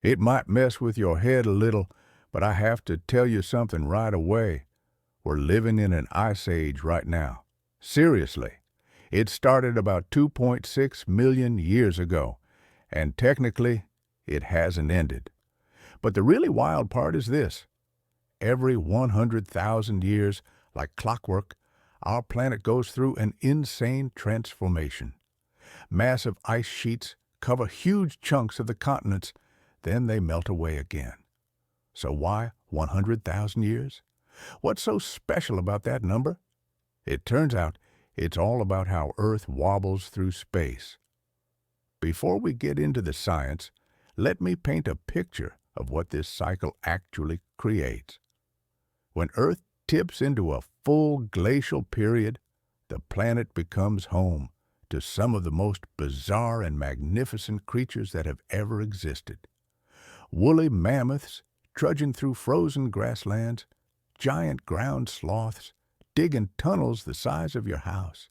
It might mess with your head a little, but I have to tell you something right away. We're living in an ice age right now. Seriously. It started about 2.6 million years ago, and technically, it hasn't ended. But the really wild part is this. Every 100,000 years, like clockwork, our planet goes through an insane transformation. Massive ice sheets cover huge chunks of the continents, then they melt away again. So why 100,000 years? What's so special about that number? It turns out it's all about how Earth wobbles through space. Before we get into the science, let me paint a picture of what this cycle actually creates. When Earth tips into a full glacial period, the planet becomes home to some of the most bizarre and magnificent creatures that have ever existed. Woolly mammoths trudging through frozen grasslands, giant ground sloths digging tunnels the size of your house,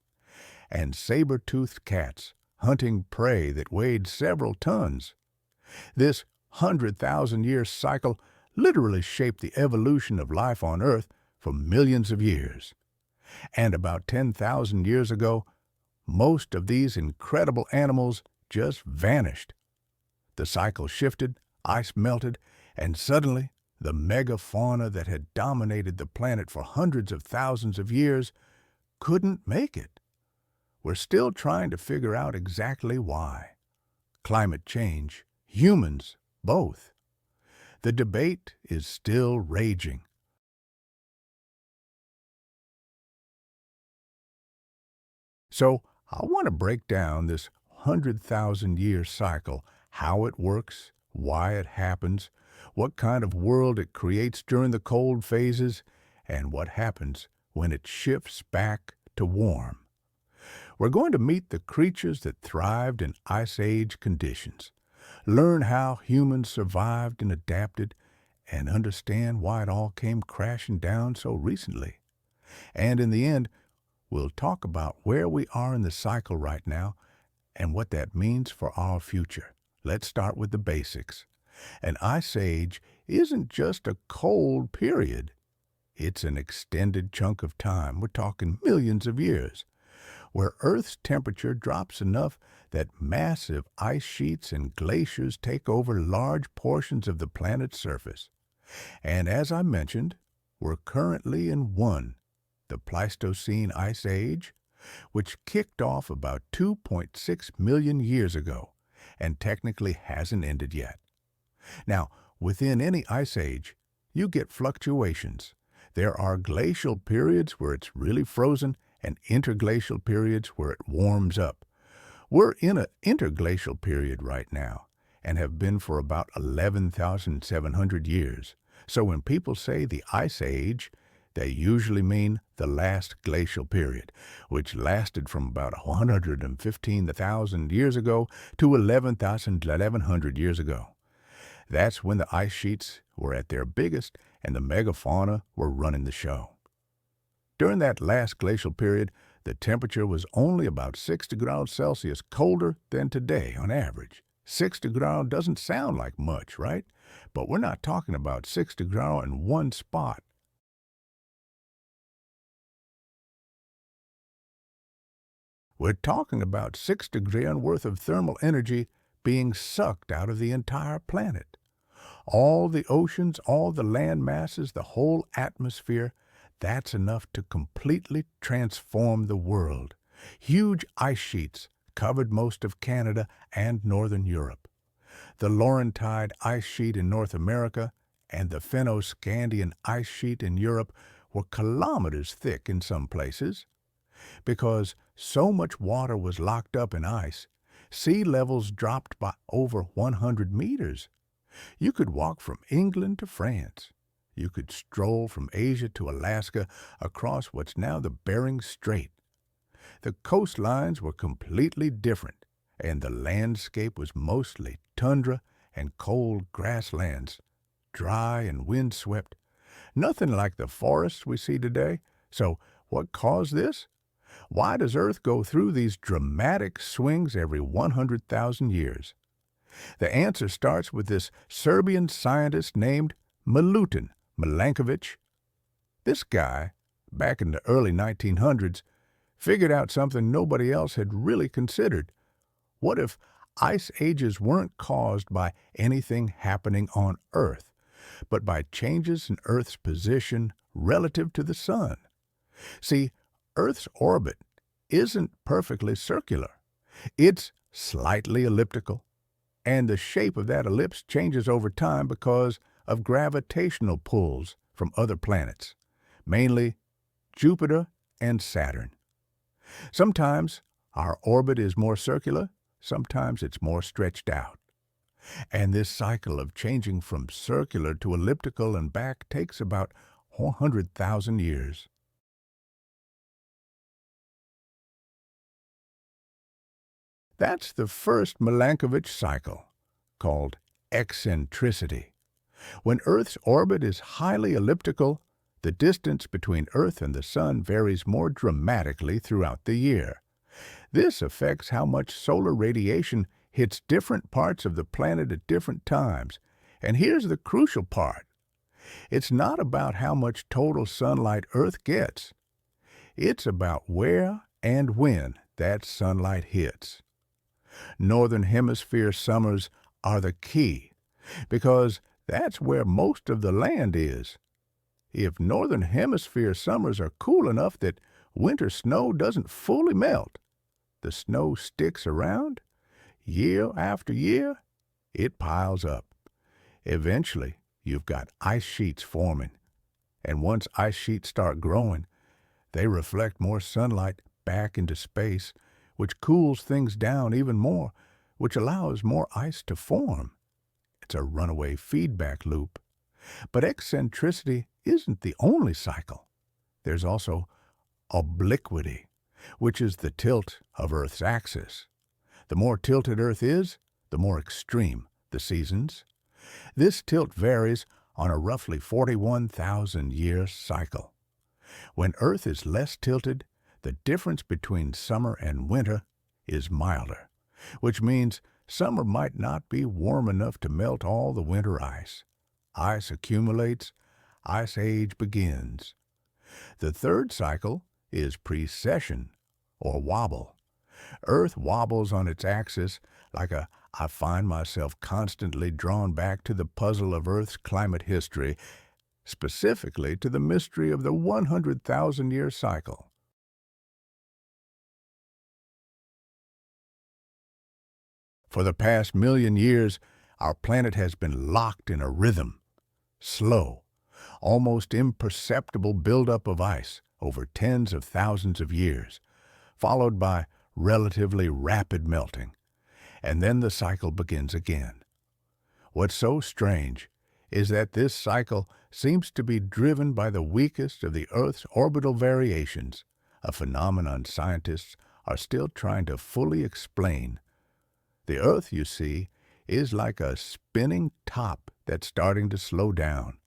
and saber-toothed cats hunting prey that weighed several tons. This 100,000-year cycle literally shaped the evolution of life on Earth for millions of years. And about 10,000 years ago, most of these incredible animals just vanished. The cycle shifted, ice melted, and suddenly the megafauna that had dominated the planet for hundreds of thousands of years couldn't make it. We're still trying to figure out exactly why. Climate change, humans, both. The debate is still raging. So I want to break down this 100,000-year cycle, how it works, why it happens, what kind of world it creates during the cold phases, and what happens when it shifts back to warm. We're going to meet the creatures that thrived in Ice Age conditions, learn how humans survived and adapted, and understand why it all came crashing down so recently. And in the end, we'll talk about where we are in the cycle right now and what that means for our future. Let's start with the basics. An ice age isn't just a cold period. It's an extended chunk of time, we're talking millions of years, where Earth's temperature drops enough that massive ice sheets and glaciers take over large portions of the planet's surface. And as I mentioned, we're currently in one, the Pleistocene Ice Age, which kicked off about 2.6 million years ago and technically hasn't ended yet. Now, within any ice age, you get fluctuations. There are glacial periods where it's really frozen and interglacial periods where it warms up. We're in an interglacial period right now and have been for about 11,700 years. So when people say the Ice Age, they usually mean the last glacial period, which lasted from about 115,000 years ago to 11,100 years ago. That's when the ice sheets were at their biggest and the megafauna were running the show. During that last glacial period, the temperature was only about 6 degrees Celsius colder than today on average. 6 degrees doesn't sound like much, right? But we're not talking about 6 degrees in one spot. We're talking about 6 degrees worth of thermal energy being sucked out of the entire planet. All the oceans, all the land masses, the whole atmosphere, that's enough to completely transform the world. Huge ice sheets covered most of Canada and northern Europe. The Laurentide ice sheet in North America and the Fennoscandian ice sheet in Europe were kilometers thick in some places. Because so much water was locked up in ice, sea levels dropped by over 100 meters. You could walk from England to France. You could stroll from Asia to Alaska across what's now the Bering Strait. The coastlines were completely different, and the landscape was mostly tundra and cold grasslands, dry and windswept. Nothing like the forests we see today. So what caused this? Why does Earth go through these dramatic swings every 100,000 years? The answer starts with this Serbian scientist named Milutin Milankovitch. This guy, back in the early 1900s, figured out something nobody else had really considered. What if ice ages weren't caused by anything happening on Earth, but by changes in Earth's position relative to the Sun? See, Earth's orbit isn't perfectly circular. It's slightly elliptical, and the shape of that ellipse changes over time because of gravitational pulls from other planets, mainly Jupiter and Saturn. Sometimes our orbit is more circular, sometimes it's more stretched out. And this cycle of changing from circular to elliptical and back takes about 100,000 years. That's the first Milankovitch cycle, called eccentricity. When Earth's orbit is highly elliptical, the distance between Earth and the Sun varies more dramatically throughout the year. This affects how much solar radiation hits different parts of the planet at different times. And here's the crucial part. It's not about how much total sunlight Earth gets. It's about where and when that sunlight hits. Northern Hemisphere summers are the key, because that's where most of the land is. If Northern Hemisphere summers are cool enough that winter snow doesn't fully melt, the snow sticks around, year after year, it piles up. Eventually, you've got ice sheets forming, and once ice sheets start growing, they reflect more sunlight back into space, which cools things down even more, which allows more ice to form. It's a runaway feedback loop. But eccentricity isn't the only cycle. There's also obliquity, which is the tilt of Earth's axis. The more tilted Earth is, the more extreme the seasons. This tilt varies on a roughly 41,000-year cycle. When Earth is less tilted, the difference between summer and winter is milder, which means summer might not be warm enough to melt all the winter ice. Ice accumulates, ice age begins. The third cycle is precession, or wobble. Earth wobbles on its axis like I find myself constantly drawn back to the puzzle of Earth's climate history, specifically to the mystery of the 100,000-year cycle. For the past million years, our planet has been locked in a rhythm. Slow, almost imperceptible buildup of ice over tens of thousands of years, followed by relatively rapid melting. And then the cycle begins again. What's so strange is that this cycle seems to be driven by the weakest of the Earth's orbital variations, a phenomenon scientists are still trying to fully explain. The Earth, you see, is like a spinning top that's starting to slow down.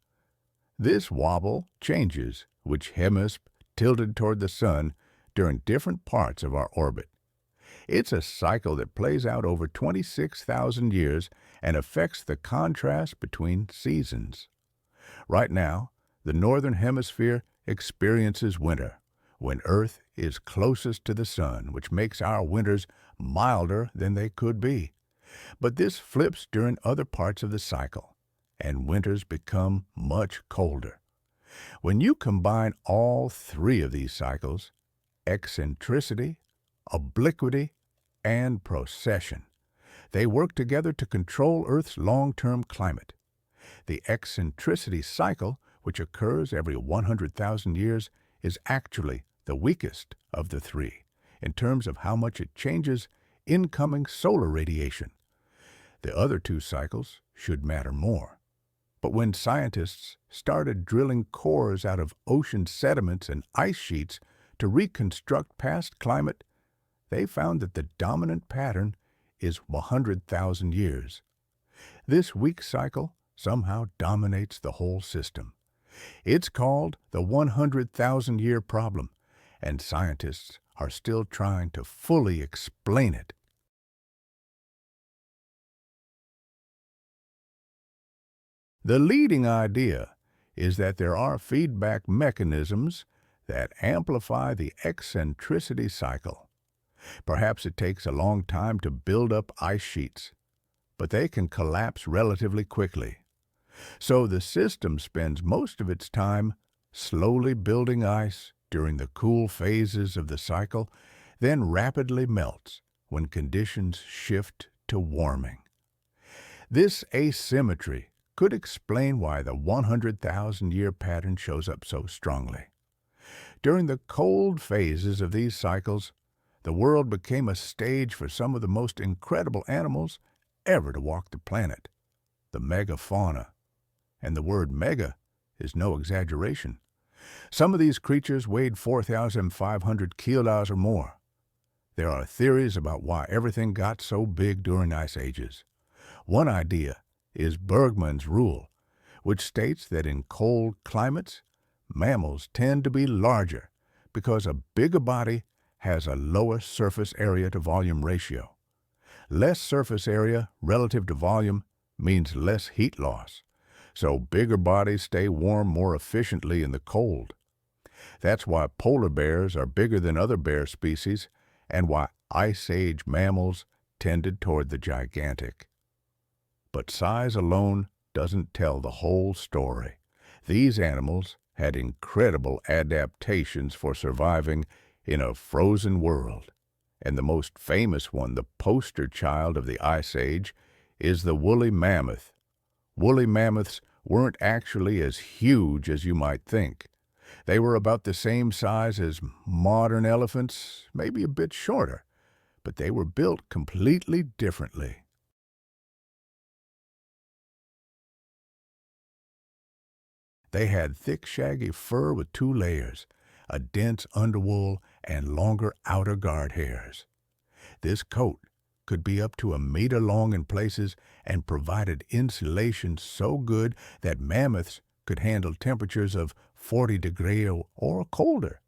This wobble changes which hemisphere tilted toward the Sun during different parts of our orbit. It's a cycle that plays out over 26,000 years and affects the contrast between seasons. Right now, the Northern Hemisphere experiences winter, when Earth is closest to the Sun, which makes our winters milder than they could be. But this flips during other parts of the cycle, and winters become much colder. When you combine all three of these cycles, eccentricity, obliquity, and precession, they work together to control Earth's long-term climate. The eccentricity cycle, which occurs every 100,000 years, is actually the weakest of the three in terms of how much it changes incoming solar radiation. The other two cycles should matter more. But when scientists started drilling cores out of ocean sediments and ice sheets to reconstruct past climate, they found that the dominant pattern is 100,000 years. This weak cycle somehow dominates the whole system. It's called the 100,000-year problem, and scientists are still trying to fully explain it. The leading idea is that there are feedback mechanisms that amplify the eccentricity cycle. Perhaps it takes a long time to build up ice sheets, but they can collapse relatively quickly. So the system spends most of its time slowly building ice during the cool phases of the cycle, then rapidly melts when conditions shift to warming. This asymmetry could explain why the 100,000-year pattern shows up so strongly. During the cold phases of these cycles, the world became a stage for some of the most incredible animals ever to walk the planet, the megafauna. And the word mega is no exaggeration. Some of these creatures weighed 4,500 kilos or more. There are theories about why everything got so big during ice ages. One idea is Bergmann's rule, which states that in cold climates, mammals tend to be larger because a bigger body has a lower surface area to volume ratio. Less surface area relative to volume means less heat loss, so bigger bodies stay warm more efficiently in the cold. That's why polar bears are bigger than other bear species and why Ice Age mammals tended toward the gigantic. But size alone doesn't tell the whole story. These animals had incredible adaptations for surviving in a frozen world. And the most famous one, the poster child of the Ice Age, is the woolly mammoth. Woolly mammoths weren't actually as huge as you might think. They were about the same size as modern elephants, maybe a bit shorter, but they were built completely differently. They had thick, shaggy fur with two layers, a dense underwool, and longer outer guard hairs. This coat could be up to a meter long in places and provided insulation so good that mammoths could handle temperatures of 40 degrees or colder.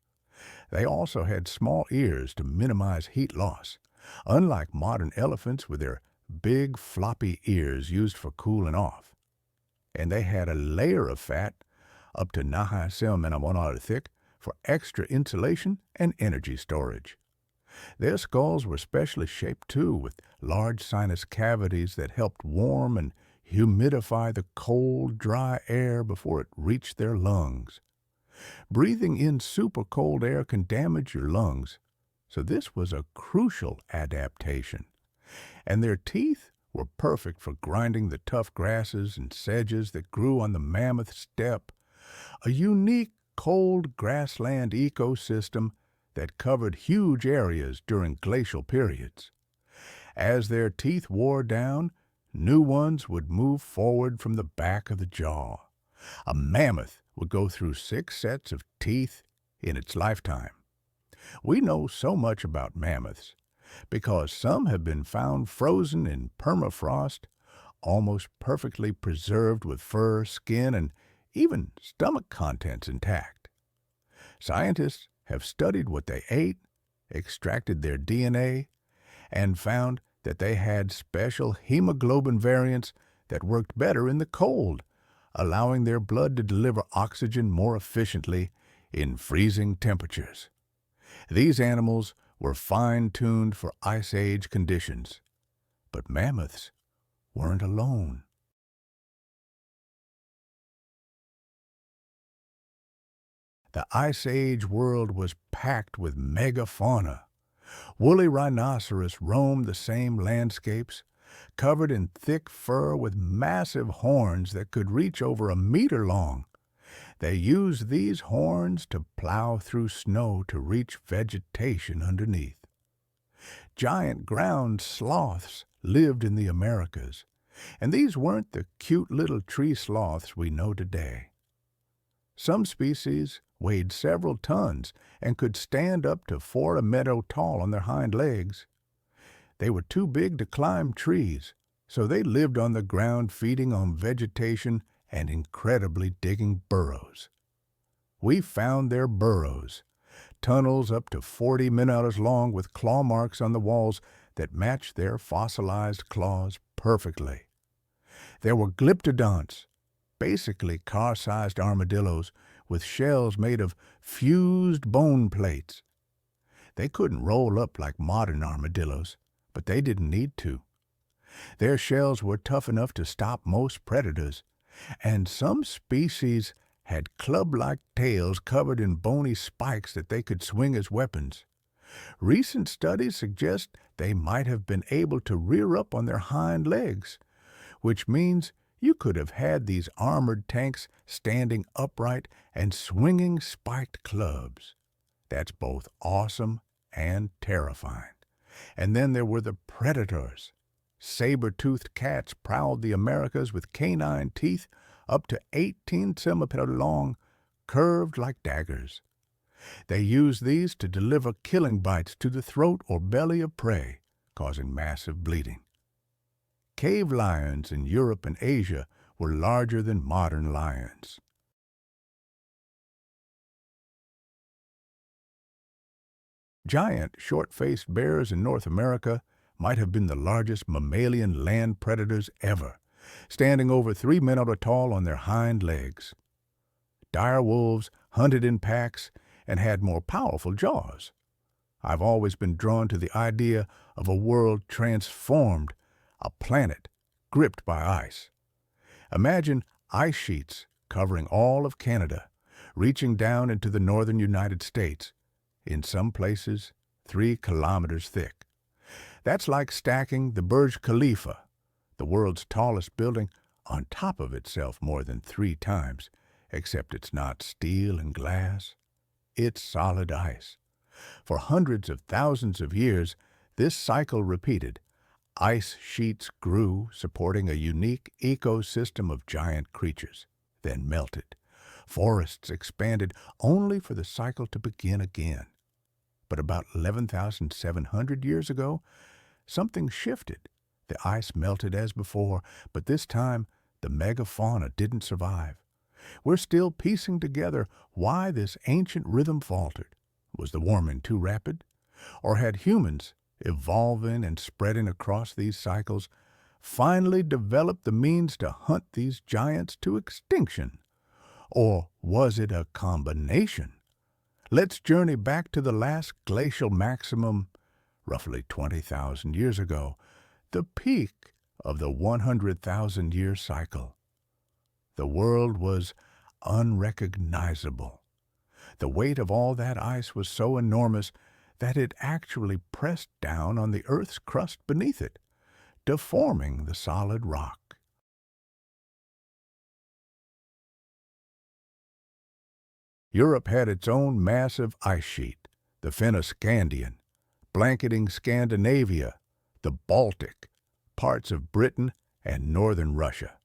They also had small ears to minimize heat loss, unlike modern elephants with their big floppy ears used for cooling off. And they had a layer of fat up to 9 thick for extra insulation and energy storage. Their skulls were specially shaped too, with large sinus cavities that helped warm and humidify the cold, dry air before it reached their lungs. Breathing in super cold air can damage your lungs, so this was a crucial adaptation. And their teeth were perfect for grinding the tough grasses and sedges that grew on the mammoth steppe, a unique cold grassland ecosystem that covered huge areas during glacial periods. As their teeth wore down, new ones would move forward from the back of the jaw. A mammoth would go through 6 sets of teeth in its lifetime. We know so much about mammoths because some have been found frozen in permafrost, almost perfectly preserved with fur, skin, and even stomach contents intact. Scientists have studied what they ate, extracted their DNA, and found that they had special hemoglobin variants that worked better in the cold, allowing their blood to deliver oxygen more efficiently in freezing temperatures. These animals were fine-tuned for Ice Age conditions, but mammoths weren't alone. The Ice Age world was packed with megafauna. Woolly rhinoceros roamed the same landscapes, covered in thick fur with massive horns that could reach over a meter long. They used these horns to plow through snow to reach vegetation underneath. Giant ground sloths lived in the Americas, and these weren't the cute little tree sloths we know today. Some species weighed several tons and could stand up to 4 meter tall on their hind legs. They were too big to climb trees, so they lived on the ground feeding on vegetation and incredibly digging burrows. We found their burrows, tunnels up to 40 meters long with claw marks on the walls that matched their fossilized claws perfectly. There were glyptodonts, basically car-sized armadillos with shells made of fused bone plates. They couldn't roll up like modern armadillos, but they didn't need to. Their shells were tough enough to stop most predators, and some species had club-like tails covered in bony spikes that they could swing as weapons. Recent studies suggest they might have been able to rear up on their hind legs, which means you could have had these armored tanks standing upright and swinging spiked clubs. That's both awesome and terrifying. And then there were the predators. Saber-toothed cats prowled the Americas with canine teeth up to 18 centimeters long, curved like daggers. They used these to deliver killing bites to the throat or belly of prey, causing massive bleeding. Cave lions in Europe and Asia were larger than modern lions. Giant, short-faced bears in North America might have been the largest mammalian land predators ever, standing over 3 meters tall on their hind legs. Dire wolves hunted in packs and had more powerful jaws. I've always been drawn to the idea of a world transformed, a planet gripped by ice. Imagine ice sheets covering all of Canada, reaching down into the northern United States, in some places 3 kilometers thick. That's like stacking the Burj Khalifa, the world's tallest building, on top of itself more than 3 times, except it's not steel and glass. It's solid ice. For hundreds of thousands of years, this cycle repeated. Ice sheets grew, supporting a unique ecosystem of giant creatures, then melted. Forests expanded only for the cycle to begin again. But about 11,700 years ago, something shifted. The ice melted as before, but this time the megafauna didn't survive. We're still piecing together why this ancient rhythm faltered. Was the warming too rapid? Or had humans, evolving and spreading across these cycles, finally developed the means to hunt these giants to extinction? Or was it a combination? Let's journey back to the last glacial maximum, roughly 20,000 years ago, the peak of the 100,000-year cycle. The world was unrecognizable. The weight of all that ice was so enormous that it actually pressed down on the Earth's crust beneath it, deforming the solid rock. Europe had its own massive ice sheet, the Fennoscandian, blanketing Scandinavia, the Baltic, parts of Britain, and northern Russia.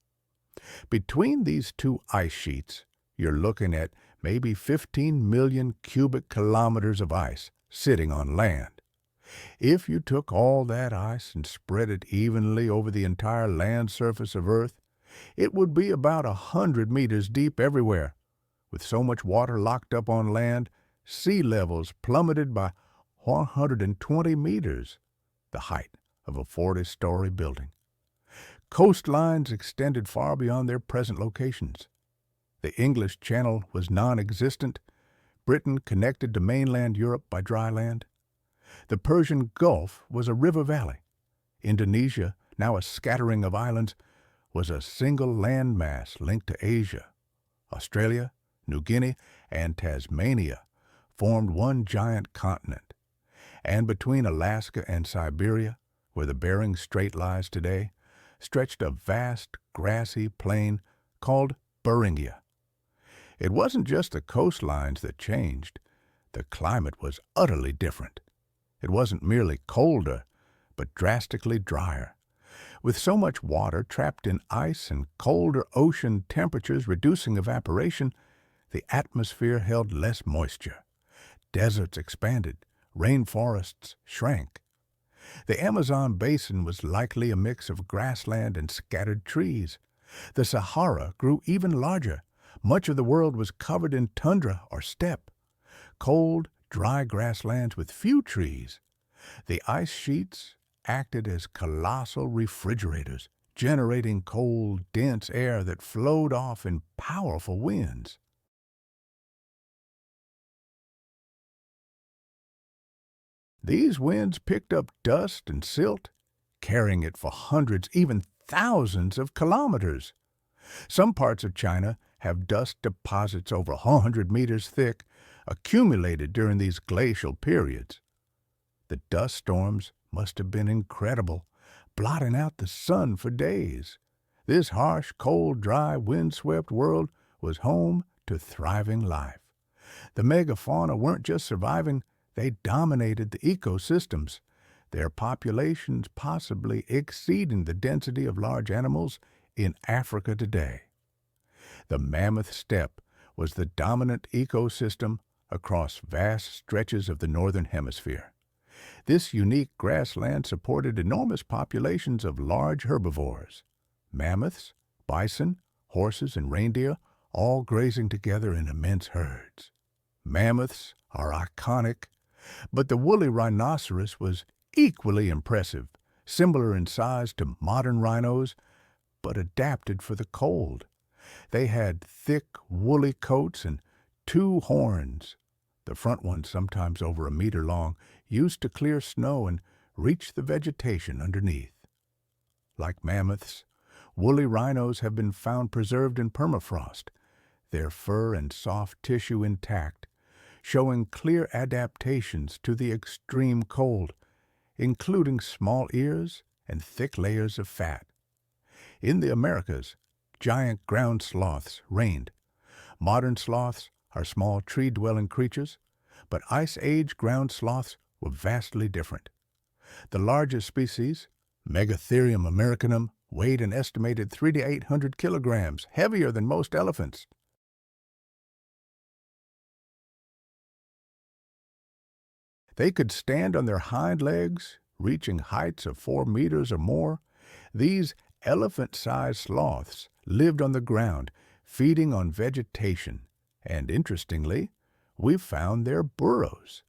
Between these 2 ice sheets, you're looking at maybe 15 million cubic kilometers of ice sitting on land. If you took all that ice and spread it evenly over the entire land surface of Earth, it would be about 100 meters deep everywhere. With so much water locked up on land, sea levels plummeted by 120 meters, the height of a 40-story building. Coastlines extended far beyond their present locations. The English Channel was non-existent. Britain connected to mainland Europe by dry land. The Persian Gulf was a river valley. Indonesia, now a scattering of islands, was a single landmass linked to Asia. Australia, New Guinea, and Tasmania formed one giant continent. And between Alaska and Siberia, where the Bering Strait lies today, stretched a vast grassy plain called Beringia. It wasn't just the coastlines that changed. The climate was utterly different. It wasn't merely colder, but drastically drier. With so much water trapped in ice and colder ocean temperatures reducing evaporation, the atmosphere held less moisture. Deserts expanded, rainforests shrank. The Amazon basin was likely a mix of grassland and scattered trees. The Sahara grew even larger. Much of the world was covered in tundra or steppe, cold, dry grasslands with few trees. The ice sheets acted as colossal refrigerators, generating cold, dense air that flowed off in powerful winds. These winds picked up dust and silt, carrying it for hundreds, even thousands of kilometers. Some parts of China have dust deposits over 100 meters thick, accumulated during these glacial periods. The dust storms must have been incredible, blotting out the sun for days. This harsh, cold, dry, windswept world was home to thriving life. The megafauna weren't just surviving, they dominated the ecosystems, their populations possibly exceeding the density of large animals in Africa today. The mammoth steppe was the dominant ecosystem across vast stretches of the Northern Hemisphere. This unique grassland supported enormous populations of large herbivores, mammoths, bison, horses, and reindeer, all grazing together in immense herds. Mammoths are iconic, but the woolly rhinoceros was equally impressive, similar in size to modern rhinos, but adapted for the cold. They had thick, woolly coats and two horns, the front one sometimes over a meter long, used to clear snow and reach the vegetation underneath. Like mammoths, woolly rhinos have been found preserved in permafrost, their fur and soft tissue intact, showing clear adaptations to the extreme cold, including small ears and thick layers of fat. In the Americas, giant ground sloths reigned. Modern sloths are small tree-dwelling creatures, but Ice Age ground sloths were vastly different. The largest species, Megatherium americanum, weighed an estimated 300 to 800 kilograms, heavier than most elephants. They could stand on their hind legs, reaching heights of 4 meters or more. These elephant-sized sloths lived on the ground, feeding on vegetation, and interestingly, we found their burrows,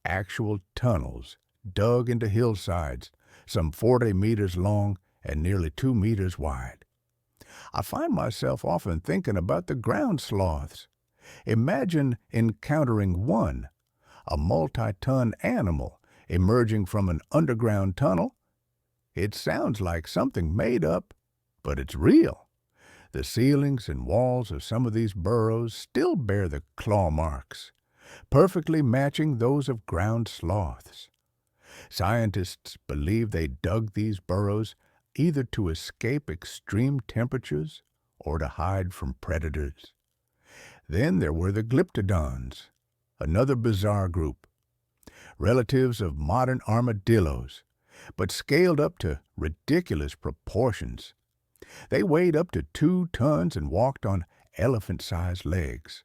actual tunnels dug into hillsides, some 40 meters long and nearly 2 meters wide. I find myself often thinking about the ground sloths. Imagine encountering one, a multi-ton animal emerging from an underground tunnel. It sounds like something made up, but it's real. The ceilings and walls of some of these burrows still bear the claw marks, perfectly matching those of ground sloths. Scientists believe they dug these burrows either to escape extreme temperatures or to hide from predators. Then there were the glyptodons, another bizarre group, relatives of modern armadillos, but scaled up to ridiculous proportions. They weighed up to 2 tons and walked on elephant-sized legs.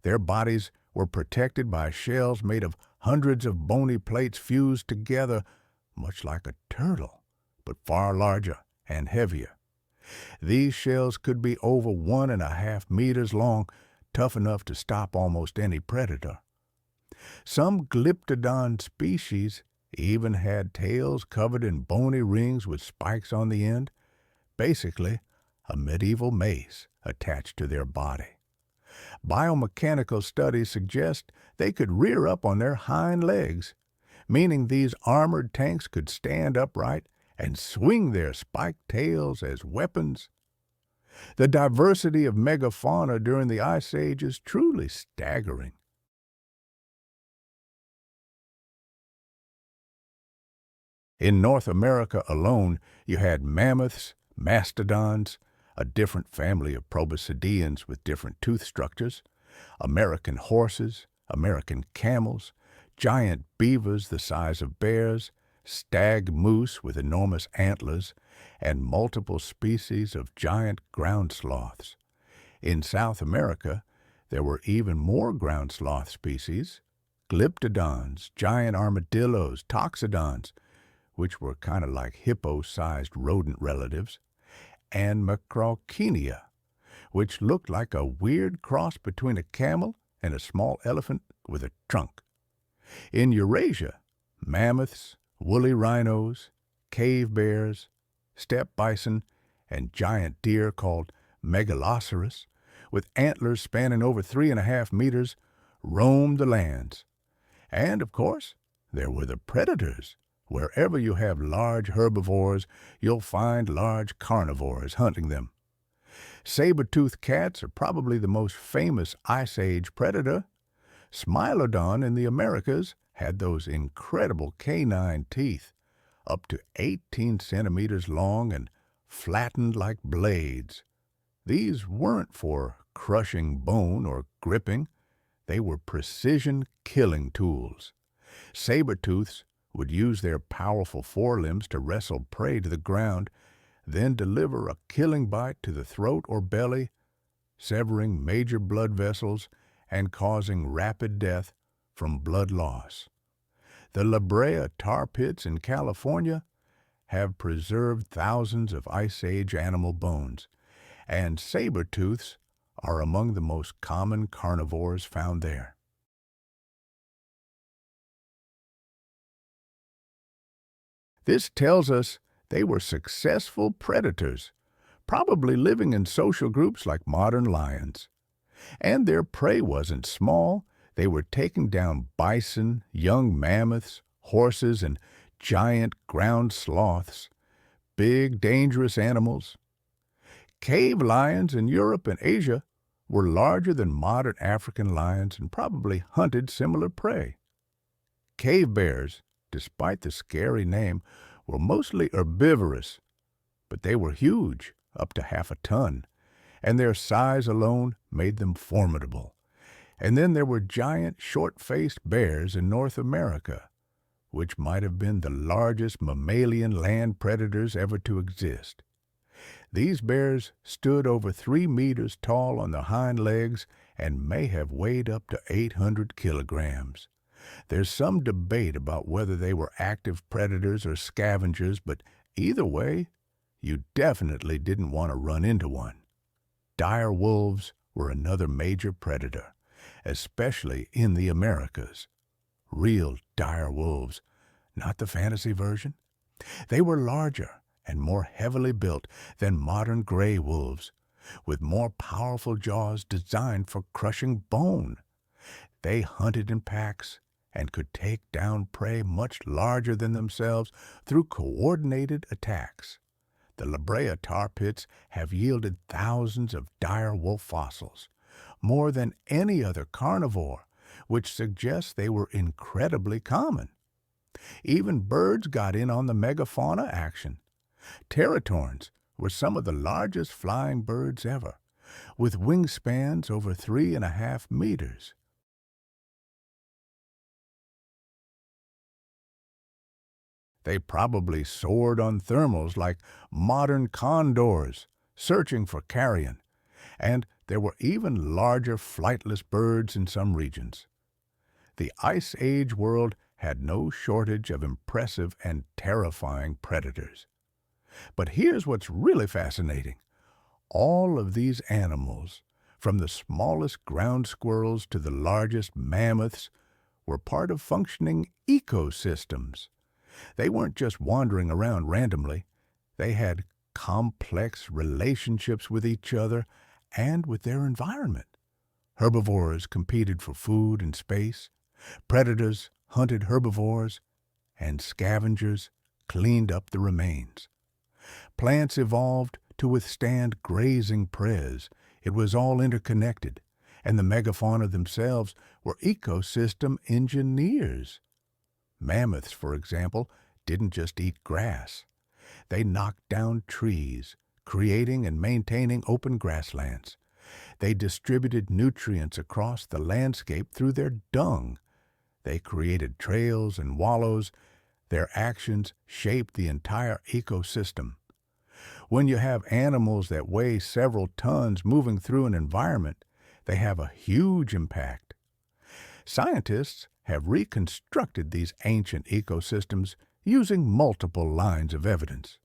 Their bodies were protected by shells made of hundreds of bony plates fused together, much like a turtle, but far larger and heavier. These shells could be over 1.5 meters long, tough enough to stop almost any predator. Some glyptodon species even had tails covered in bony rings with spikes on the end, basically a medieval mace attached to their body. Biomechanical studies suggest they could rear up on their hind legs, meaning these armored tanks could stand upright and swing their spiked tails as weapons. The diversity of megafauna during the Ice Age is truly staggering. In North America alone, you had mammoths, mastodons, a different family of proboscideans with different tooth structures, American horses, American camels, giant beavers the size of bears, stag moose with enormous antlers, and multiple species of giant ground sloths. In South America, there were even more ground sloth species, glyptodons, giant armadillos, toxodons, which were kind of like hippo-sized rodent relatives, and macrauchenia, which looked like a weird cross between a camel and a small elephant with a trunk. In Eurasia, mammoths, woolly rhinos, cave bears, steppe bison, and giant deer called megaloceros, with antlers spanning over 3.5 meters, roamed the lands. And, of course, there were the predators. Wherever you have large herbivores, you'll find large carnivores hunting them. Saber-toothed cats are probably the most famous Ice Age predator. Smilodon in the Americas had those incredible canine teeth, up to 18 centimeters long and flattened like blades. These weren't for crushing bone or gripping. They were precision killing tools. Saber-tooths would use their powerful forelimbs to wrestle prey to the ground, then deliver a killing bite to the throat or belly, severing major blood vessels and causing rapid death from blood loss. The La Brea tar pits in California have preserved thousands of Ice Age animal bones, and saber-tooths are among the most common carnivores found there. This tells us they were successful predators, probably living in social groups like modern lions. And their prey wasn't small. They were taking down bison, young mammoths, horses, and giant ground sloths, big, dangerous animals. Cave lions in Europe and Asia were larger than modern African lions and probably hunted similar prey. Cave bears, despite the scary name, were mostly herbivorous, but they were huge, up to half a ton, and their size alone made them formidable. And then there were giant, short-faced bears in North America, which might have been the largest mammalian land predators ever to exist. These bears stood over 3 meters tall on the hind legs and may have weighed up to 800 kilograms. There's some debate about whether they were active predators or scavengers, but either way, you definitely didn't want to run into one. Dire wolves were another major predator, especially in the Americas. Real dire wolves, not the fantasy version. They were larger and more heavily built than modern gray wolves, with more powerful jaws designed for crushing bone. They hunted in packs and could take down prey much larger than themselves through coordinated attacks. The La Brea tar pits have yielded thousands of dire wolf fossils, more than any other carnivore, which suggests they were incredibly common. Even birds got in on the megafauna action. Teratorns were some of the largest flying birds ever, with wingspans over 3.5 meters. They probably soared on thermals like modern condors, searching for carrion, and there were even larger flightless birds in some regions. The Ice Age world had no shortage of impressive and terrifying predators. But here's what's really fascinating. All of these animals, from the smallest ground squirrels to the largest mammoths, were part of functioning ecosystems. They weren't just wandering around randomly. They had complex relationships with each other and with their environment. Herbivores competed for food and space. Predators hunted herbivores, and scavengers cleaned up the remains. Plants evolved to withstand grazing prey. It was all interconnected, and the megafauna themselves were ecosystem engineers. Mammoths, for example, didn't just eat grass. They knocked down trees, creating and maintaining open grasslands. They distributed nutrients across the landscape through their dung. They created trails and wallows. Their actions shaped the entire ecosystem. When you have animals that weigh several tons moving through an environment, they have a huge impact. Scientists have reconstructed these ancient ecosystems using multiple lines of evidence.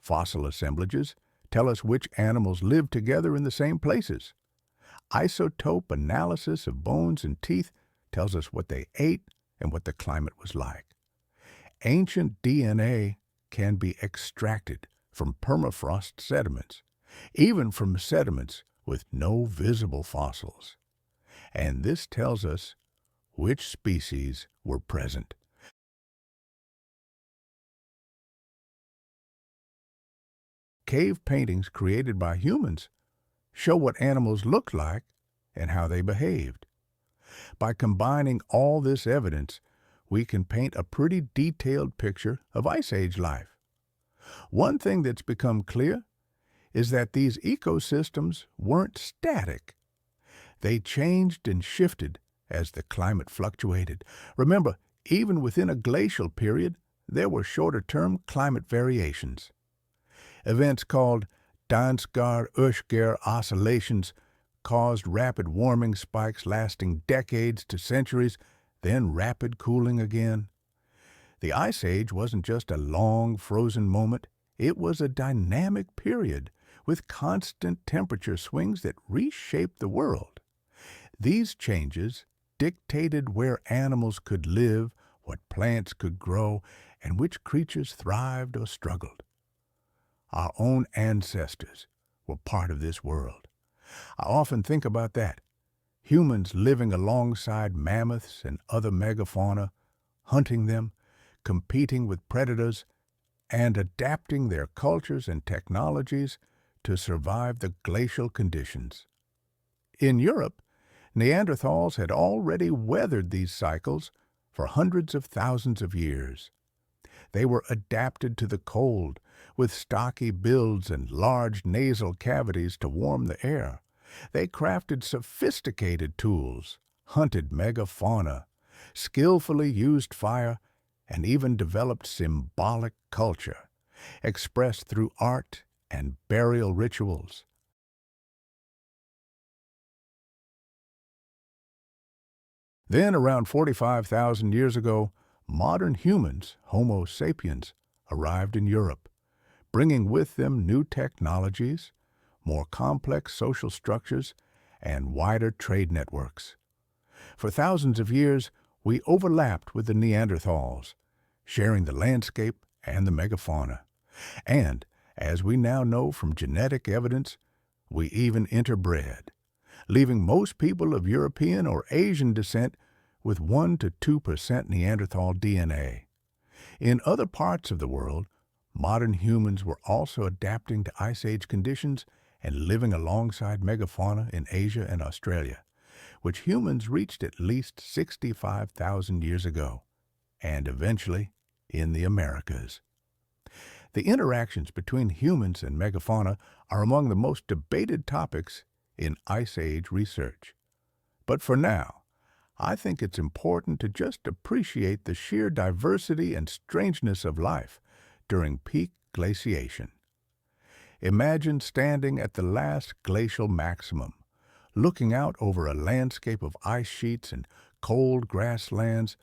Fossil assemblages tell us which animals lived together in the same places. Isotope analysis of bones and teeth tells us what they ate and what the climate was like. Ancient DNA can be extracted from permafrost sediments, even from sediments with no visible fossils. And this tells us which species were present. Cave paintings created by humans show what animals looked like and how they behaved. By combining all this evidence, we can paint a pretty detailed picture of Ice Age life. One thing that's become clear is that these ecosystems weren't static. They changed and shifted as the climate fluctuated. Remember, even within a glacial period, there were shorter-term climate variations. Events called Dansgaard-Oeschger oscillations caused rapid warming spikes lasting decades to centuries, then rapid cooling again. The Ice Age wasn't just a long, frozen moment. It was a dynamic period with constant temperature swings that reshaped the world. These changes dictated where animals could live, what plants could grow, and which creatures thrived or struggled. Our own ancestors were part of this world. I often think about that. Humans living alongside mammoths and other megafauna, hunting them, competing with predators, and adapting their cultures and technologies to survive the glacial conditions. In Europe, Neanderthals had already weathered these cycles for hundreds of thousands of years. They were adapted to the cold, with stocky builds and large nasal cavities to warm the air. They crafted sophisticated tools, hunted megafauna, skillfully used fire, and even developed symbolic culture, expressed through art and burial rituals. Then, around 45,000 years ago, modern humans, Homo sapiens, arrived in Europe, bringing with them new technologies, more complex social structures, and wider trade networks. For thousands of years, we overlapped with the Neanderthals, sharing the landscape and the megafauna. And, as we now know from genetic evidence, we even interbred, leaving most people of European or Asian descent with 1 to 2% Neanderthal DNA. In other parts of the world, modern humans were also adapting to Ice Age conditions and living alongside megafauna in Asia and Australia, which humans reached at least 65,000 years ago, and eventually in the Americas. The interactions between humans and megafauna are among the most debated topics in Ice Age research. But for now, I think it's important to just appreciate the sheer diversity and strangeness of life during peak glaciation. Imagine standing at the last glacial maximum, looking out over a landscape of ice sheets and cold grasslands,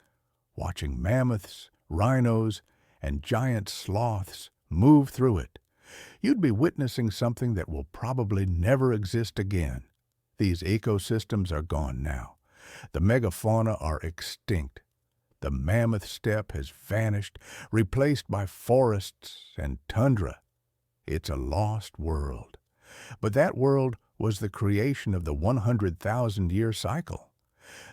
watching mammoths, rhinos, and giant sloths move through it. You'd be witnessing something that will probably never exist again. These ecosystems are gone now. The megafauna are extinct. The mammoth steppe has vanished, replaced by forests and tundra. It's a lost world. But that world was the creation of the 100,000-year cycle.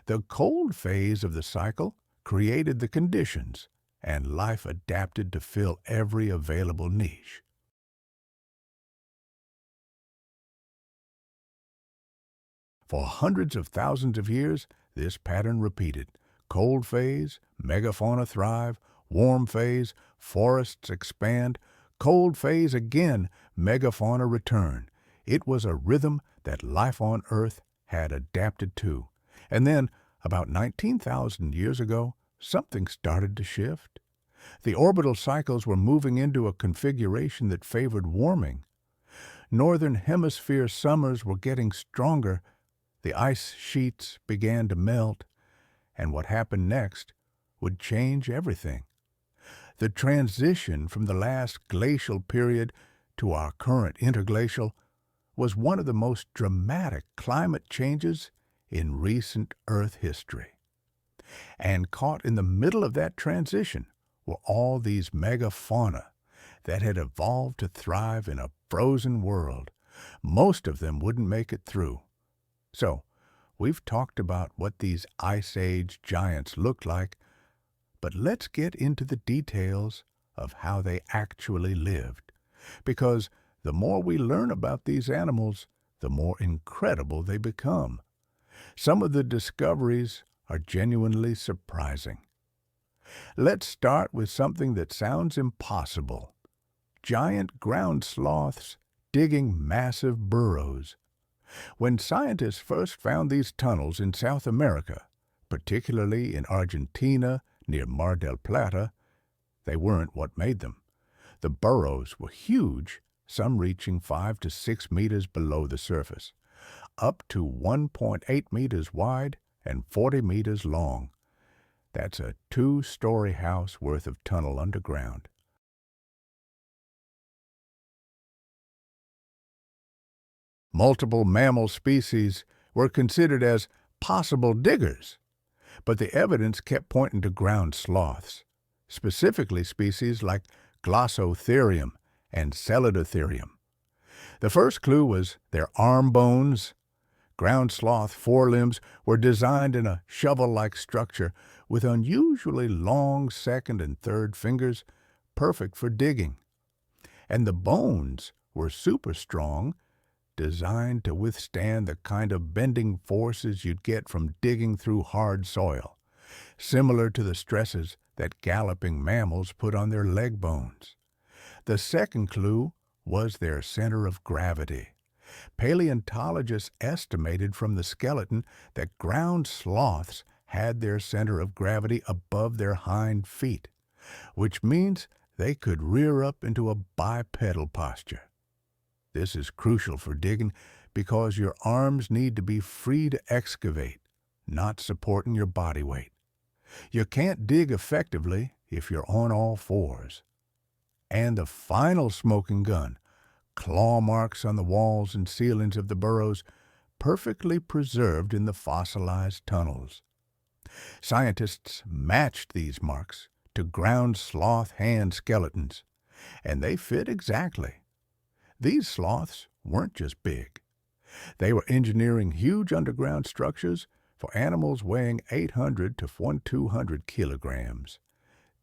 The cold phase of the cycle created the conditions, and life adapted to fill every available niche. For hundreds of thousands of years, this pattern repeated. Cold phase, megafauna thrive. Warm phase, forests expand. Cold phase again, megafauna return. It was a rhythm that life on Earth had adapted to. And then, about 19,000 years ago, something started to shift. The orbital cycles were moving into a configuration that favored warming. Northern Hemisphere summers were getting stronger. The ice sheets began to melt, and what happened next would change everything. The transition from the last glacial period to our current interglacial was one of the most dramatic climate changes in recent Earth history. And caught in the middle of that transition were all these megafauna that had evolved to thrive in a frozen world. Most of them wouldn't make it through. So, we've talked about what these Ice Age giants looked like, but let's get into the details of how they actually lived. Because the more we learn about these animals, the more incredible they become. Some of the discoveries are genuinely surprising. Let's start with something that sounds impossible. Giant ground sloths digging massive burrows. When scientists first found these tunnels in South America, particularly in Argentina near Mar del Plata, they weren't what made them. The burrows were huge, some reaching 5 to 6 meters below the surface, up to 1.8 meters wide and 40 meters long. That's a 2-story house worth of tunnel underground. Multiple mammal species were considered as possible diggers, but the evidence kept pointing to ground sloths, specifically species like Glossotherium and Celidotherium. The first clue was their arm bones. Ground sloth forelimbs were designed in a shovel-like structure with unusually long second and third fingers, perfect for digging. And the bones were super strong, designed to withstand the kind of bending forces you'd get from digging through hard soil, similar to the stresses that galloping mammals put on their leg bones. The second clue was their center of gravity. Paleontologists estimated from the skeleton that ground sloths had their center of gravity above their hind feet, which means they could rear up into a bipedal posture. This is crucial for digging because your arms need to be free to excavate, not supporting your body weight. You can't dig effectively if you're on all fours. And the final smoking gun, claw marks on the walls and ceilings of the burrows, perfectly preserved in the fossilized tunnels. Scientists matched these marks to ground sloth hand skeletons, and they fit exactly. These sloths weren't just big. They were engineering huge underground structures for animals weighing 800 to 1,200 kilograms.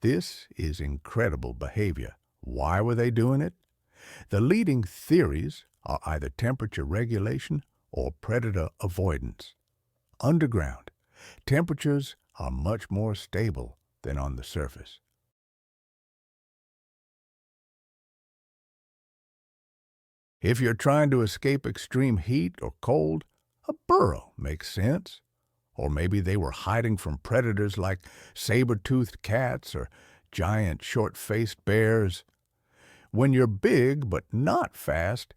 This is incredible behavior. Why were they doing it? The leading theories are either temperature regulation or predator avoidance. Underground, temperatures are much more stable than on the surface. If you're trying to escape extreme heat or cold, a burrow makes sense. Or maybe they were hiding from predators like saber-toothed cats or giant short-faced bears. When you're big but not fast,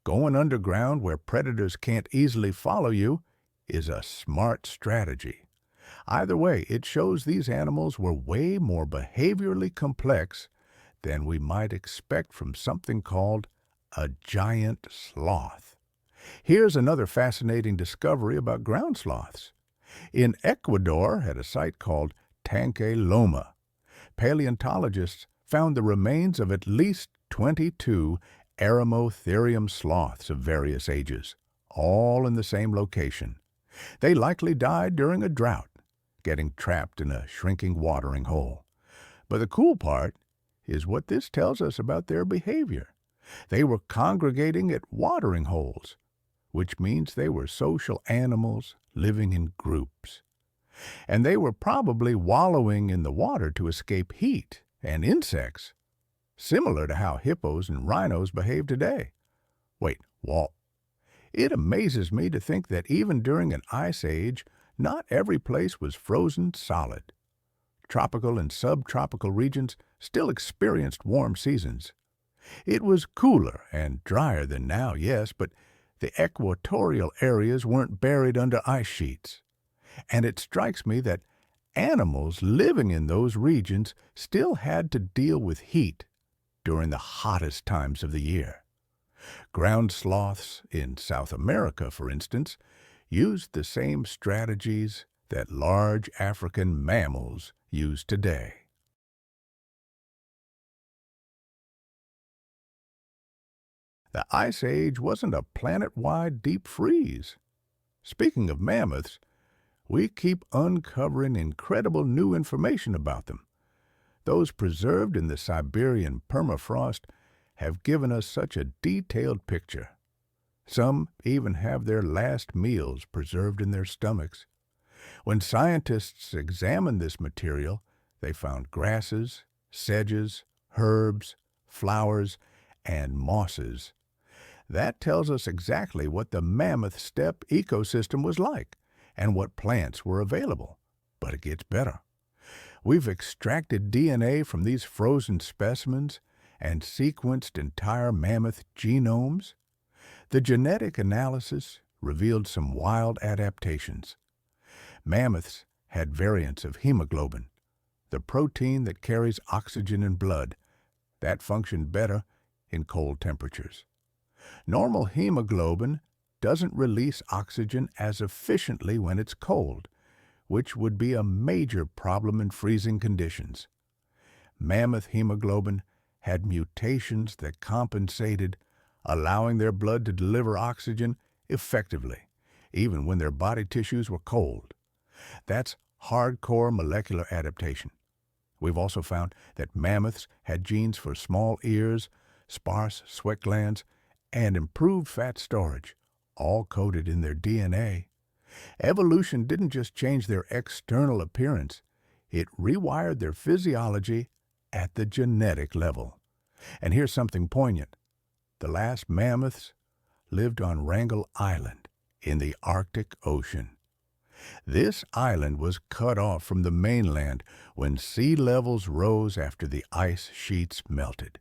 going underground where predators can't easily follow you is a smart strategy. Either way, it shows these animals were way more behaviorally complex than we might expect from something called a giant sloth. Here's another fascinating discovery about ground sloths. In Ecuador, at a site called Tanque Loma, paleontologists found the remains of at least 22 Eremotherium sloths of various ages, all in the same location. They likely died during a drought, getting trapped in a shrinking watering hole. But the cool part is what this tells us about their behavior. They were congregating at watering holes, which means they were social animals living in groups. And they were probably wallowing in the water to escape heat and insects, similar to how hippos and rhinos behave today. Wait, Walt. It amazes me to think that even during an ice age, not every place was frozen solid. Tropical and subtropical regions still experienced warm seasons. It was cooler and drier than now, yes, but the equatorial areas weren't buried under ice sheets. And it strikes me that animals living in those regions still had to deal with heat during the hottest times of the year. Ground sloths in South America, for instance, used the same strategies that large African mammals use today. The Ice Age wasn't a planet-wide deep freeze. Speaking of mammoths, we keep uncovering incredible new information about them. Those preserved in the Siberian permafrost have given us such a detailed picture. Some even have their last meals preserved in their stomachs. When scientists examined this material, they found grasses, sedges, herbs, flowers, and mosses. That tells us exactly what the mammoth steppe ecosystem was like and what plants were available. But it gets better. We've extracted DNA from these frozen specimens and sequenced entire mammoth genomes. The genetic analysis revealed some wild adaptations. Mammoths had variants of hemoglobin, the protein that carries oxygen in blood. That functioned better in cold temperatures. Normal hemoglobin doesn't release oxygen as efficiently when it's cold, which would be a major problem in freezing conditions. Mammoth hemoglobin had mutations that compensated, allowing their blood to deliver oxygen effectively, even when their body tissues were cold. That's hardcore molecular adaptation. We've also found that mammoths had genes for small ears, sparse sweat glands, and improved fat storage, all coded in their DNA. Evolution didn't just change their external appearance, it rewired their physiology at the genetic level. And here's something poignant. The last mammoths lived on Wrangel Island in the Arctic Ocean. This island was cut off from the mainland when sea levels rose after the ice sheets melted.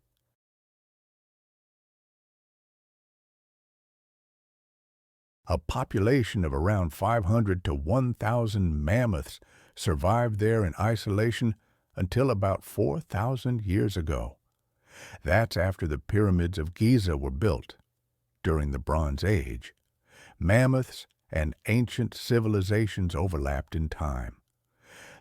A population of around 500 to 1,000 mammoths survived there in isolation until about 4,000 years ago. That's after the pyramids of Giza were built. During the Bronze Age, mammoths and ancient civilizations overlapped in time.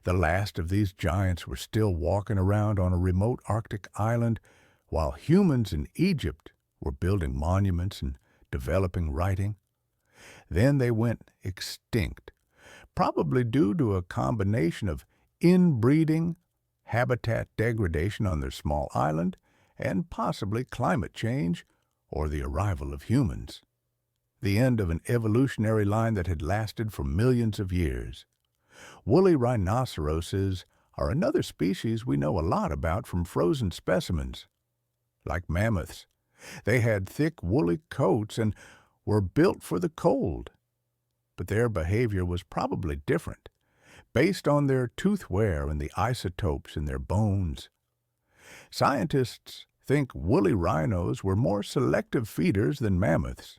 The last of these giants were still walking around on a remote Arctic island, while humans in Egypt were building monuments and developing writing. Then they went extinct, probably due to a combination of inbreeding, habitat degradation on their small island, and possibly climate change or the arrival of humans. The end of an evolutionary line that had lasted for millions of years. Woolly rhinoceroses are another species we know a lot about from frozen specimens. Like mammoths, they had thick woolly coats and were built for the cold. But their behavior was probably different, based on their tooth wear and the isotopes in their bones. Scientists think woolly rhinos were more selective feeders than mammoths.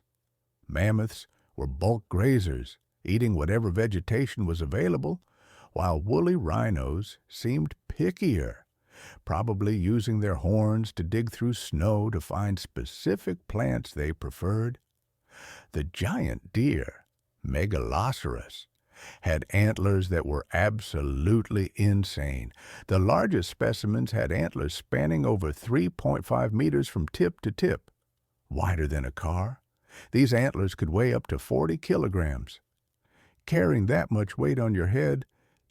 Mammoths were bulk grazers, eating whatever vegetation was available, while woolly rhinos seemed pickier, probably using their horns to dig through snow to find specific plants they preferred. The giant deer, Megaloceros, had antlers that were absolutely insane. The largest specimens had antlers spanning over 3.5 meters from tip to tip, wider than a car. These antlers could weigh up to 40 kilograms. Carrying that much weight on your head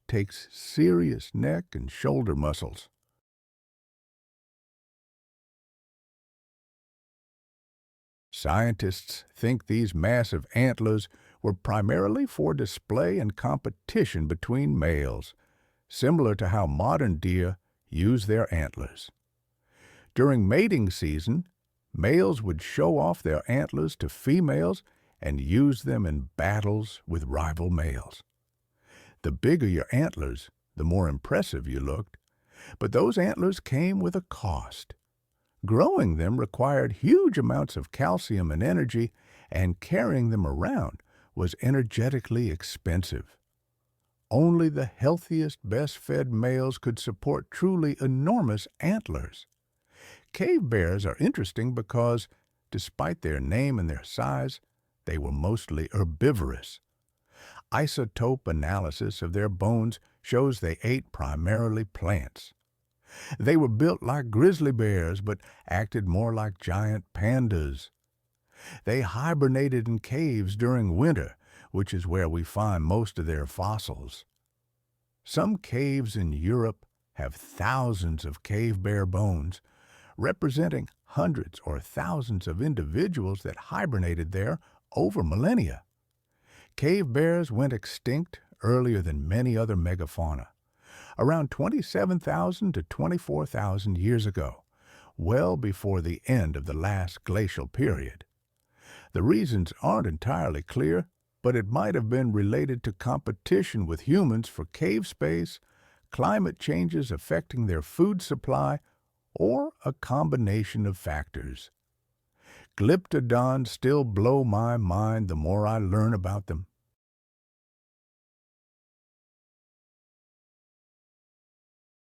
takes serious neck and shoulder muscles. Scientists think these massive antlers were primarily for display and competition between males, similar to how modern deer use their antlers. During mating season, males would show off their antlers to females and use them in battles with rival males. The bigger your antlers, the more impressive you looked, but those antlers came with a cost. Growing them required huge amounts of calcium and energy, and carrying them around was energetically expensive. Only the healthiest, best-fed males could support truly enormous antlers. Cave bears are interesting because, despite their name and their size, they were mostly herbivorous. Isotope analysis of their bones shows they ate primarily plants. They were built like grizzly bears, but acted more like giant pandas. They hibernated in caves during winter, which is where we find most of their fossils. Some caves in Europe have thousands of cave bear bones, representing hundreds or thousands of individuals that hibernated there over millennia. Cave bears went extinct earlier than many other megafauna, around 27,000 to 24,000 years ago, well before the end of the last glacial period. The reasons aren't entirely clear, but it might have been related to competition with humans for cave space, climate changes affecting their food supply, or a combination of factors. Glyptodons still blow my mind the more I learn about them.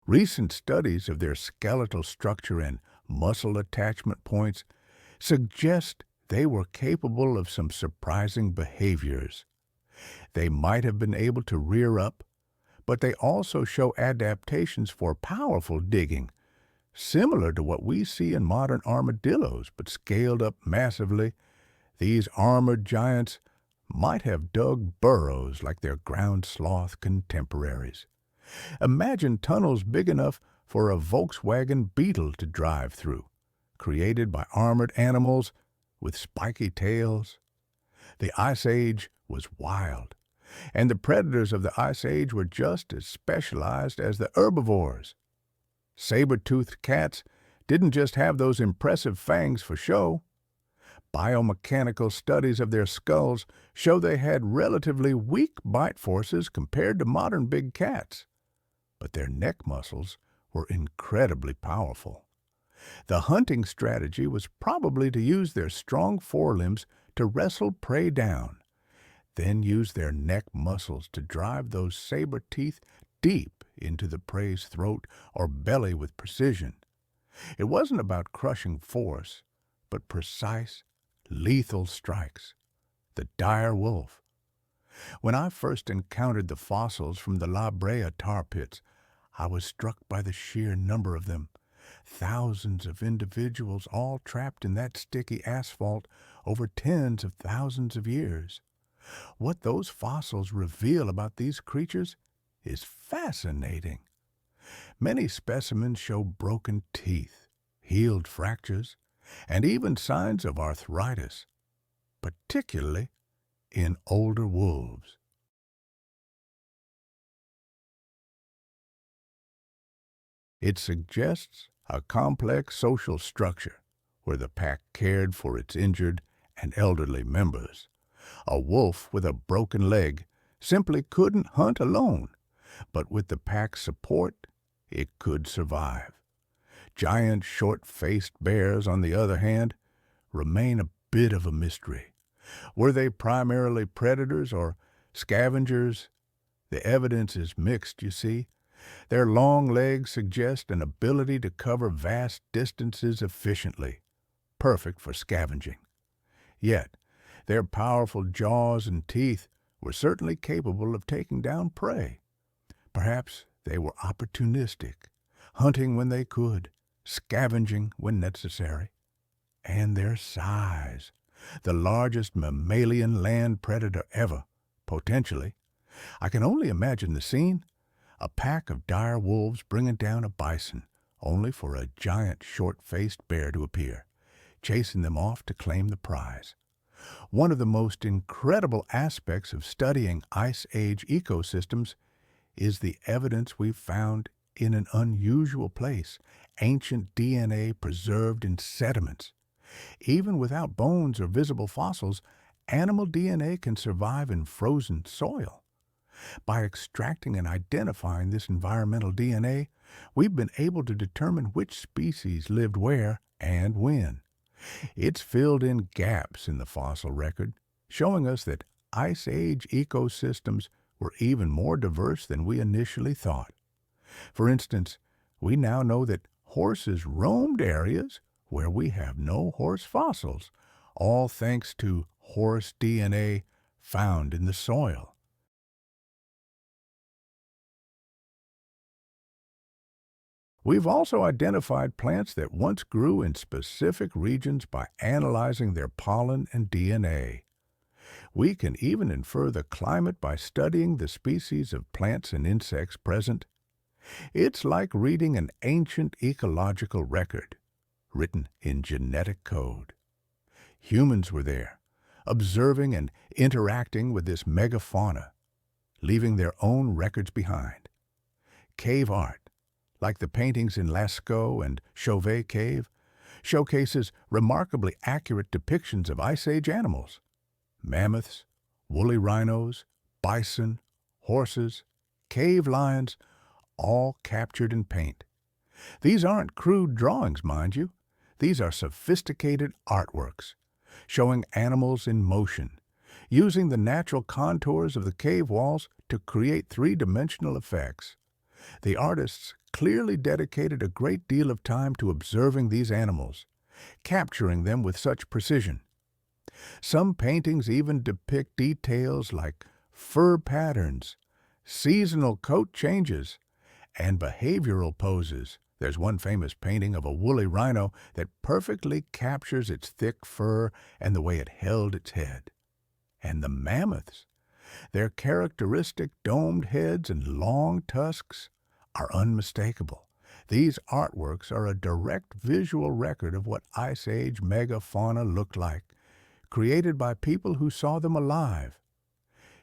Recent studies of their skeletal structure and muscle attachment points suggest they were capable of some surprising behaviors. They might have been able to rear up, but they also show adaptations for powerful digging, similar to what we see in modern armadillos, but scaled up massively. These armored giants might have dug burrows like their ground sloth contemporaries. Imagine tunnels big enough for a Volkswagen Beetle to drive through, created by armored animals with spiky tails. The Ice Age was wild, and the predators of the Ice Age were just as specialized as the herbivores. Saber-toothed cats didn't just have those impressive fangs for show. Biomechanical studies of their skulls show they had relatively weak bite forces compared to modern big cats, but their neck muscles were incredibly powerful. The hunting strategy was probably to use their strong forelimbs to wrestle prey down, then use their neck muscles to drive those saber teeth deep into the prey's throat or belly with precision. It wasn't about crushing force, but precise, lethal strikes. The dire wolf. When I first encountered the fossils from the La Brea tar pits, I was struck by the sheer number of them. Thousands of individuals all trapped in that sticky asphalt over tens of thousands of years. What those fossils reveal about these creatures is fascinating. Many specimens show broken teeth, healed fractures, and even signs of arthritis, particularly in older wolves. It suggests a complex social structure where the pack cared for its injured and elderly members. A wolf with a broken leg simply couldn't hunt alone, but with the pack's support, it could survive. Giant short-faced bears, on the other hand, remain a bit of a mystery. Were they primarily predators or scavengers? The evidence is mixed, you see. Their long legs suggest an ability to cover vast distances efficiently, perfect for scavenging. Yet, their powerful jaws and teeth were certainly capable of taking down prey. Perhaps they were opportunistic, hunting when they could, scavenging when necessary. And their size, the largest mammalian land predator ever, potentially. I can only imagine the scene. A pack of dire wolves bringing down a bison, only for a giant short-faced bear to appear, chasing them off to claim the prize. One of the most incredible aspects of studying Ice Age ecosystems is the evidence we've found in an unusual place, ancient DNA preserved in sediments. Even without bones or visible fossils, animal DNA can survive in frozen soil. By extracting and identifying this environmental DNA, we've been able to determine which species lived where and when. It's filled in gaps in the fossil record, showing us that Ice Age ecosystems were even more diverse than we initially thought. For instance, we now know that horses roamed areas where we have no horse fossils, all thanks to horse DNA found in the soil. We've also identified plants that once grew in specific regions by analyzing their pollen and DNA. We can even infer the climate by studying the species of plants and insects present. It's like reading an ancient ecological record, written in genetic code. Humans were there, observing and interacting with this megafauna, leaving their own records behind. Cave art, like the paintings in Lascaux and Chauvet Cave, showcases remarkably accurate depictions of Ice Age animals. Mammoths, woolly rhinos, bison, horses, cave lions, all captured in paint. These aren't crude drawings, mind you. These are sophisticated artworks, showing animals in motion, using the natural contours of the cave walls to create three-dimensional effects. The artists clearly dedicated a great deal of time to observing these animals, capturing them with such precision. Some paintings even depict details like fur patterns, seasonal coat changes, and behavioral poses. There's one famous painting of a woolly rhino that perfectly captures its thick fur and the way it held its head. And the mammoths, their characteristic domed heads and long tusks, are unmistakable. These artworks are a direct visual record of what Ice Age megafauna looked like, created by people who saw them alive.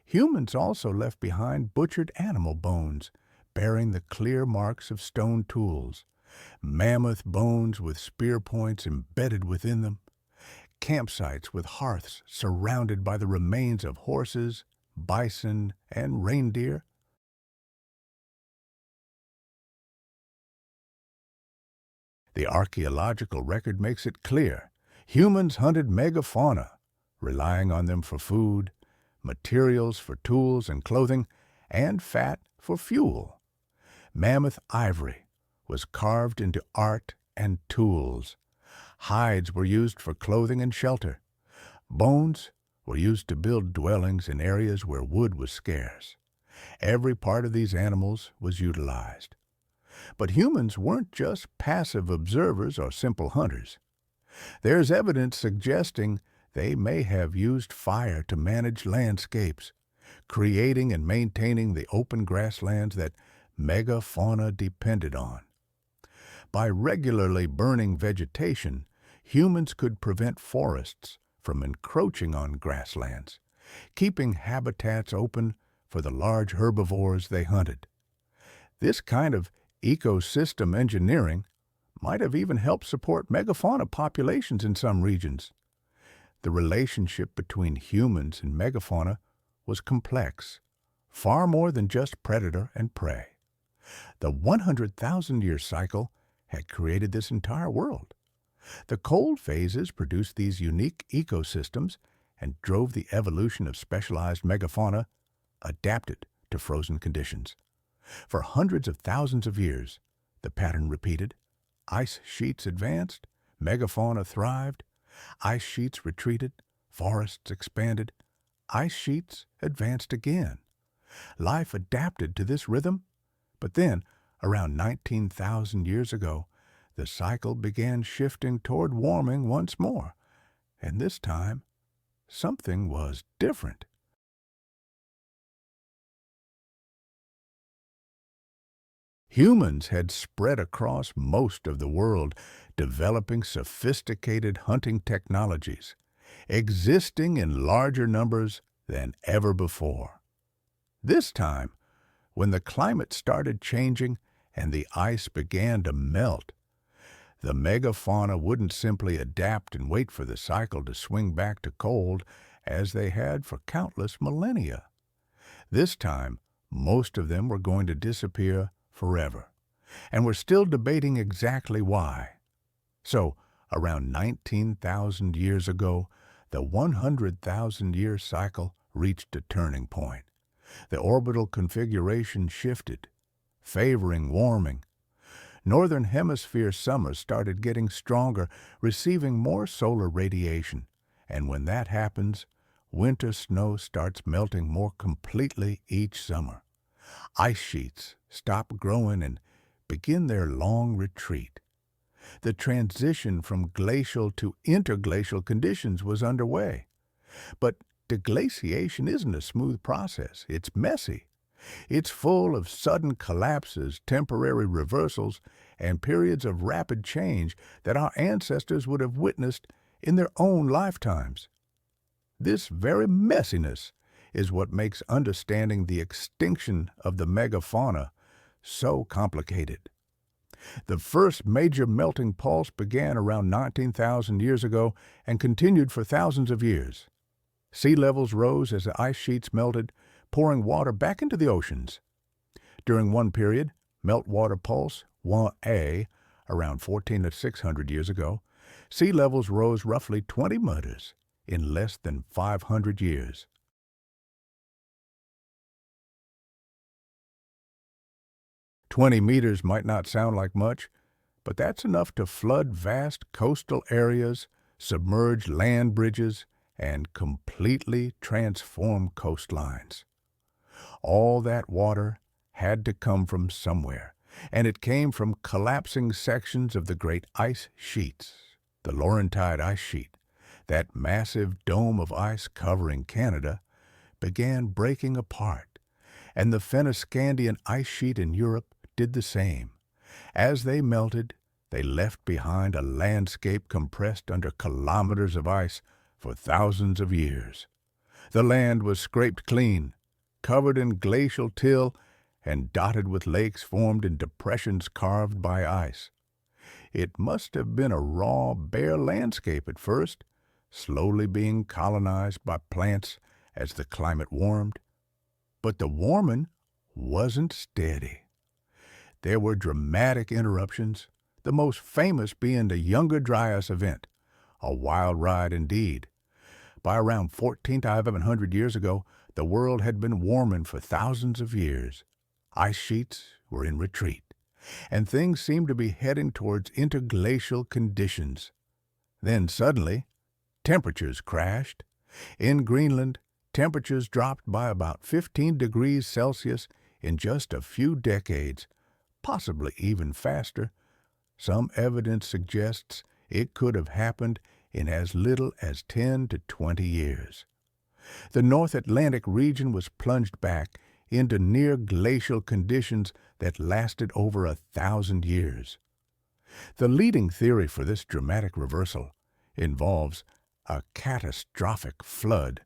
Humans also left behind butchered animal bones, bearing the clear marks of stone tools, mammoth bones with spear points embedded within them, campsites with hearths surrounded by the remains of horses, bison, and reindeer. The archaeological record makes it clear humans hunted megafauna, relying on them for food, materials for tools and clothing, and fat for fuel. Mammoth ivory was carved into art and tools. Hides were used for clothing and shelter. Bones were used to build dwellings in areas where wood was scarce. Every part of these animals was utilized. But humans weren't just passive observers or simple hunters. There's evidence suggesting they may have used fire to manage landscapes, creating and maintaining the open grasslands that megafauna depended on. By regularly burning vegetation, humans could prevent forests from encroaching on grasslands, keeping habitats open for the large herbivores they hunted. This kind of ecosystem engineering might have even helped support megafauna populations in some regions. The relationship between humans and megafauna was complex, far more than just predator and prey. The 100,000-year cycle had created this entire world. The cold phases produced these unique ecosystems and drove the evolution of specialized megafauna adapted to frozen conditions. For hundreds of thousands of years, the pattern repeated. Ice sheets advanced, megafauna thrived. Ice sheets retreated, forests expanded. Ice sheets advanced again. Life adapted to this rhythm, but then, around 19,000 years ago, the cycle began shifting toward warming once more, and this time, something was different. Humans had spread across most of the world, developing sophisticated hunting technologies, existing in larger numbers than ever before. This time, when the climate started changing and the ice began to melt, the megafauna wouldn't simply adapt and wait for the cycle to swing back to cold as they had for countless millennia. This time, most of them were going to disappear forever, and we're still debating exactly why. So, around 19,000 years ago, the 100,000-year cycle reached a turning point. The orbital configuration shifted, favoring warming. Northern Hemisphere summers started getting stronger, receiving more solar radiation, and when that happens, winter snow starts melting more completely each summer. Ice sheets stop growing and begin their long retreat. The transition from glacial to interglacial conditions was underway. But deglaciation isn't a smooth process. It's messy. It's full of sudden collapses, temporary reversals, and periods of rapid change that our ancestors would have witnessed in their own lifetimes. This very messiness is what makes understanding the extinction of the megafauna so complicated. The first major melting pulse began around 19,000 years ago and continued for thousands of years. Sea levels rose as the ice sheets melted, pouring water back into the oceans. During one period, meltwater pulse 1A, around 14 to 600 years ago, sea levels rose roughly 20 meters in less than 500 years. "20 meters might not sound like much, but that's enough to flood vast coastal areas, submerge land bridges, and completely transform coastlines. All that water had to come from somewhere, and it came from collapsing sections of the great ice sheets. The Laurentide ice sheet, that massive dome of ice covering Canada, began breaking apart, and the Fennoscandian ice sheet in Europe did the same. As they melted, they left behind a landscape compressed under kilometers of ice for thousands of years. The land was scraped clean, covered in glacial till, and dotted with lakes formed in depressions carved by ice. It must have been a raw, bare landscape at first, slowly being colonized by plants as the climate warmed. But the warming wasn't steady. There were dramatic interruptions, the most famous being the Younger Dryas event, a wild ride indeed. By around 14,500 years ago, the world had been warming for thousands of years. Ice sheets were in retreat, and things seemed to be heading towards interglacial conditions. Then suddenly, temperatures crashed. In Greenland, temperatures dropped by about 15 degrees Celsius in just a few decades, possibly even faster. Some evidence suggests it could have happened in as little as 10 to 20 years. The North Atlantic region was plunged back into near glacial conditions that lasted over 1,000 years. The leading theory for this dramatic reversal involves a catastrophic flood.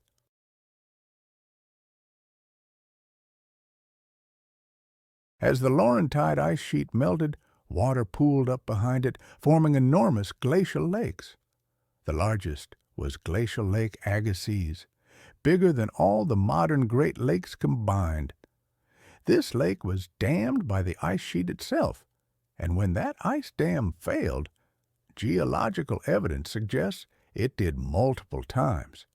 As the Laurentide ice sheet melted, water pooled up behind it, forming enormous glacial lakes. The largest was Glacial Lake Agassiz, bigger than all the modern Great Lakes combined. This lake was dammed by the ice sheet itself, and when that ice dam failed, geological evidence suggests it did multiple times.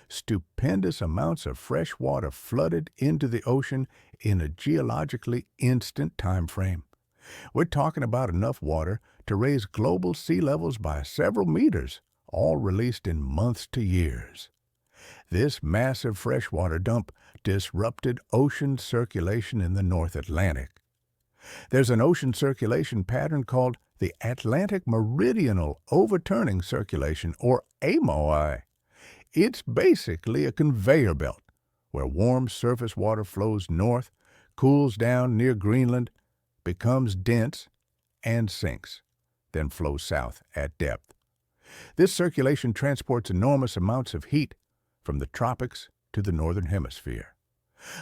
Stupendous amounts of fresh water flooded into the ocean in a geologically instant time frame. We're talking about enough water to raise global sea levels by several meters, all released in months to years. This massive freshwater dump disrupted ocean circulation in the North Atlantic. There's an ocean circulation pattern called the Atlantic Meridional Overturning Circulation, or AMOI. It's basically a conveyor belt where warm surface water flows north, cools down near Greenland, becomes dense, and sinks, then flows south at depth. This circulation transports enormous amounts of heat from the tropics to the Northern Hemisphere.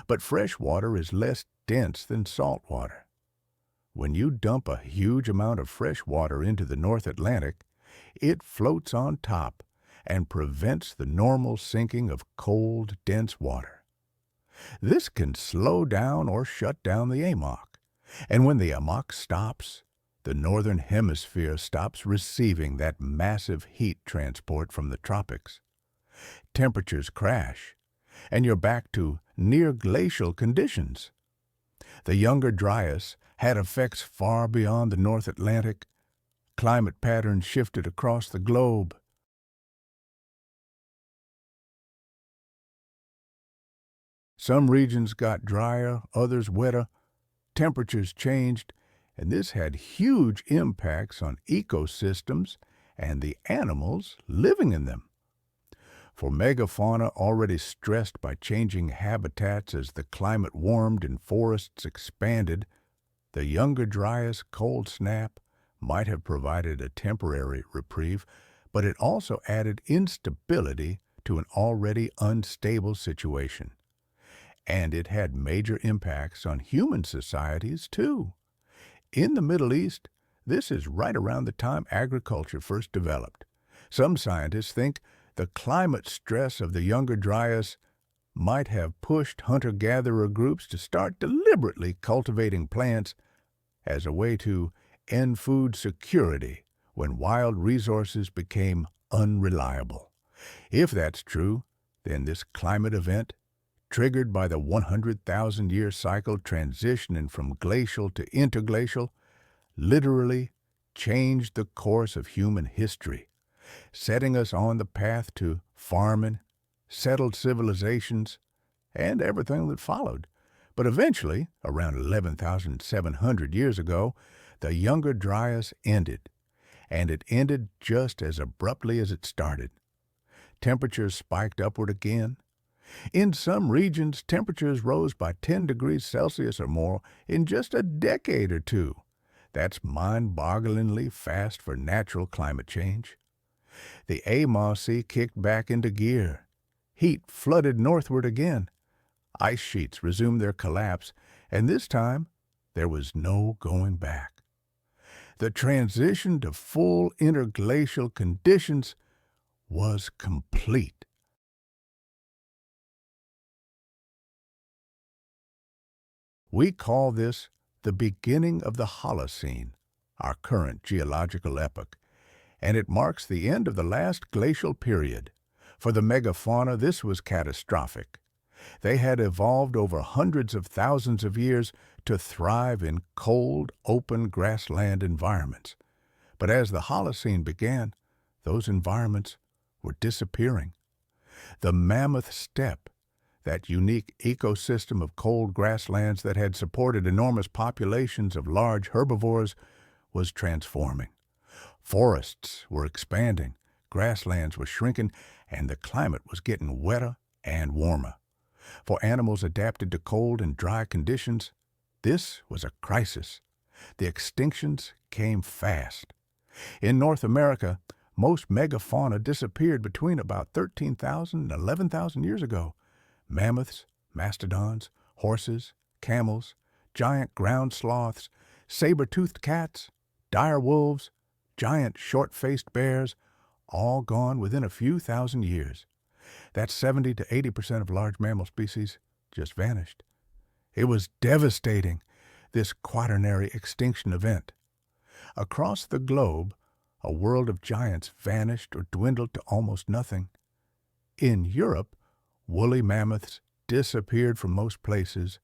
But fresh water is less dense than salt water. When you dump a huge amount of fresh water into the North Atlantic, it floats on top and prevents the normal sinking of cold, dense water. This can slow down or shut down the AMOC, and when the AMOC stops, the Northern Hemisphere stops receiving that massive heat transport from the tropics. Temperatures crash, and you're back to near glacial conditions. The Younger Dryas had effects far beyond the North Atlantic. Climate patterns shifted across the globe. Some regions got drier, others wetter. Temperatures changed, and this had huge impacts on ecosystems and the animals living in them. For megafauna already stressed by changing habitats as the climate warmed and forests expanded, the Younger Dryas cold snap might have provided a temporary reprieve, but it also added instability to an already unstable situation. And it had major impacts on human societies, too. In the Middle East, this is right around the time agriculture first developed. Some scientists think the climate stress of the Younger Dryas might have pushed hunter-gatherer groups to start deliberately cultivating plants as a way to end food security when wild resources became unreliable. If that's true, then this climate event, triggered by the 100,000-year cycle transitioning from glacial to interglacial, literally changed the course of human history, setting us on the path to farming, settled civilizations, and everything that followed. But eventually, around 11,700 years ago, the Younger Dryas ended, and it ended just as abruptly as it started. Temperatures spiked upward again. In some regions, temperatures rose by 10 degrees Celsius or more in just a decade or two. That's mind-bogglingly fast for natural climate change. The Amazon Sea kicked back into gear. Heat flooded northward again. Ice sheets resumed their collapse, and this time there was no going back. The transition to full interglacial conditions was complete. We call this the beginning of the Holocene, our current geological epoch, and it marks the end of the last glacial period. For the megafauna, this was catastrophic. They had evolved over hundreds of thousands of years to thrive in cold, open grassland environments. But as the Holocene began, those environments were disappearing. The mammoth steppe, that unique ecosystem of cold grasslands that had supported enormous populations of large herbivores, was transforming. Forests were expanding, grasslands were shrinking, and the climate was getting wetter and warmer. For animals adapted to cold and dry conditions, this was a crisis. The extinctions came fast. In North America, most megafauna disappeared between about 13,000 and 11,000 years ago. Mammoths, mastodons, horses, camels, giant ground sloths, saber-toothed cats, dire wolves, giant short-faced bears, all gone within a few thousand years. That's 70 to 80% of large mammal species just vanished. It was devastating, this quaternary extinction event. Across the globe, a world of giants vanished or dwindled to almost nothing. In Europe, woolly mammoths disappeared from most places,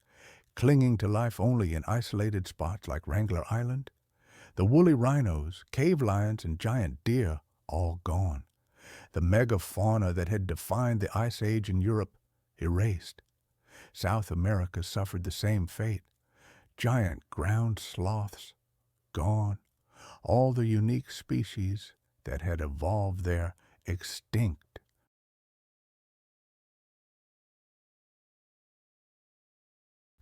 clinging to life only in isolated spots like Wrangler Island. The woolly rhinos, cave lions, and giant deer all gone. The megafauna that had defined the Ice Age in Europe erased. South America suffered the same fate. Giant ground sloths gone. All the unique species that had evolved there extinct.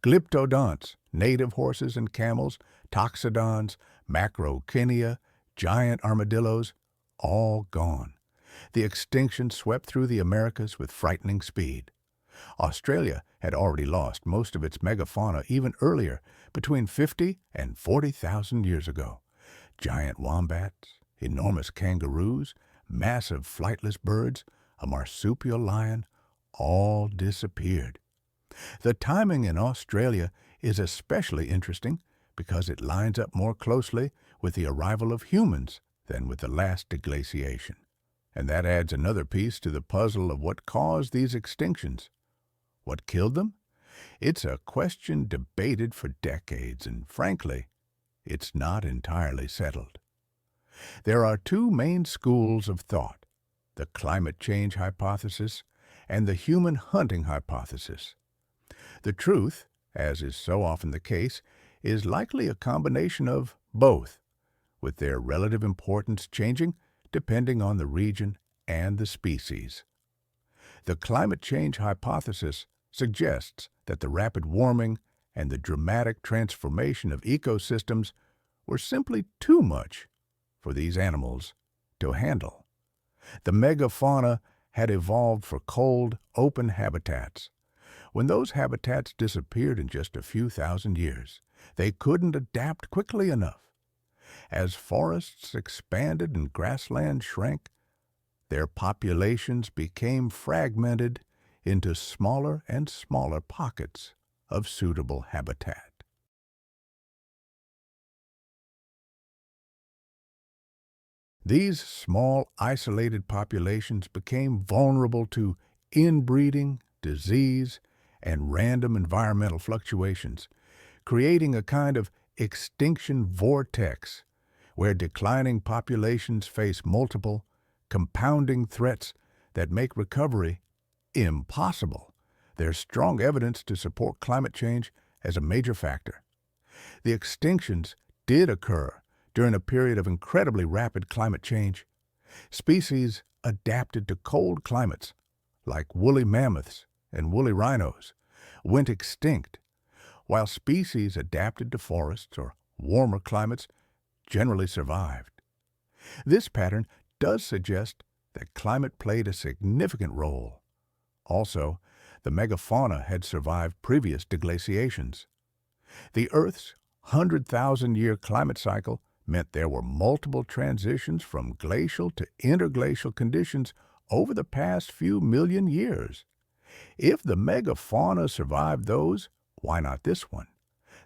Glyptodonts, native horses and camels, toxodons, macrokinia, giant armadillos, all gone. The extinction swept through the Americas with frightening speed. Australia had already lost most of its megafauna even earlier, between 50 and 40,000 years ago. Giant wombats, enormous kangaroos, massive flightless birds, a marsupial lion, all disappeared. The timing in Australia is especially interesting because it lines up more closely with the arrival of humans than with the last deglaciation. And that adds another piece to the puzzle of what caused these extinctions. What killed them? It's a question debated for decades, and frankly, it's not entirely settled. There are two main schools of thought, the climate change hypothesis and the human hunting hypothesis. The truth, as is so often the case, is likely a combination of both, with their relative importance changing depending on the region and the species. The climate change hypothesis suggests that the rapid warming and the dramatic transformation of ecosystems were simply too much for these animals to handle. The megafauna had evolved for cold, open habitats. When those habitats disappeared in just a few thousand years, they couldn't adapt quickly enough. As forests expanded and grasslands shrank, their populations became fragmented into smaller and smaller pockets of suitable habitat. These small, isolated populations became vulnerable to inbreeding, disease, and random environmental fluctuations, creating a kind of extinction vortex where declining populations face multiple, compounding threats that make recovery impossible. There's strong evidence to support climate change as a major factor. The extinctions did occur during a period of incredibly rapid climate change. Species adapted to cold climates, like woolly mammoths and woolly rhinos, went extinct, while species adapted to forests or warmer climates generally survived. This pattern does suggest that climate played a significant role. Also, the megafauna had survived previous deglaciations. The Earth's 100,000-year climate cycle meant there were multiple transitions from glacial to interglacial conditions over the past few million years. If the megafauna survived those, why not this one?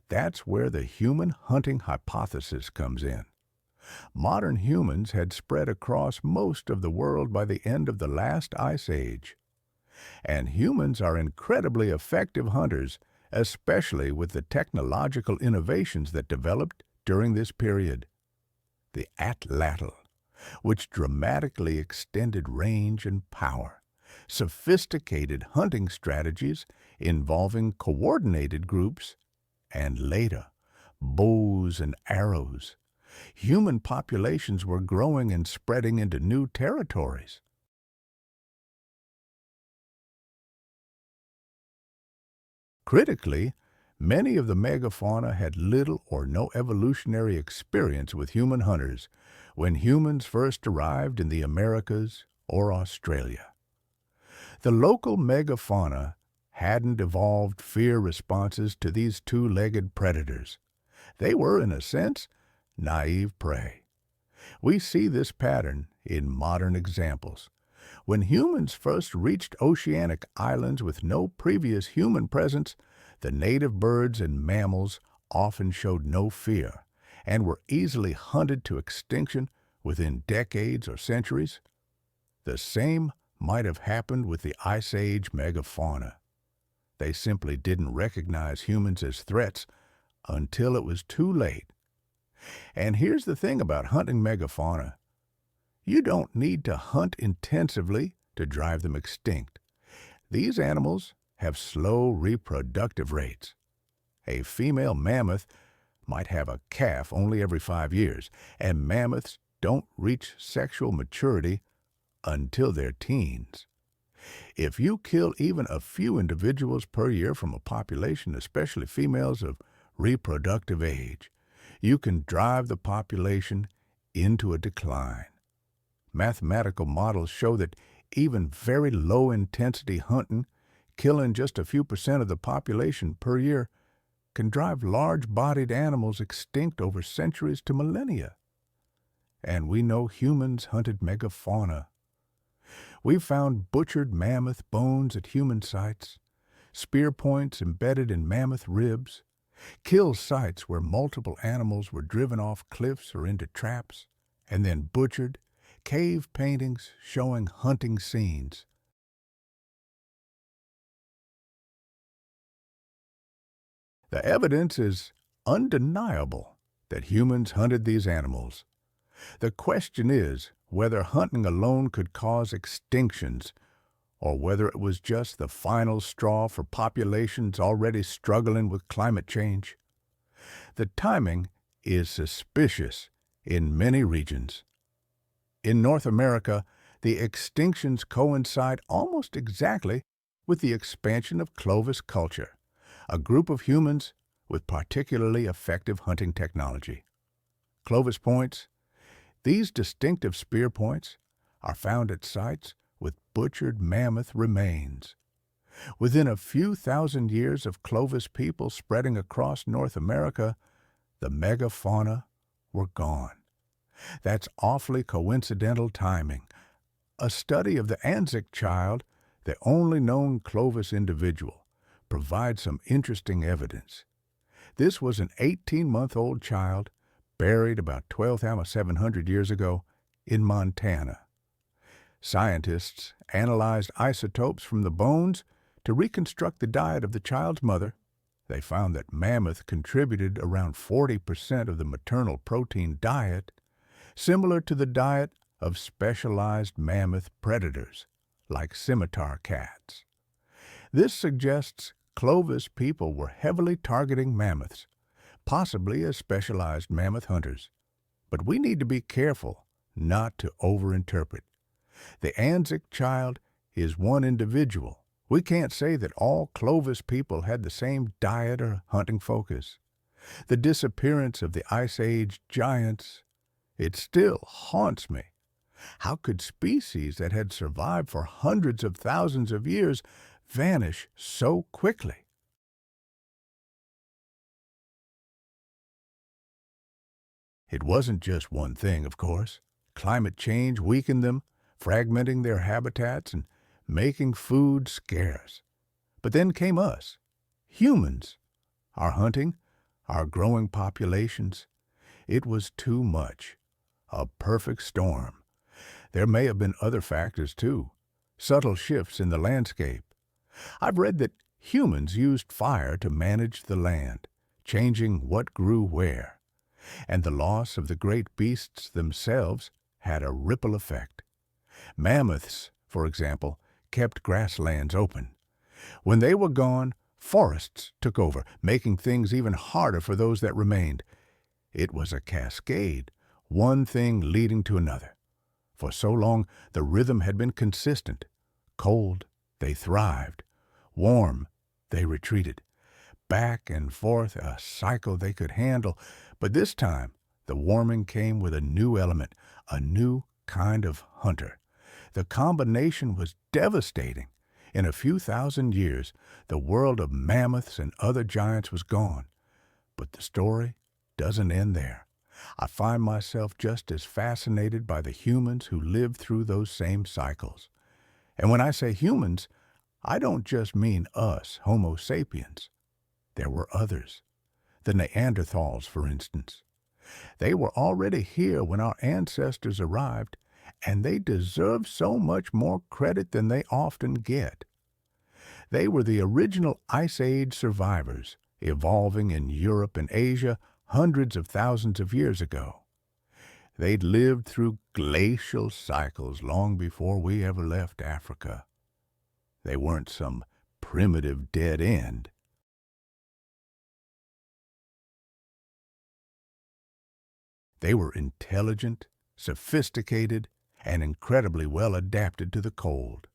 That's where the human hunting hypothesis comes in. Modern humans had spread across most of the world by the end of the last ice age. And humans are incredibly effective hunters, especially with the technological innovations that developed during this period. The atlatl, which dramatically extended range and power, sophisticated hunting strategies involving coordinated groups, and later, bows and arrows. Human populations were growing and spreading into new territories. Critically, many of the megafauna had little or no evolutionary experience with human hunters when humans first arrived in the Americas or Australia. The local megafauna hadn't evolved fear responses to these two-legged predators. They were, in a sense, naive prey. We see this pattern in modern examples. When humans first reached oceanic islands with no previous human presence, the native birds and mammals often showed no fear and were easily hunted to extinction within decades or centuries. The same might have happened with the Ice Age megafauna. They simply didn't recognize humans as threats until it was too late. And here's the thing about hunting megafauna. You don't need to hunt intensively to drive them extinct. These animals have slow reproductive rates. A female mammoth might have a calf only every 5 years, and mammoths don't reach sexual maturity until they're teens. If you kill even a few individuals per year from a population, especially females of reproductive age, you can drive the population into a decline. Mathematical models show that even very low-intensity hunting, killing just a few % of the population per year, can drive large-bodied animals extinct over centuries to millennia. And we know humans hunted megafauna. We've found butchered mammoth bones at human sites, spear points embedded in mammoth ribs, kill sites where multiple animals were driven off cliffs or into traps, and then butchered, cave paintings showing hunting scenes. The evidence is undeniable that humans hunted these animals. The question is whether hunting alone could cause extinctions, or whether it was just the final straw for populations already struggling with climate change. The timing is suspicious in many regions. In North America, the extinctions coincide almost exactly with the expansion of Clovis culture, a group of humans with particularly effective hunting technology. Clovis points, these distinctive spear points, are found at sites with butchered mammoth remains. Within a few thousand years of Clovis people spreading across North America, the megafauna were gone. That's awfully coincidental timing. A study of the Anzac child, the only known Clovis individual, provides some interesting evidence. This was an 18-month-old child buried about 12,700 years ago in Montana. Scientists analyzed isotopes from the bones to reconstruct the diet of the child's mother. They found that mammoth contributed around 40% of the maternal protein diet, similar to the diet of specialized mammoth predators, like scimitar cats. This suggests Clovis people were heavily targeting mammoths, possibly as specialized mammoth hunters. But we need to be careful not to overinterpret. The Anzac child is one individual. We can't say that all Clovis people had the same diet or hunting focus. The disappearance of the Ice Age giants, it still haunts me. How could species that had survived for hundreds of thousands of years vanish so quickly? It wasn't just one thing, of course. Climate change weakened them, fragmenting their habitats and making food scarce. But then came us, humans. Our hunting, our growing populations. It was too much. A perfect storm. There may have been other factors, too. Subtle shifts in the landscape. I've read that humans used fire to manage the land, changing what grew where. And the loss of the great beasts themselves had a ripple effect. Mammoths, for example, kept grasslands open. When they were gone, forests took over, making things even harder for those that remained. It was a cascade, one thing leading to another. For so long, the rhythm had been consistent. Cold, they thrived. Warm, they retreated. Back and forth, a cycle they could handle. But this time, the warming came with a new element, a new kind of hunter. The combination was devastating. In a few thousand years, the world of mammoths and other giants was gone. But the story doesn't end there. I find myself just as fascinated by the humans who lived through those same cycles. And when I say humans, I don't just mean us, Homo sapiens. There were others. The Neanderthals, for instance. They were already here when our ancestors arrived, and they deserve so much more credit than they often get. They were the original Ice Age survivors, evolving in Europe and Asia hundreds of thousands of years ago. They'd lived through glacial cycles long before we ever left Africa. They weren't some primitive dead end. They were intelligent, sophisticated, and incredibly well adapted to the cold.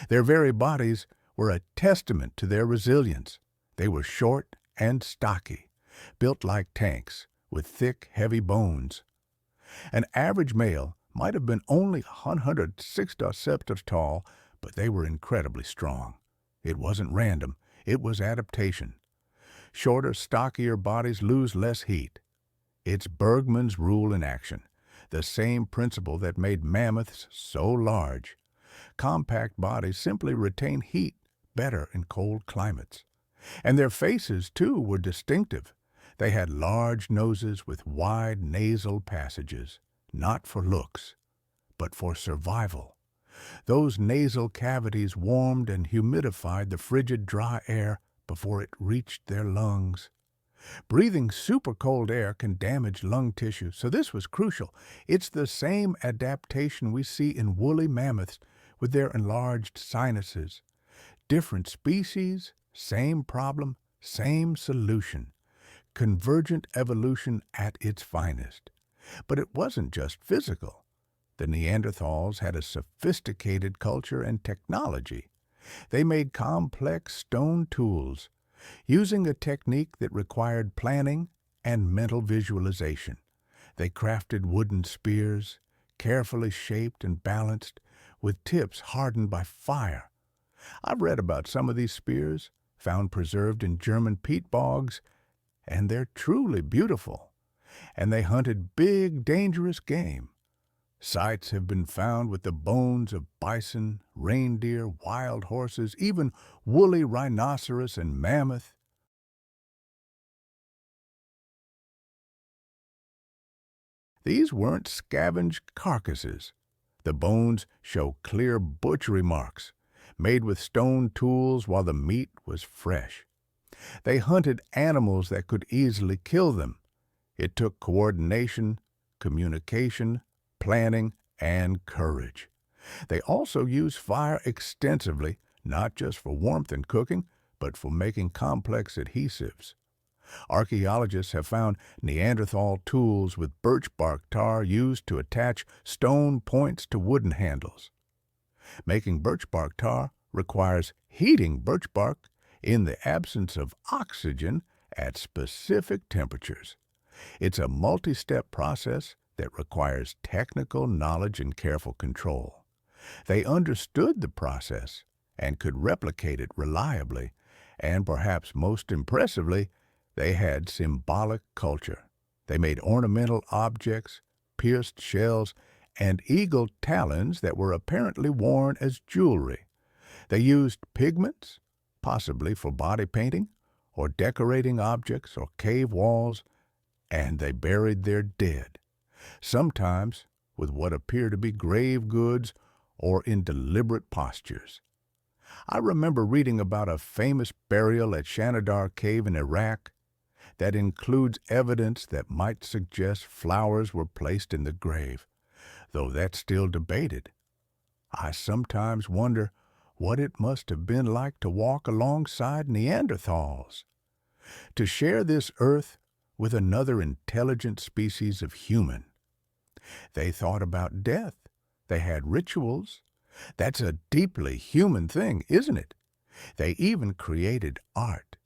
Their very bodies were a testament to their resilience. They were short and stocky, built like tanks, with thick, heavy bones. An average male might have been only 106 centimeters tall, but they were incredibly strong. It wasn't random, it was adaptation. Shorter, stockier bodies lose less heat. It's Bergmann's rule in action, the same principle that made mammoths so large. Compact bodies simply retain heat better in cold climates. And their faces, too, were distinctive. They had large noses with wide nasal passages, not for looks, but for survival. Those nasal cavities warmed and humidified the frigid, dry air before it reached their lungs. Breathing super cold air can damage lung tissue, so this was crucial. It's the same adaptation we see in woolly mammoths with their enlarged sinuses. Different species, same problem, same solution. Convergent evolution at its finest. But it wasn't just physical. The Neanderthals had a sophisticated culture and technology. They made complex stone tools, using a technique that required planning and mental visualization. They crafted wooden spears, carefully shaped and balanced, with tips hardened by fire. I've read about some of these spears, found preserved in German peat bogs, and they're truly beautiful. And they hunted big, dangerous game. Sites have been found with the bones of bison, reindeer, wild horses, even woolly rhinoceros and mammoth. These weren't scavenged carcasses. The bones show clear butchery marks, made with stone tools while the meat was fresh. They hunted animals that could easily kill them. It took coordination, communication, planning, and courage. They also used fire extensively, not just for warmth and cooking, but for making complex adhesives. Archaeologists have found Neanderthal tools with birch bark tar used to attach stone points to wooden handles. Making birch bark tar requires heating birch bark in the absence of oxygen at specific temperatures. It's a multi-step process that requires technical knowledge and careful control. They understood the process and could replicate it reliably, and perhaps most impressively, they had symbolic culture. They made ornamental objects, pierced shells, and eagle talons that were apparently worn as jewelry. They used pigments, possibly for body painting, or decorating objects or cave walls, and they buried their dead, sometimes with what appear to be grave goods or in deliberate postures. I remember reading about a famous burial at Shanidar Cave in Iraq that includes evidence that might suggest flowers were placed in the grave, though that's still debated. I sometimes wonder what it must have been like to walk alongside Neanderthals, to share this earth with another intelligent species of human. They thought about death. They had rituals. That's a deeply human thing, isn't it? They even created art.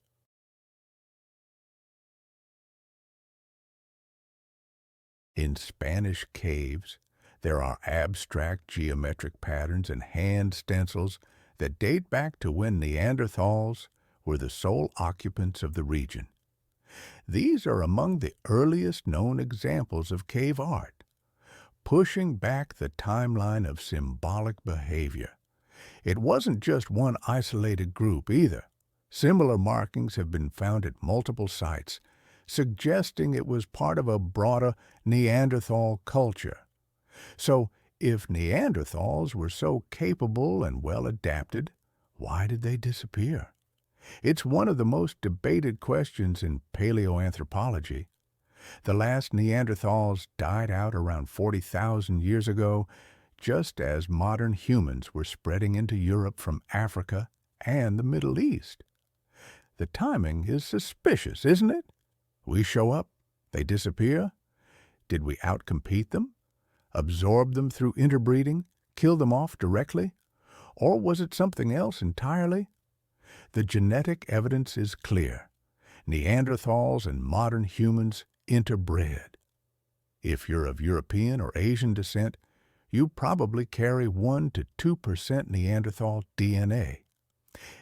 In Spanish caves, there are abstract geometric patterns and hand stencils that date back to when Neanderthals were the sole occupants of the region. These are among the earliest known examples of cave art, pushing back the timeline of symbolic behavior. It wasn't just one isolated group either. Similar markings have been found at multiple sites, suggesting it was part of a broader Neanderthal culture. So, if Neanderthals were so capable and well adapted, why did they disappear? It's one of the most debated questions in paleoanthropology. The last Neanderthals died out around 40,000 years ago, just as modern humans were spreading into Europe from Africa and the Middle East. The timing is suspicious, isn't it? We show up, they disappear. Did we outcompete them? Absorb them through interbreeding? Kill them off directly? Or was it something else entirely? The genetic evidence is clear. Neanderthals and modern humans interbred. If you're of European or Asian descent, you probably carry 1 to 2% Neanderthal DNA.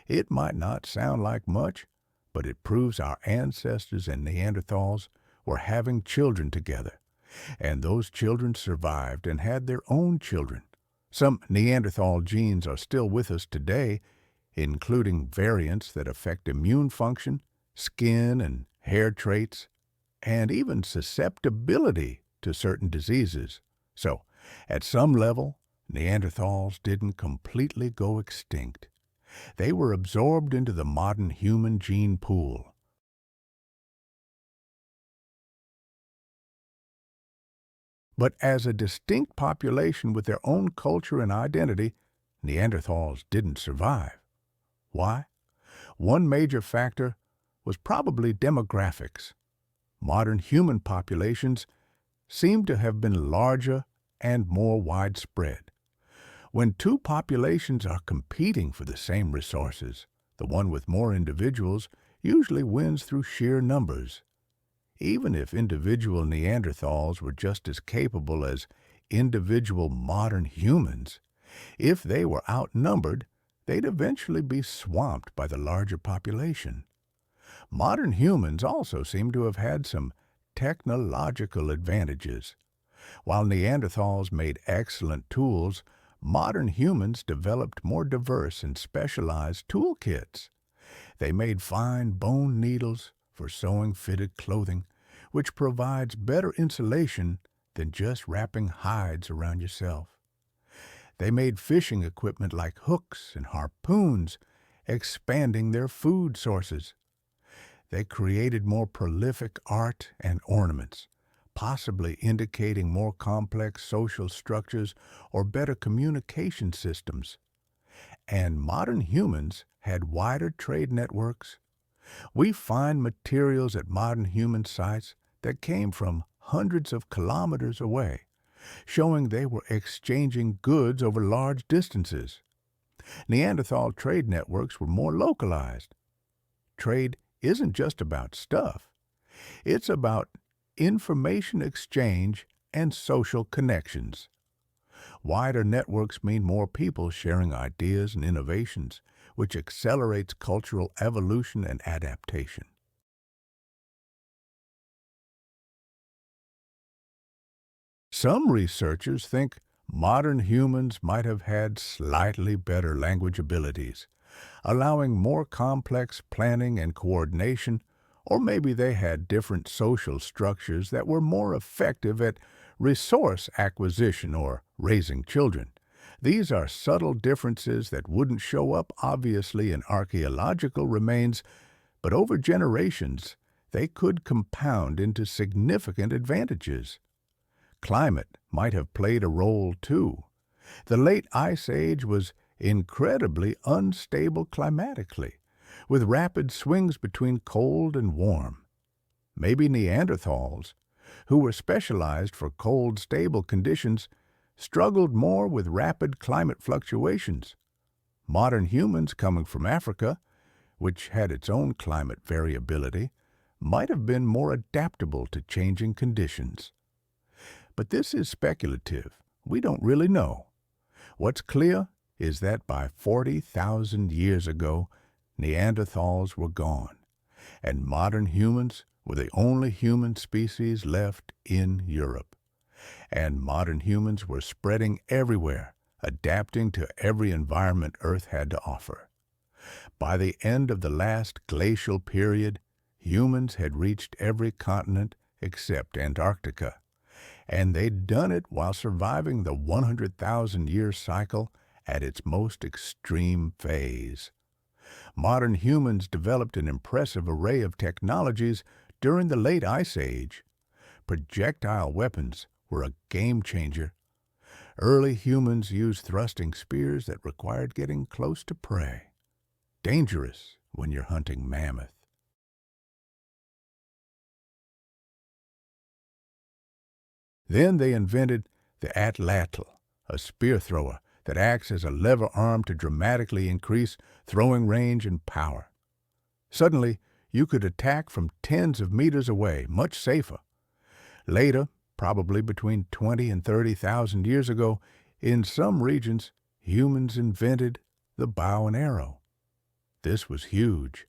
It might not sound like much, but it proves our ancestors and Neanderthals were having children together, and those children survived and had their own children. Some Neanderthal genes are still with us today, including variants that affect immune function, skin and hair traits, and even susceptibility to certain diseases. So, at some level, Neanderthals didn't completely go extinct. They were absorbed into the modern human gene pool. But as a distinct population with their own culture and identity, Neanderthals didn't survive. Why? One major factor was probably demographics. Modern human populations seem to have been larger and more widespread. When two populations are competing for the same resources, the one with more individuals usually wins through sheer numbers. Even if individual Neanderthals were just as capable as individual modern humans, if they were outnumbered, they'd eventually be swamped by the larger population. Modern humans also seem to have had some technological advantages. While Neanderthals made excellent tools, modern humans developed more diverse and specialized toolkits. They made fine bone needles for sewing fitted clothing, which provides better insulation than just wrapping hides around yourself. They made fishing equipment like hooks and harpoons, expanding their food sources. They created more prolific art and ornaments, possibly indicating more complex social structures or better communication systems. And modern humans had wider trade networks. We find materials at modern human sites that came from hundreds of kilometers away, showing they were exchanging goods over large distances. Neanderthal trade networks were more localized. Trade isn't just about stuff. It's about information exchange and social connections. Wider networks mean more people sharing ideas and innovations, which accelerates cultural evolution and adaptation. Some researchers think modern humans might have had slightly better language abilities, allowing more complex planning and coordination, or maybe they had different social structures that were more effective at resource acquisition or raising children. These are subtle differences that wouldn't show up obviously in archaeological remains, but over generations they could compound into significant advantages. Climate might have played a role too. The late Ice Age was incredibly unstable climatically, with rapid swings between cold and warm. Maybe Neanderthals, who were specialized for cold, stable conditions, struggled more with rapid climate fluctuations. Modern humans coming from Africa, which had its own climate variability, might have been more adaptable to changing conditions. But this is speculative. We don't really know. What's clear is that by 40,000 years ago, Neanderthals were gone, and modern humans were the only human species left in Europe. And modern humans were spreading everywhere, adapting to every environment Earth had to offer. By the end of the last glacial period, humans had reached every continent except Antarctica, and they'd done it while surviving the 100,000-year cycle at its most extreme phase. Modern humans developed an impressive array of technologies during the late Ice Age. Projectile weapons were a game changer. Early humans used thrusting spears that required getting close to prey. Dangerous when you're hunting mammoth. Then they invented the atlatl, a spear thrower that acts as a lever arm to dramatically increase throwing range and power. Suddenly, you could attack from tens of meters away, much safer. Later, probably between 20 and 30,000 years ago, in some regions, humans invented the bow and arrow. This was huge.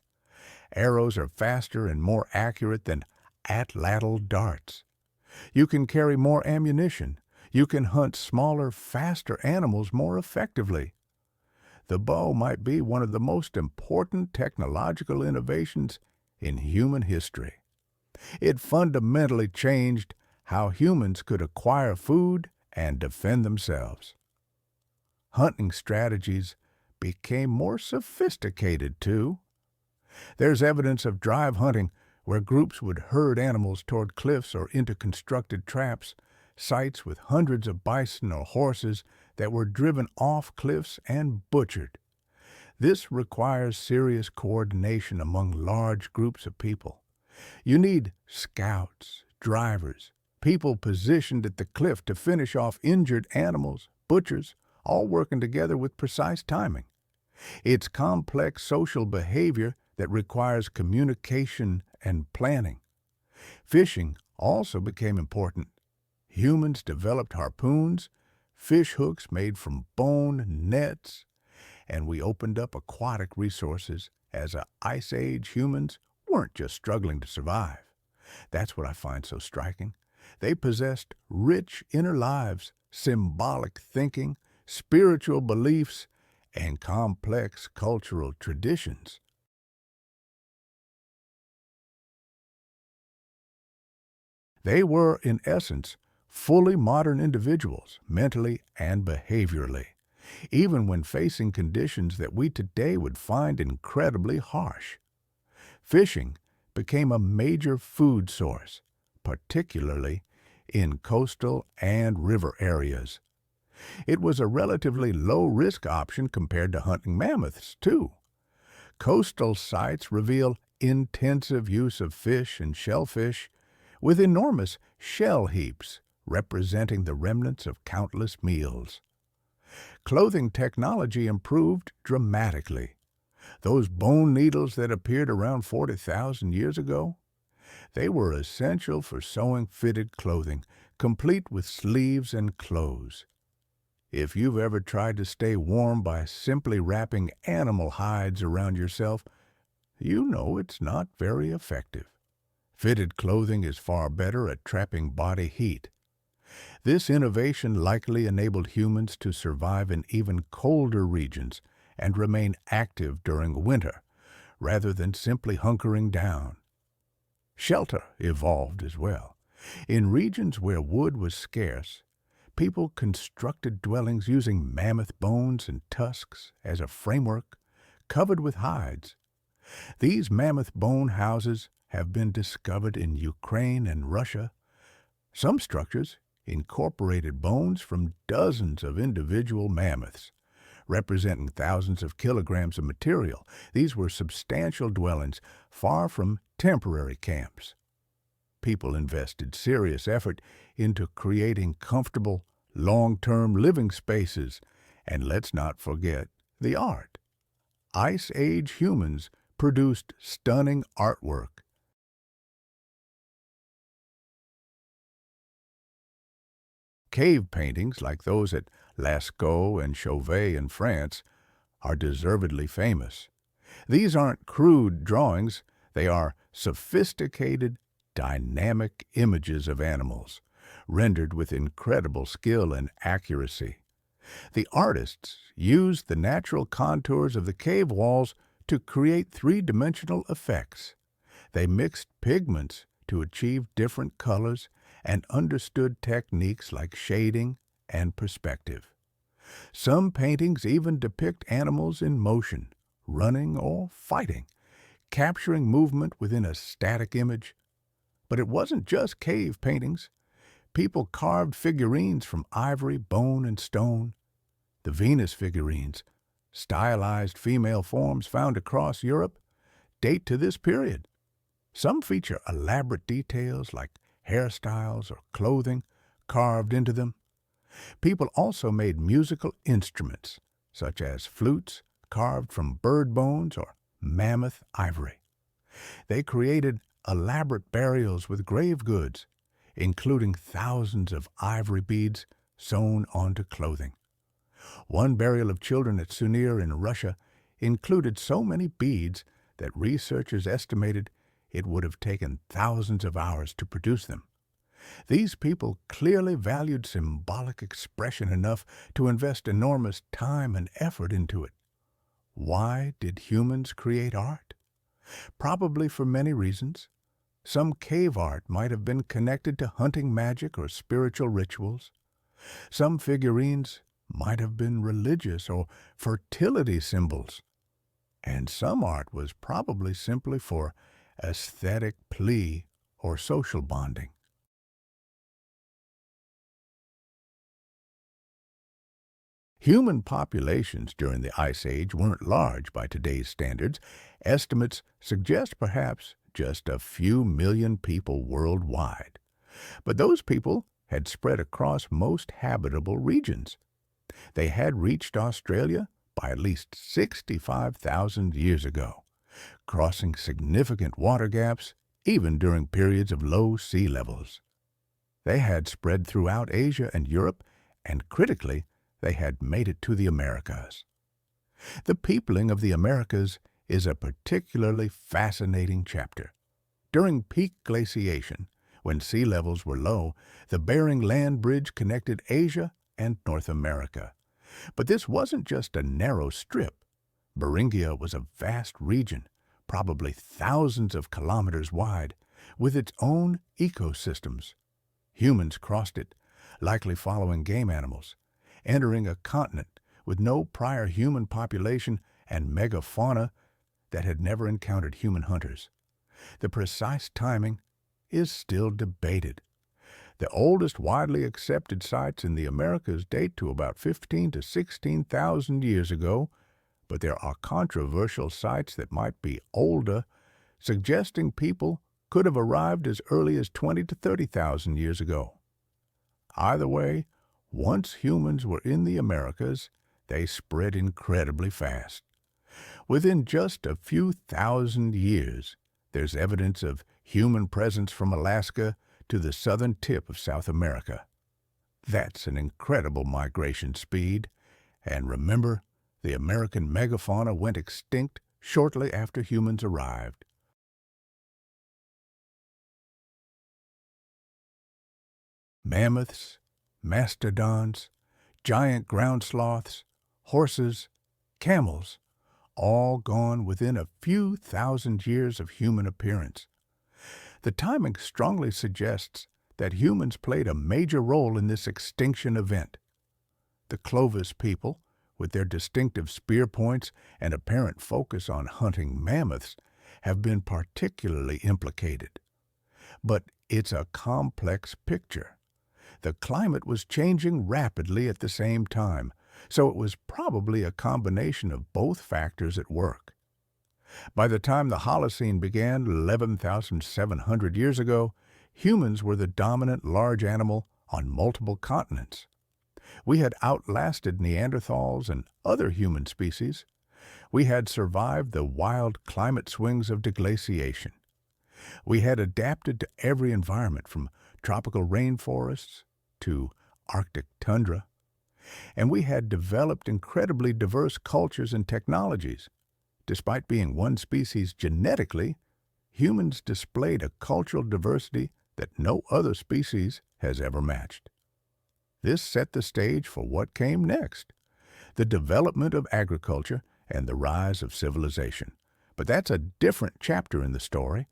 Arrows are faster and more accurate than atlatl darts. You can carry more ammunition. You can hunt smaller, faster animals more effectively. The bow might be one of the most important technological innovations in human history. It fundamentally changed how humans could acquire food and defend themselves. Hunting strategies became more sophisticated, too. There's evidence of drive hunting where groups would herd animals toward cliffs or into constructed traps, sites with hundreds of bison or horses that were driven off cliffs and butchered. This requires serious coordination among large groups of people. You need scouts, drivers, people positioned at the cliff to finish off injured animals, butchers, all working together with precise timing. It's complex social behavior that requires communication and planning. Fishing also became important. Humans developed harpoons, fish hooks made from bone, nets, and we opened up aquatic resources as Ice Age humans weren't just struggling to survive. That's what I find so striking. They possessed rich inner lives, symbolic thinking, spiritual beliefs, and complex cultural traditions. They were, in essence, fully modern individuals, mentally and behaviorally, even when facing conditions that we today would find incredibly harsh. Fishing became a major food source, particularly in coastal and river areas. It was a relatively low-risk option compared to hunting mammoths, too. Coastal sites reveal intensive use of fish and shellfish, with enormous shell heaps representing the remnants of countless meals. Clothing technology improved dramatically. Those bone needles that appeared around 40,000 years ago, they were essential for sewing fitted clothing, complete with sleeves and clothes. If you've ever tried to stay warm by simply wrapping animal hides around yourself, you know it's not very effective. Fitted clothing is far better at trapping body heat. This innovation likely enabled humans to survive in even colder regions and remain active during winter, rather than simply hunkering down. Shelter evolved as well. In regions where wood was scarce, people constructed dwellings using mammoth bones and tusks as a framework, covered with hides. These mammoth bone houses have been discovered in Ukraine and Russia. Some structures incorporated bones from dozens of individual mammoths, representing thousands of kilograms of material. These were substantial dwellings, far from temporary camps. People invested serious effort into creating comfortable, long-term living spaces, and let's not forget the art. Ice Age humans produced stunning artwork. Cave paintings like those at Lascaux and Chauvet in France are deservedly famous. These aren't crude drawings, they are sophisticated, dynamic images of animals, rendered with incredible skill and accuracy. The artists used the natural contours of the cave walls to create three-dimensional effects. They mixed pigments to achieve different colors and understood techniques like shading and perspective. Some paintings even depict animals in motion, running or fighting, capturing movement within a static image. But it wasn't just cave paintings. People carved figurines from ivory, bone, and stone. The Venus figurines, stylized female forms found across Europe, date to this period. Some feature elaborate details like hairstyles or clothing carved into them. People also made musical instruments, such as flutes carved from bird bones or mammoth ivory. They created elaborate burials with grave goods, including thousands of ivory beads sewn onto clothing. One burial of children at Sunir in Russia included so many beads that researchers estimated it would have taken thousands of hours to produce them. These people clearly valued symbolic expression enough to invest enormous time and effort into it. Why did humans create art? Probably for many reasons. Some cave art might have been connected to hunting magic or spiritual rituals. Some figurines might have been religious or fertility symbols. And some art was probably simply for aesthetic plea or social bonding. Human populations during the Ice Age weren't large by today's standards. Estimates suggest perhaps just a few million people worldwide. But those people had spread across most habitable regions. They had reached Australia by at least 65,000 years ago, crossing significant water gaps even during periods of low sea levels. They had spread throughout Asia and Europe, and critically, they had made it to the Americas. The peopling of the Americas is a particularly fascinating chapter. During peak glaciation, when sea levels were low, the Bering Land Bridge connected Asia and North America. But this wasn't just a narrow strip. Beringia was a vast region, probably thousands of kilometers wide, with its own ecosystems. Humans crossed it, likely following game animals, entering a continent with no prior human population and megafauna that had never encountered human hunters. The precise timing is still debated. The oldest widely accepted sites in the Americas date to about 15 to 16,000 years ago, but there are controversial sites that might be older, suggesting people could have arrived as early as 20 to 30,000 years ago. Either way, once humans were in the Americas, they spread incredibly fast. Within just a few thousand years, there's evidence of human presence from Alaska to the southern tip of South America. That's an incredible migration speed. And remember, the American megafauna went extinct shortly after humans arrived. Mammoths, mastodons, giant ground sloths, horses, camels, all gone within a few thousand years of human appearance. The timing strongly suggests that humans played a major role in this extinction event. The Clovis people, with their distinctive spear points and apparent focus on hunting mammoths, have been particularly implicated. But it's a complex picture. The climate was changing rapidly at the same time, so it was probably a combination of both factors at work. By the time the Holocene began 11,700 years ago, humans were the dominant large animal on multiple continents. We had outlasted Neanderthals and other human species. We had survived the wild climate swings of deglaciation. We had adapted to every environment from tropical rainforests to Arctic tundra, and we had developed incredibly diverse cultures and technologies. Despite being one species genetically, humans displayed a cultural diversity that no other species has ever matched. This set the stage for what came next, the development of agriculture and the rise of civilization. But that's a different chapter in the story.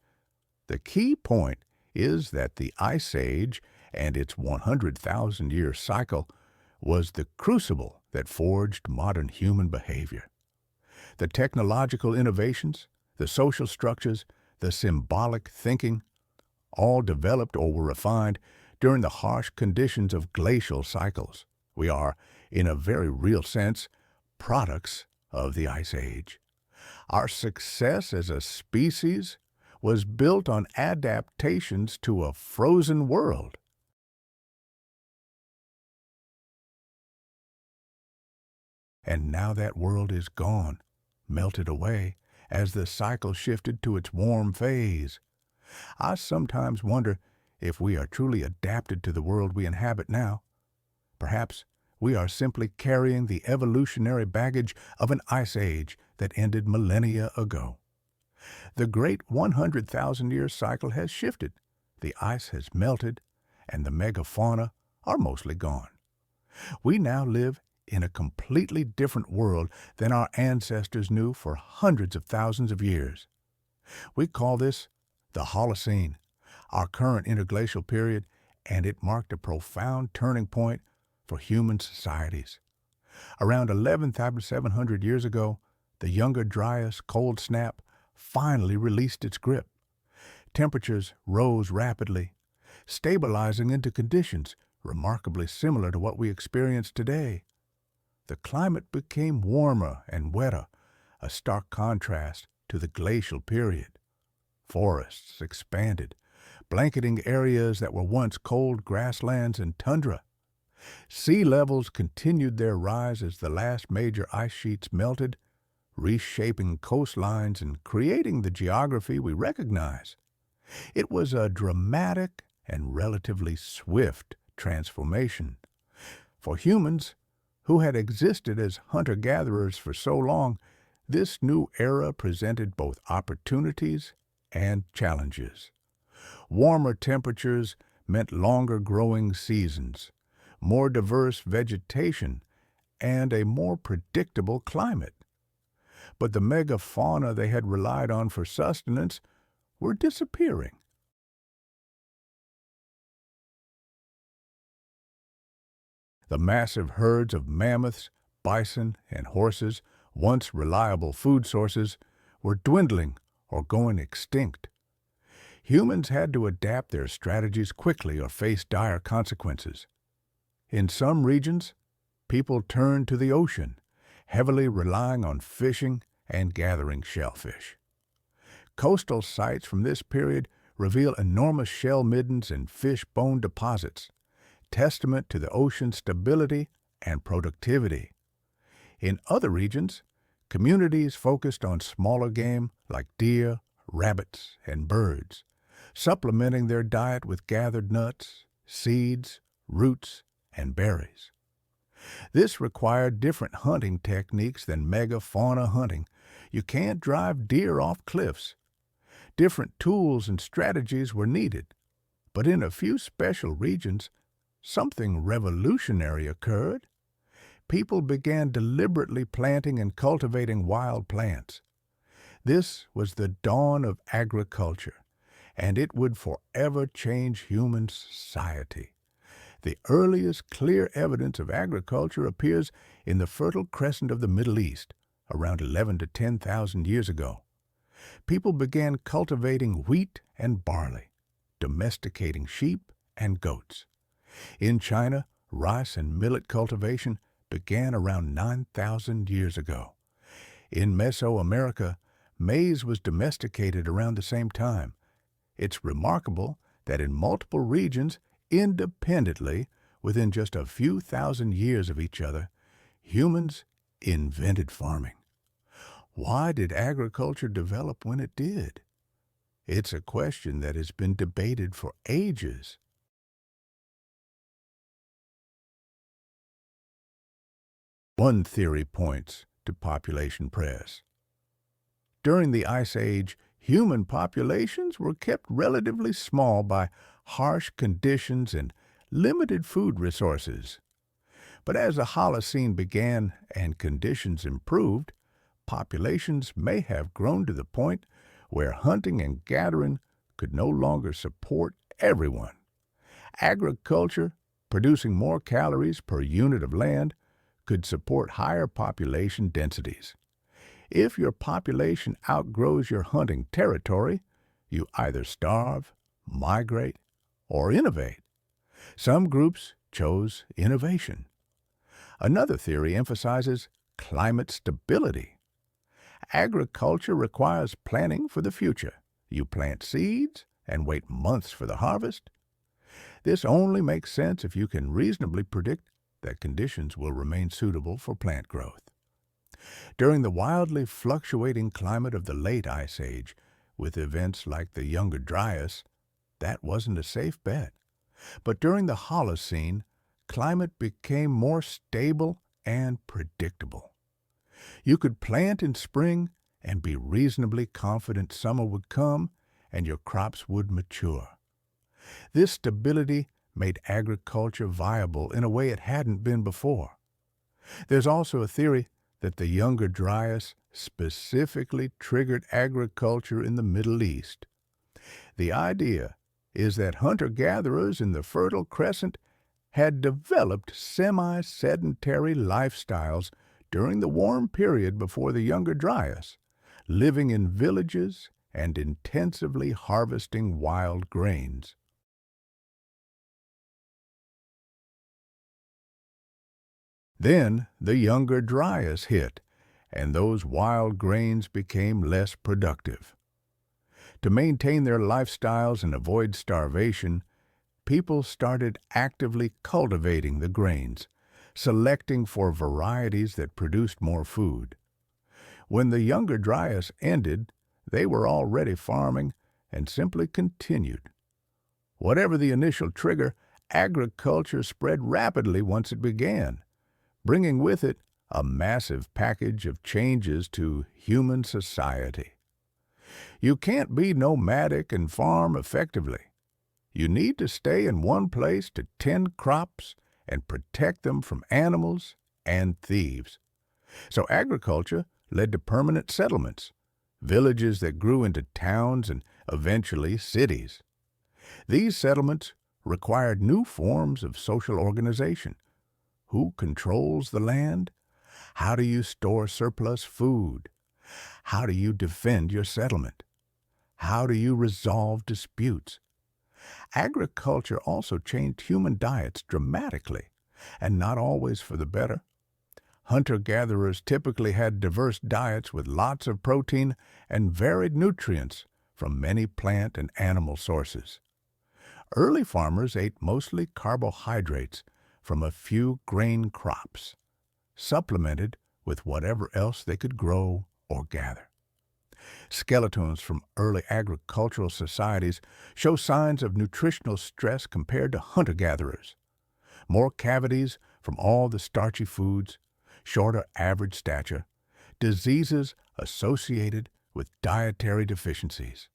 The key point is that the Ice Age and its 100,000-year cycle was the crucible that forged modern human behavior. The technological innovations, the social structures, the symbolic thinking, all developed or were refined during the harsh conditions of glacial cycles. We are, in a very real sense, products of the Ice Age. Our success as a species was built on adaptations to a frozen world. And now that world is gone, melted away, as the cycle shifted to its warm phase. I sometimes wonder if we are truly adapted to the world we inhabit now. Perhaps we are simply carrying the evolutionary baggage of an ice age that ended millennia ago. The great 100,000-year cycle has shifted, the ice has melted, and the megafauna are mostly gone. We now live in a completely different world than our ancestors knew for hundreds of thousands of years. We call this the Holocene, our current interglacial period, and it marked a profound turning point for human societies. Around 11,700 years ago, the Younger Dryas cold snap finally released its grip. Temperatures rose rapidly, stabilizing into conditions remarkably similar to what we experience today. the climate became warmer and wetter, a stark contrast to the glacial period. Forests expanded, blanketing areas that were once cold grasslands and tundra. Sea levels continued their rise as the last major ice sheets melted, reshaping coastlines and creating the geography we recognize. It was a dramatic and relatively swift transformation. For humans, who had existed as hunter-gatherers for so long, this new era presented both opportunities and challenges. Warmer temperatures meant longer growing seasons, more diverse vegetation, and a more predictable climate. But the megafauna they had relied on for sustenance were disappearing. The massive herds of mammoths, bison, and horses, once reliable food sources, were dwindling or going extinct. Humans had to adapt their strategies quickly or face dire consequences. In some regions, people turned to the ocean, heavily relying on fishing and gathering shellfish. Coastal sites from this period reveal enormous shell middens and fish bone deposits, testament to the ocean's stability and productivity. In other regions, communities focused on smaller game like deer, rabbits, and birds, supplementing their diet with gathered nuts, seeds, roots, and berries. This required different hunting techniques than megafauna hunting. You can't drive deer off cliffs. Different tools and strategies were needed, but in a few special regions, something revolutionary occurred. People began deliberately planting and cultivating wild plants. This was the dawn of agriculture, and it would forever change human society. The earliest clear evidence of agriculture appears in the Fertile Crescent of the Middle East, around 11 to 10,000 years ago. People began cultivating wheat and barley, domesticating sheep and goats. In China, rice and millet cultivation began around 9,000 years ago. In Mesoamerica, maize was domesticated around the same time. It's remarkable that in multiple regions, independently, within just a few thousand years of each other, humans invented farming. Why did agriculture develop when it did? It's a question that has been debated for ages. One theory points to population press. During the Ice Age, human populations were kept relatively small by harsh conditions and limited food resources. But as the Holocene began and conditions improved, populations may have grown to the point where hunting and gathering could no longer support everyone. Agriculture, producing more calories per unit of land, could support higher population densities. If your population outgrows your hunting territory, you either starve, migrate, or innovate. Some groups chose innovation. Another theory emphasizes climate stability. Agriculture requires planning for the future. You plant seeds and wait months for the harvest. This only makes sense if you can reasonably predict that conditions will remain suitable for plant growth. During the wildly fluctuating climate of the late Ice Age, with events like the Younger Dryas, that wasn't a safe bet. But during the Holocene, climate became more stable and predictable. You could plant in spring and be reasonably confident summer would come and your crops would mature. This stability made agriculture viable in a way it hadn't been before. There's also a theory that the Younger Dryas specifically triggered agriculture in the Middle East. The idea is that hunter-gatherers in the Fertile Crescent had developed semi-sedentary lifestyles during the warm period before the Younger Dryas, living in villages and intensively harvesting wild grains. Then the Younger Dryas hit, and those wild grains became less productive. To maintain their lifestyles and avoid starvation, people started actively cultivating the grains, selecting for varieties that produced more food. When the Younger Dryas ended, they were already farming and simply continued. Whatever the initial trigger, agriculture spread rapidly once it began, bringing with it a massive package of changes to human society. You can't be nomadic and farm effectively. You need to stay in one place to tend crops and protect them from animals and thieves. So agriculture led to permanent settlements, villages that grew into towns and eventually cities. These settlements required new forms of social organization. Who controls the land? How do you store surplus food? How do you defend your settlement? How do you resolve disputes? Agriculture also changed human diets dramatically, and not always for the better. Hunter-gatherers typically had diverse diets with lots of protein and varied nutrients from many plant and animal sources. Early farmers ate mostly carbohydrates from a few grain crops, supplemented with whatever else they could grow or gather. Skeletons from early agricultural societies show signs of nutritional stress compared to hunter-gatherers. More cavities from all the starchy foods, shorter average stature, diseases associated with dietary deficiencies.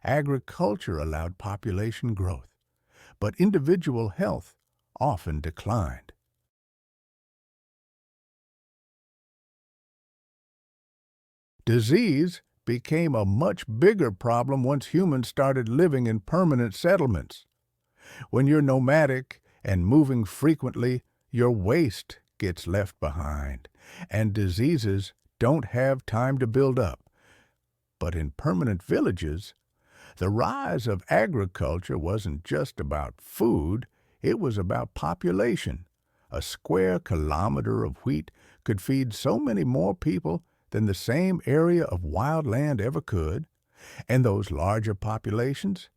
Agriculture allowed population growth, but individual health often declined. Disease became a much bigger problem once humans started living in permanent settlements. When you're nomadic and moving frequently, your waste gets left behind, and diseases don't have time to build up. But in permanent villages, the rise of agriculture wasn't just about food, it was about population. A square kilometer of wheat could feed so many more people than the same area of wild land ever could, and those larger populations,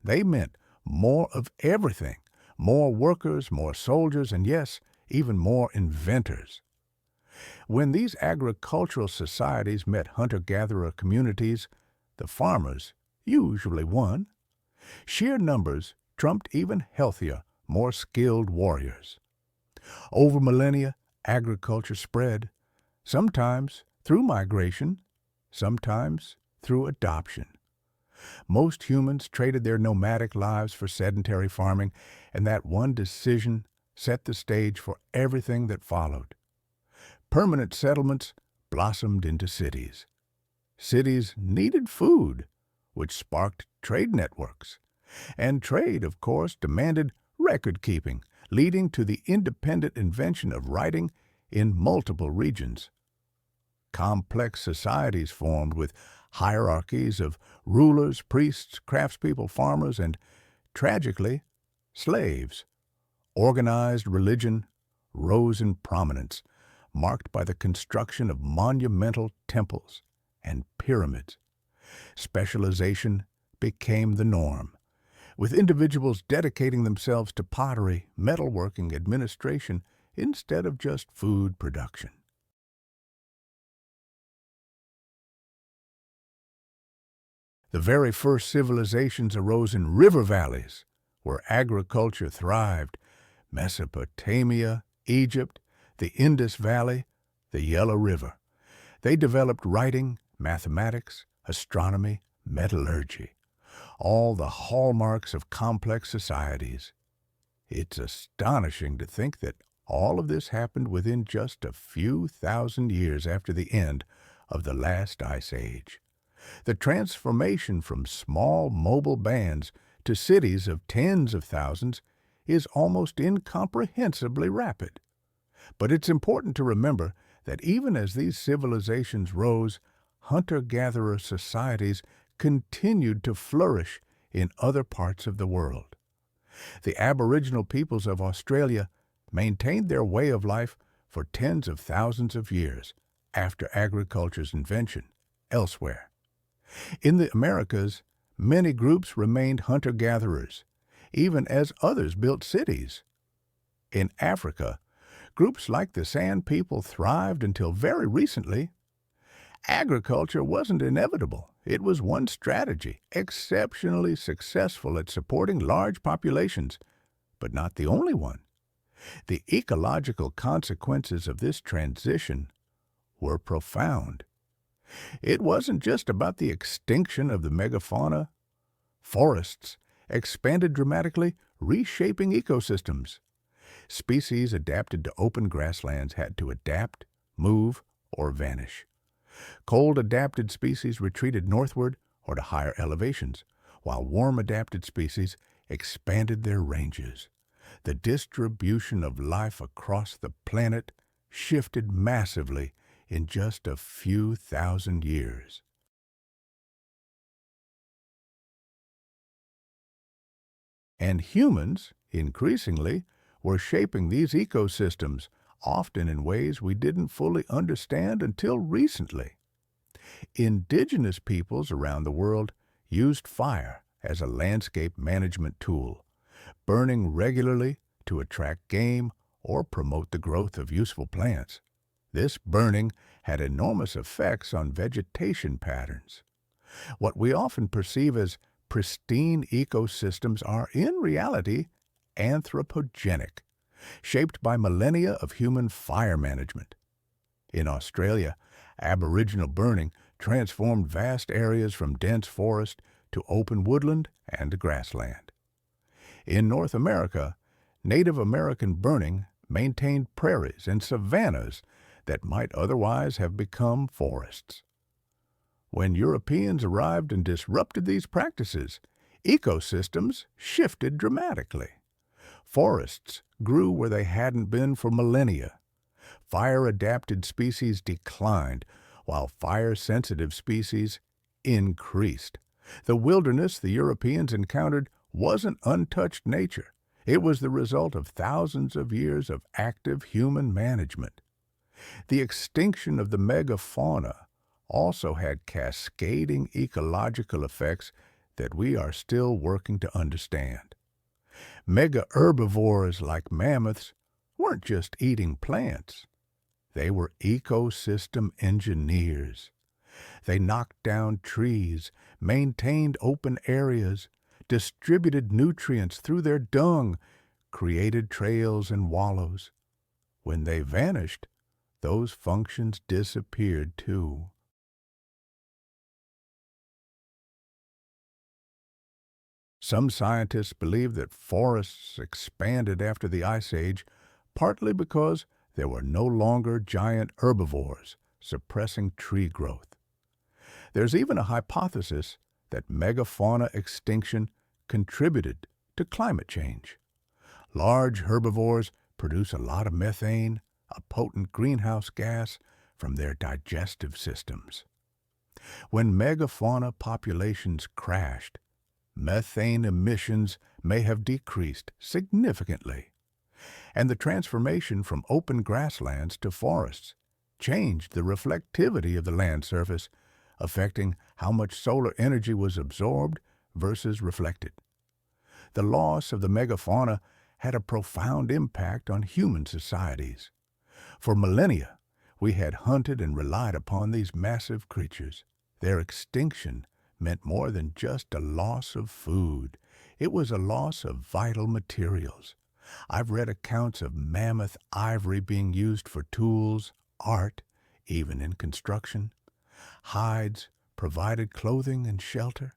they meant more of everything, more workers, more soldiers, and yes, even more inventors. When these agricultural societies met hunter-gatherer communities, the farmers usually won. Sheer numbers trumped even healthier, more skilled warriors. Over millennia, agriculture spread, sometimes through migration, sometimes through adoption. Most humans traded their nomadic lives for sedentary farming, and that one decision set the stage for everything that followed. Permanent settlements blossomed into cities. Cities needed food, which sparked trade networks. And trade, of course, demanded record-keeping, leading to the independent invention of writing in multiple regions. Complex societies formed with hierarchies of rulers, priests, craftspeople, farmers, and, tragically, slaves. Organized religion rose in prominence, marked by the construction of monumental temples and pyramids. Specialization became the norm, with individuals dedicating themselves to pottery, metalworking, administration, instead of just food production. The very first civilizations arose in river valleys, where agriculture thrived. Mesopotamia, Egypt, the Indus Valley, the Yellow River. They developed writing, mathematics, astronomy, metallurgy, all the hallmarks of complex societies. It's astonishing to think that all of this happened within just a few thousand years after the end of the last ice age. The transformation from small mobile bands to cities of tens of thousands is almost incomprehensibly rapid. But it's important to remember that even as these civilizations rose, hunter-gatherer societies continued to flourish in other parts of the world. The Aboriginal peoples of Australia maintained their way of life for tens of thousands of years after agriculture's invention elsewhere. In the Americas, many groups remained hunter-gatherers, even as others built cities. In Africa, groups like the Sand People thrived until very recently. Agriculture wasn't inevitable. It was one strategy, exceptionally successful at supporting large populations, but not the only one. The ecological consequences of this transition were profound. It wasn't just about the extinction of the megafauna. Forests expanded dramatically, reshaping ecosystems. Species adapted to open grasslands had to adapt, move, or vanish. Cold-adapted species retreated northward or to higher elevations, while warm-adapted species expanded their ranges. The distribution of life across the planet shifted massively in just a few thousand years. And humans, increasingly, were shaping these ecosystems, often in ways we didn't fully understand until recently. Indigenous peoples around the world used fire as a landscape management tool, burning regularly to attract game or promote the growth of useful plants. This burning had enormous effects on vegetation patterns. What we often perceive as pristine ecosystems are, in reality, anthropogenic, shaped by millennia of human fire management. In Australia, Aboriginal burning transformed vast areas from dense forest to open woodland and grassland. In North America, Native American burning maintained prairies and savannas that might otherwise have become forests. When Europeans arrived and disrupted these practices, ecosystems shifted dramatically. Forests grew where they hadn't been for millennia. Fire-adapted species declined, while fire-sensitive species increased. The wilderness the Europeans encountered wasn't untouched nature. It was the result of thousands of years of active human management. The extinction of the megafauna also had cascading ecological effects that we are still working to understand. Mega-herbivores like mammoths weren't just eating plants. They were ecosystem engineers. They knocked down trees, maintained open areas, distributed nutrients through their dung, created trails and wallows. When they vanished, those functions disappeared too. Some scientists believe that forests expanded after the Ice Age, partly because there were no longer giant herbivores suppressing tree growth. There's even a hypothesis that megafauna extinction contributed to climate change. Large herbivores produce a lot of methane, a potent greenhouse gas, from their digestive systems. When megafauna populations crashed, methane emissions may have decreased significantly, and the transformation from open grasslands to forests changed the reflectivity of the land surface, affecting how much solar energy was absorbed versus reflected. The loss of the megafauna had a profound impact on human societies. For millennia, we had hunted and relied upon these massive creatures. Their extinction meant more than just a loss of food. It was a loss of vital materials. I've read accounts of mammoth ivory being used for tools, art, even in construction. Hides provided clothing and shelter.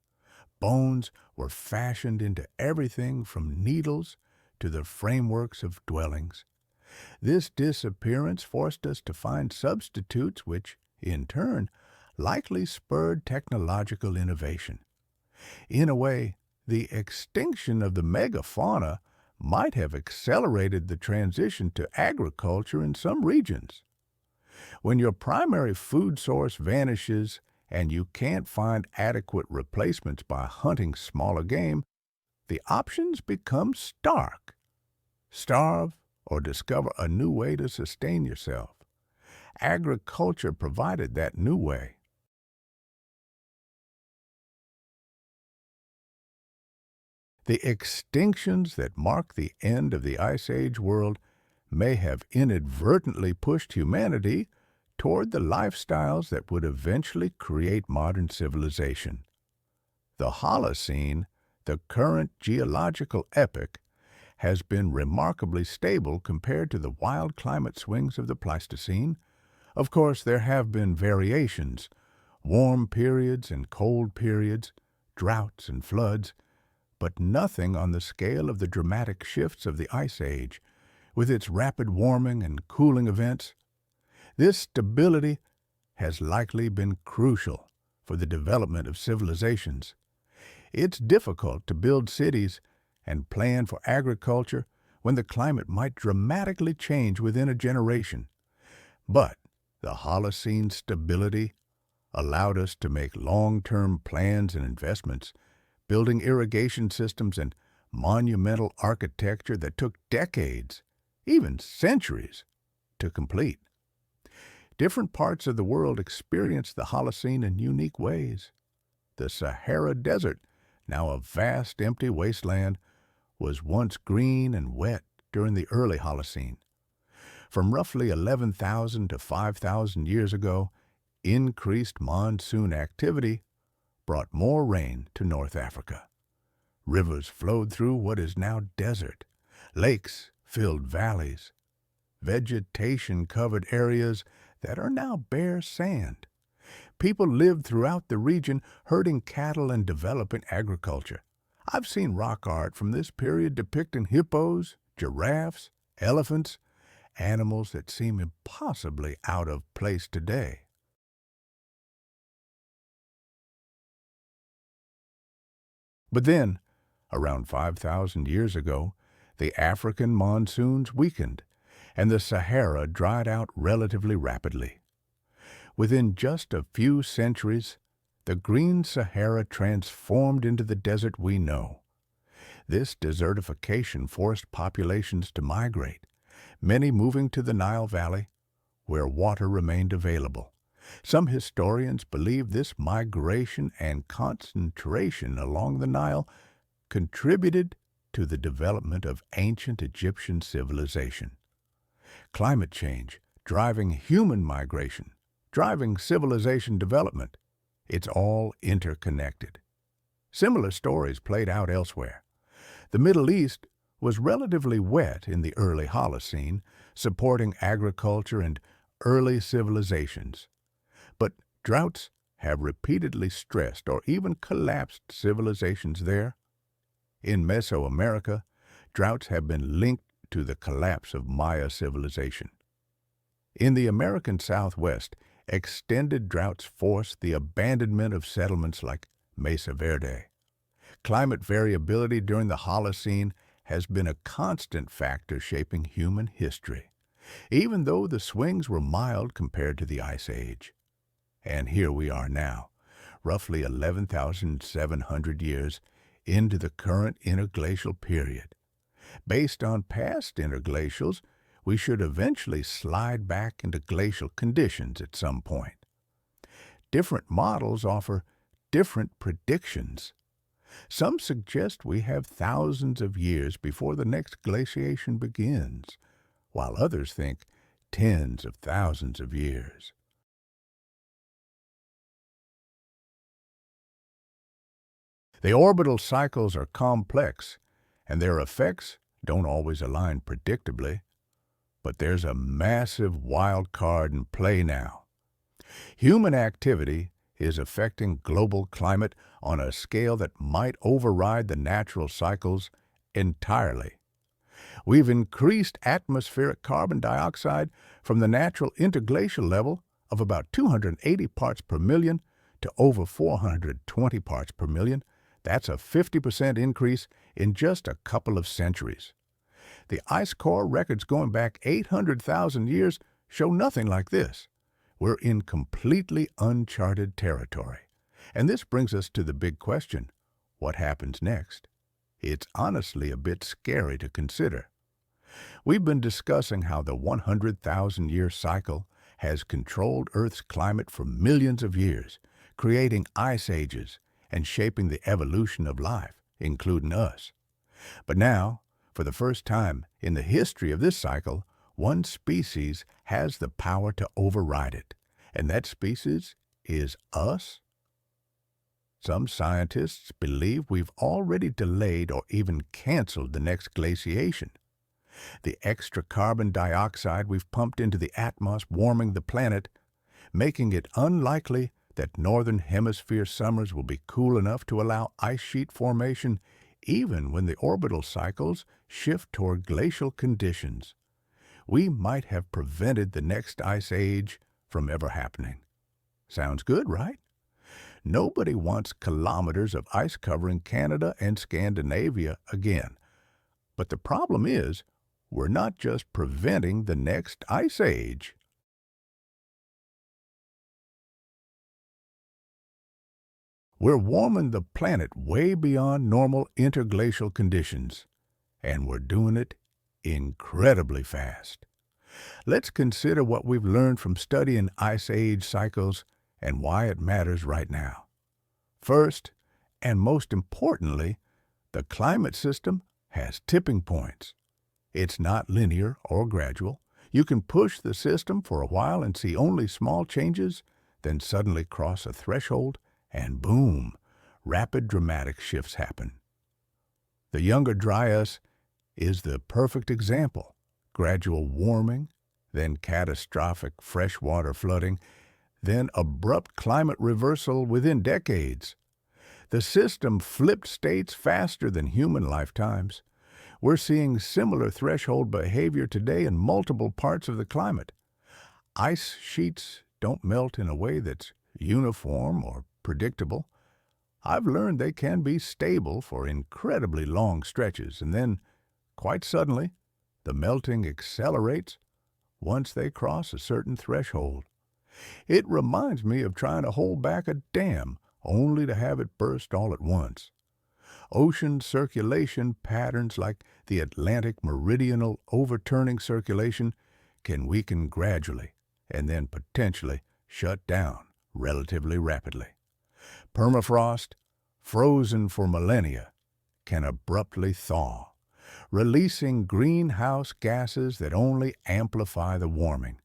Bones were fashioned into everything from needles to the frameworks of dwellings. This disappearance forced us to find substitutes which, in turn, likely spurred technological innovation. In a way, the extinction of the megafauna might have accelerated the transition to agriculture in some regions. When your primary food source vanishes and you can't find adequate replacements by hunting smaller game, the options become stark. Starve or discover a new way to sustain yourself. Agriculture provided that new way. The extinctions that mark the end of the Ice Age world may have inadvertently pushed humanity toward the lifestyles that would eventually create modern civilization. The Holocene, the current geological epoch, has been remarkably stable compared to the wild climate swings of the Pleistocene. Of course, there have been variations, warm periods and cold periods, droughts and floods, but nothing on the scale of the dramatic shifts of the Ice Age, with its rapid warming and cooling events. This stability has likely been crucial for the development of civilizations. It's difficult to build cities and plan for agriculture when the climate might dramatically change within a generation. But the Holocene stability allowed us to make long-term plans and investments, building irrigation systems and monumental architecture that took decades, even centuries, to complete. Different parts of the world experienced the Holocene in unique ways. The Sahara Desert, now a vast empty wasteland, was once green and wet during the early Holocene. From roughly 11,000 to 5,000 years ago, increased monsoon activity brought more rain to North Africa. Rivers flowed through what is now desert. Lakes filled valleys. Vegetation covered areas that are now bare sand. People lived throughout the region, herding cattle and developing agriculture. I've seen rock art from this period depicting hippos, giraffes, elephants, animals that seem impossibly out of place today. But then, around 5,000 years ago, the African monsoons weakened, and the Sahara dried out relatively rapidly. Within just a few centuries, the green Sahara transformed into the desert we know. This desertification forced populations to migrate, many moving to the Nile Valley, where water remained available. Some historians believe this migration and concentration along the Nile contributed to the development of ancient Egyptian civilization. Climate change, driving human migration, driving civilization development, it's all interconnected. Similar stories played out elsewhere. The Middle East was relatively wet in the early Holocene, supporting agriculture and early civilizations. But droughts have repeatedly stressed or even collapsed civilizations there. In Mesoamerica, droughts have been linked to the collapse of Maya civilization. In the American Southwest, extended droughts forced the abandonment of settlements like Mesa Verde. Climate variability during the Holocene has been a constant factor shaping human history, even though the swings were mild compared to the Ice Age. And here we are now, roughly 11,700 years into the current interglacial period. Based on past interglacials, we should eventually slide back into glacial conditions at some point. Different models offer different predictions. Some suggest we have thousands of years before the next glaciation begins, while others think tens of thousands of years. The orbital cycles are complex, and their effects don't always align predictably. But there's a massive wild card in play now. Human activity is affecting global climate on a scale that might override the natural cycles entirely. We've increased atmospheric carbon dioxide from the natural interglacial level of about 280 parts per million to over 420 parts per million. That's a 50% increase in just a couple of centuries. The ice core records going back 800,000 years show nothing like this. We're in completely uncharted territory. And this brings us to the big question: what happens next? It's honestly a bit scary to consider. We've been discussing how the 100,000-year cycle has controlled Earth's climate for millions of years, creating ice ages and shaping the evolution of life, including us. But now, for the first time in the history of this cycle, one species has the power to override it, and that species is us. Some scientists believe we've already delayed or even canceled the next glaciation. The extra carbon dioxide we've pumped into the atmosphere warming the planet, making it unlikely that Northern Hemisphere summers will be cool enough to allow ice sheet formation even when the orbital cycles shift toward glacial conditions. We might have prevented the next ice age from ever happening. Sounds good, right? Nobody wants kilometers of ice covering Canada and Scandinavia again. But the problem is, we're not just preventing the next ice age. We're warming the planet way beyond normal interglacial conditions, and we're doing it incredibly fast. Let's consider what we've learned from studying ice age cycles and why it matters right now. First, and most importantly, the climate system has tipping points. It's not linear or gradual. You can push the system for a while and see only small changes, then suddenly cross a threshold, and boom, rapid dramatic shifts happen. The Younger Dryas is the perfect example. Gradual warming, then catastrophic freshwater flooding, then abrupt climate reversal within decades. The system flipped states faster than human lifetimes. We're seeing similar threshold behavior today in multiple parts of the climate. Ice sheets don't melt in a way that's uniform or predictable. I've learned they can be stable for incredibly long stretches, and then, quite suddenly, the melting accelerates once they cross a certain threshold. It reminds me of trying to hold back a dam only to have it burst all at once. Ocean circulation patterns like the Atlantic meridional overturning circulation can weaken gradually and then potentially shut down relatively rapidly. Permafrost, frozen for millennia, can abruptly thaw, releasing greenhouse gases that only amplify the warming.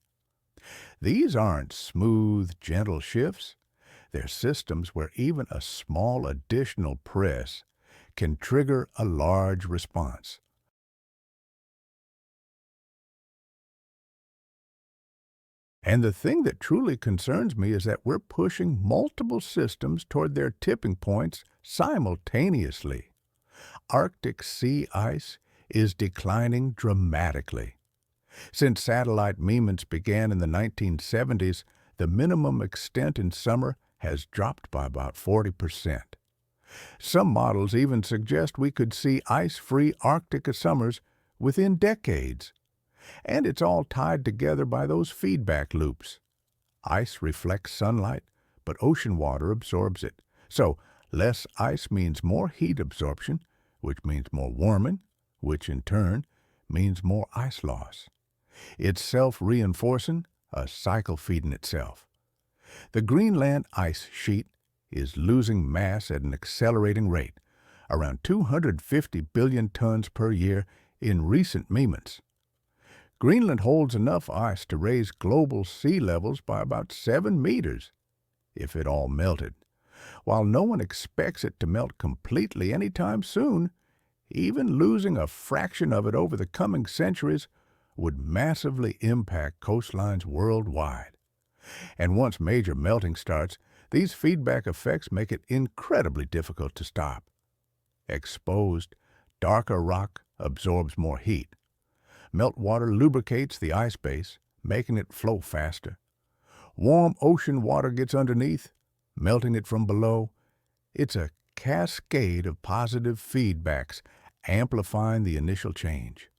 These aren't smooth, gentle shifts. They're systems where even a small additional press can trigger a large response. And the thing that truly concerns me is that we're pushing multiple systems toward their tipping points simultaneously. Arctic sea ice is declining dramatically. Since satellite measurements began in the 1970s, the minimum extent in summer has dropped by about 40%. Some models even suggest we could see ice-free Arctic summers within decades. And it's all tied together by those feedback loops. Ice reflects sunlight, but ocean water absorbs it. So less ice means more heat absorption, which means more warming, which in turn means more ice loss. It's self-reinforcing, a cycle feeding itself. The Greenland ice sheet is losing mass at an accelerating rate, around 250 billion tons per year in recent measurements. Greenland holds enough ice to raise global sea levels by about 7 meters, if it all melted. While no one expects it to melt completely anytime soon, even losing a fraction of it over the coming centuries would massively impact coastlines worldwide. And once major melting starts, these feedback effects make it incredibly difficult to stop. Exposed, darker rock absorbs more heat. Meltwater lubricates the ice base, making it flow faster. Warm ocean water gets underneath, melting it from below. It's a cascade of positive feedbacks, amplifying the initial change.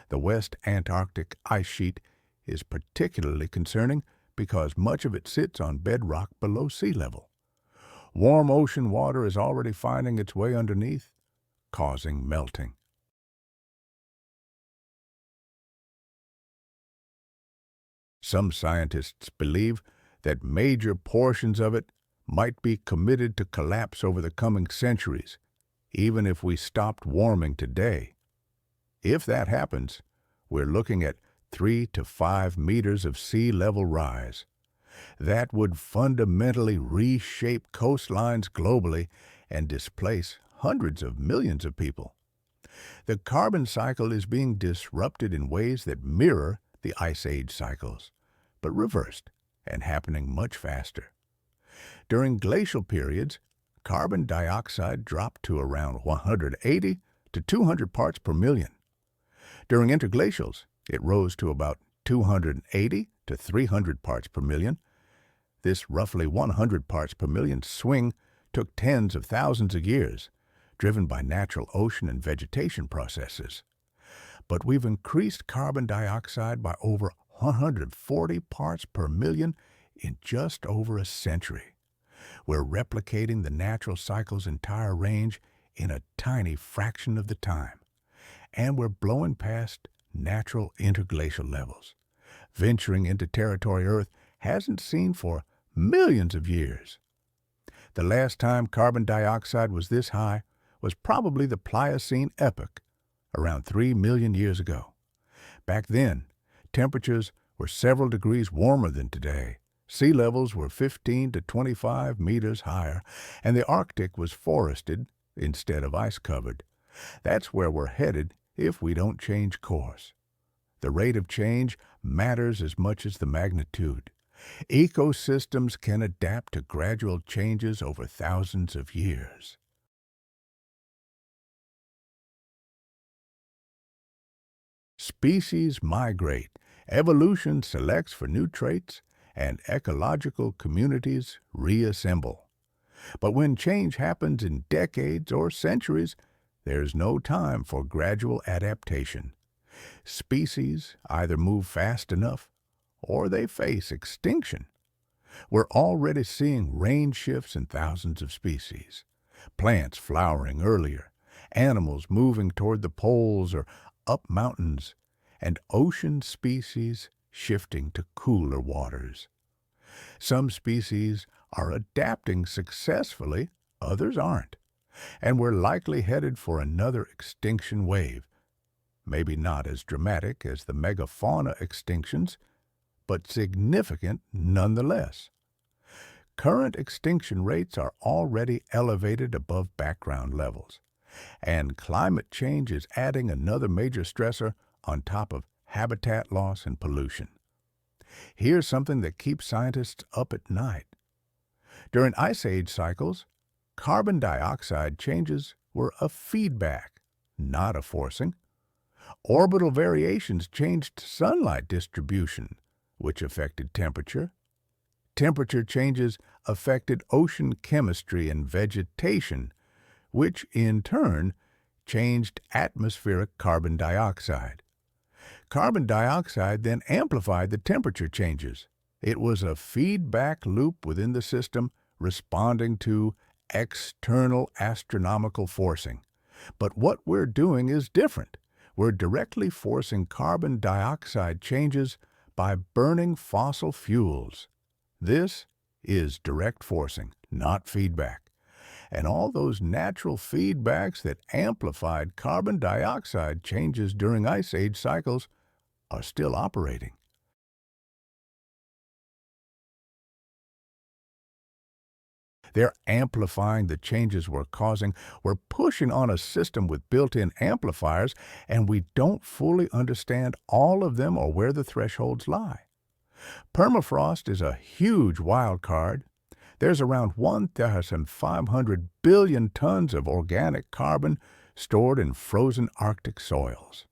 The West Antarctic ice sheet is particularly concerning because much of it sits on bedrock below sea level. Warm ocean water is already finding its way underneath, causing melting. Some scientists believe that major portions of it might be committed to collapse over the coming centuries, even if we stopped warming today. If that happens, we're looking at 3 to 5 meters of sea level rise. That would fundamentally reshape coastlines globally and displace hundreds of millions of people. The carbon cycle is being disrupted in ways that mirror the Ice Age cycles, but reversed and happening much faster. During glacial periods, carbon dioxide dropped to around 180 to 200 parts per million. During interglacials, it rose to about 280 to 300 parts per million. This roughly 100 parts per million swing took tens of thousands of years, driven by natural ocean and vegetation processes. But we've increased carbon dioxide by over 140 parts per million in just over a century. We're replicating the natural cycle's entire range in a tiny fraction of the time. And we're blowing past natural interglacial levels, venturing into territory Earth hasn't seen for millions of years. The last time carbon dioxide was this high was probably the Pliocene epoch, around 3 million years ago. Back then, temperatures were several degrees warmer than today. Sea levels were 15 to 25 meters higher, and the Arctic was forested instead of ice-covered. That's where we're headed if we don't change course. The rate of change matters as much as the magnitude. Ecosystems can adapt to gradual changes over thousands of years. Species migrate, evolution selects for new traits, and ecological communities reassemble. But when change happens in decades or centuries, there's no time for gradual adaptation. Species either move fast enough or they face extinction. We're already seeing range shifts in thousands of species, plants flowering earlier, animals moving toward the poles or up mountains, and ocean species shifting to cooler waters. Some species are adapting successfully, others aren't, and we're likely headed for another extinction wave. Maybe not as dramatic as the megafauna extinctions, but significant nonetheless. Current extinction rates are already elevated above background levels, and climate change is adding another major stressor on top of habitat loss and pollution. Here's something that keeps scientists up at night. During Ice Age cycles, carbon dioxide changes were a feedback, not a forcing. Orbital variations changed sunlight distribution, which affected temperature. Temperature changes affected ocean chemistry and vegetation, which in turn changed atmospheric carbon dioxide. Carbon dioxide then amplified the temperature changes. It was a feedback loop within the system responding to external astronomical forcing. But what we're doing is different. We're directly forcing carbon dioxide changes by burning fossil fuels. This is direct forcing, not feedback. And all those natural feedbacks that amplified carbon dioxide changes during Ice Age cycles are still operating. They're amplifying the changes we're causing. We're pushing on a system with built-in amplifiers, and we don't fully understand all of them or where the thresholds lie. Permafrost is a huge wild card. There's around 1,500 billion tons of organic carbon stored in frozen Arctic soils.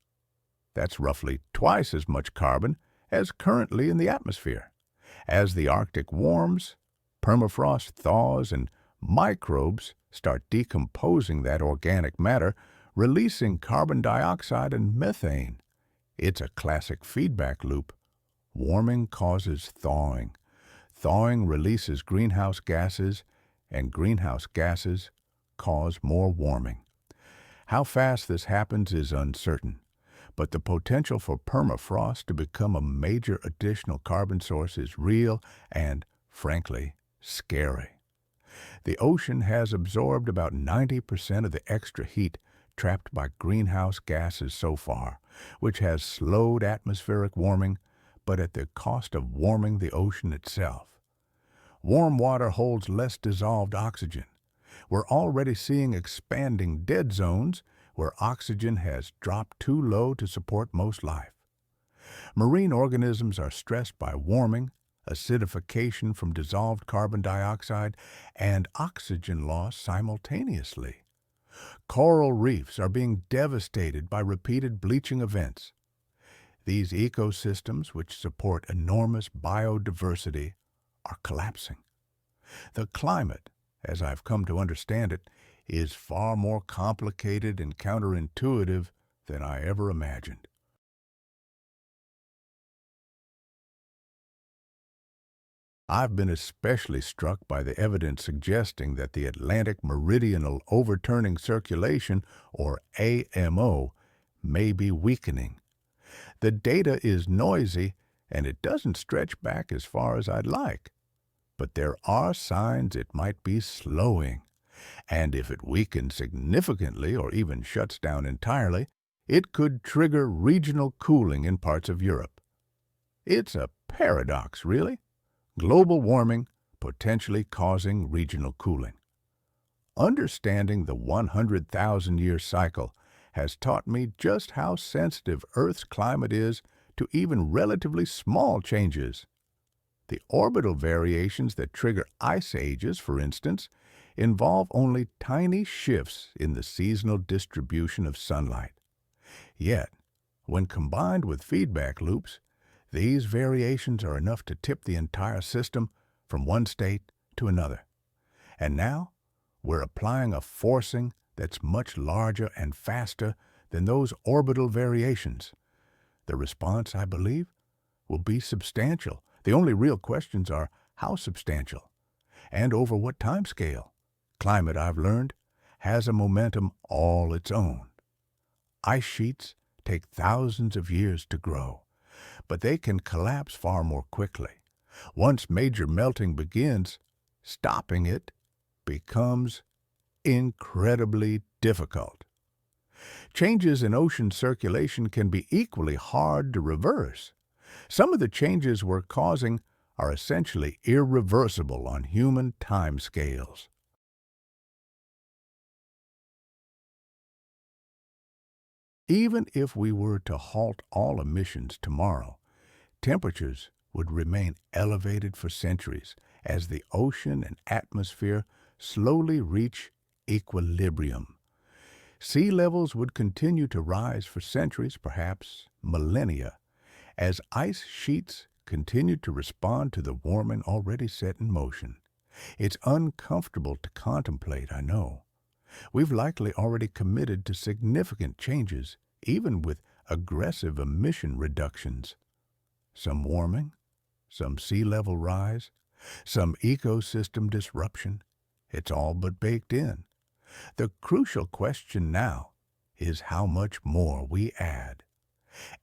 That's roughly twice as much carbon as currently in the atmosphere. As the Arctic warms, permafrost thaws and microbes start decomposing that organic matter, releasing carbon dioxide and methane. It's a classic feedback loop. Warming causes thawing. Thawing releases greenhouse gases, and greenhouse gases cause more warming. How fast this happens is uncertain, But the potential for permafrost to become a major additional carbon source is real and, frankly, scary. The ocean has absorbed about 90% of the extra heat trapped by greenhouse gases so far, which has slowed atmospheric warming, but at the cost of warming the ocean itself. Warm water holds less dissolved oxygen. We're already seeing expanding dead zones where oxygen has dropped too low to support most life. Marine organisms are stressed by warming, acidification from dissolved carbon dioxide, and oxygen loss simultaneously. Coral reefs are being devastated by repeated bleaching events. These ecosystems, which support enormous biodiversity, are collapsing. The climate, as I've come to understand it, is far more complicated and counterintuitive than I ever imagined. I've been especially struck by the evidence suggesting that the Atlantic Meridional Overturning Circulation, or AMO, may be weakening. The data is noisy, and it doesn't stretch back as far as I'd like. But there are signs it might be slowing. And if it weakens significantly or even shuts down entirely, it could trigger regional cooling in parts of Europe. It's a paradox, really. Global warming potentially causing regional cooling. Understanding the 100,000-year cycle has taught me just how sensitive Earth's climate is to even relatively small changes. The orbital variations that trigger ice ages, for instance, involve only tiny shifts in the seasonal distribution of sunlight. Yet, when combined with feedback loops, these variations are enough to tip the entire system from one state to another. And now, we're applying a forcing that's much larger and faster than those orbital variations. The response, I believe, will be substantial. The only real questions are how substantial and over what time scale. Climate, I've learned, has a momentum all its own. Ice sheets take thousands of years to grow, but they can collapse far more quickly. Once major melting begins, stopping it becomes incredibly difficult. Changes in ocean circulation can be equally hard to reverse. Some of the changes we're causing are essentially irreversible on human timescales. Even if we were to halt all emissions tomorrow, temperatures would remain elevated for centuries as the ocean and atmosphere slowly reach equilibrium. Sea levels would continue to rise for centuries, perhaps millennia, as ice sheets continue to respond to the warming already set in motion. It's uncomfortable to contemplate, I know. We've likely already committed to significant changes, even with aggressive emission reductions. Some warming, some sea level rise, some ecosystem disruption. It's all but baked in. The crucial question now is how much more we add.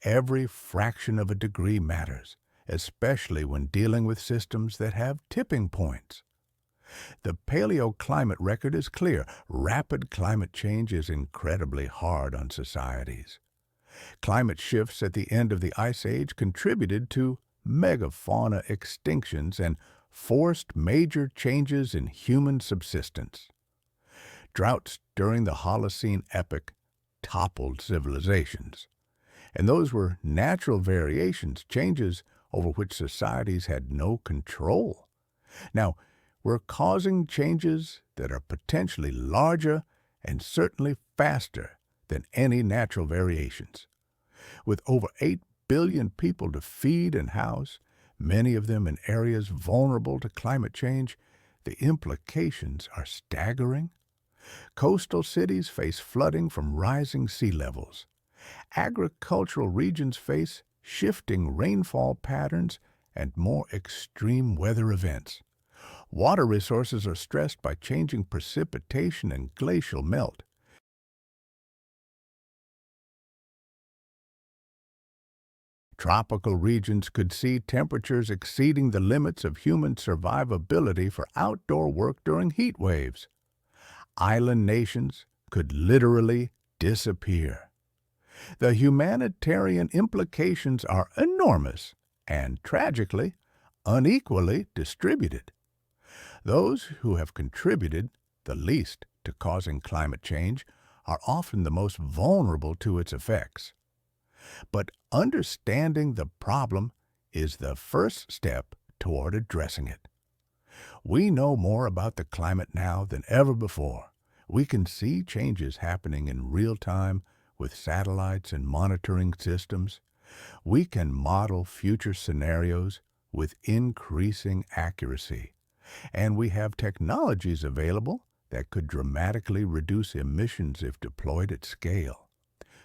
Every fraction of a degree matters, especially when dealing with systems that have tipping points. The paleoclimate record is clear. Rapid climate change is incredibly hard on societies. Climate shifts at the end of the Ice Age contributed to megafauna extinctions and forced major changes in human subsistence. Droughts during the Holocene epoch toppled civilizations. And those were natural variations, changes over which societies had no control. Now, we're causing changes that are potentially larger and certainly faster than any natural variations. With over 8 billion people to feed and house, many of them in areas vulnerable to climate change, the implications are staggering. Coastal cities face flooding from rising sea levels. Agricultural regions face shifting rainfall patterns and more extreme weather events. Water resources are stressed by changing precipitation and glacial melt. Tropical regions could see temperatures exceeding the limits of human survivability for outdoor work during heat waves. Island nations could literally disappear. The humanitarian implications are enormous and, tragically, unequally distributed. Those who have contributed the least to causing climate change are often the most vulnerable to its effects. But understanding the problem is the first step toward addressing it. We know more about the climate now than ever before. We can see changes happening in real time with satellites and monitoring systems. We can model future scenarios with increasing accuracy. And we have technologies available that could dramatically reduce emissions if deployed at scale.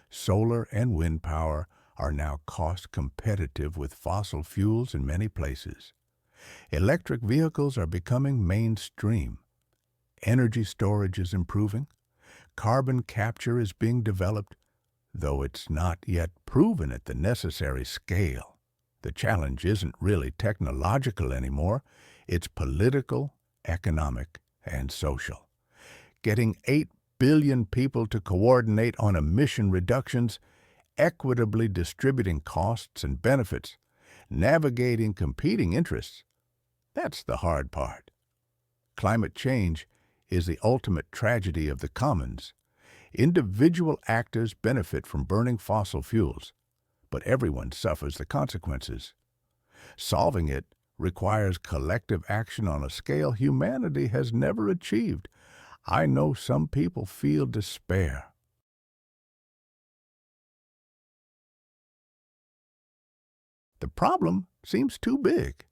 Solar and wind power are now cost competitive with fossil fuels in many places. Electric vehicles are becoming mainstream. Energy storage is improving. Carbon capture is being developed, though it's not yet proven at the necessary scale. The challenge isn't really technological anymore. It's political, economic, and social. Getting 8 billion people to coordinate on emission reductions, equitably distributing costs and benefits, navigating competing interests, that's the hard part. Climate change is the ultimate tragedy of the commons. Individual actors benefit from burning fossil fuels, but everyone suffers the consequences. Solving it requires collective action on a scale humanity has never achieved. I know some people feel despair. The problem seems too big,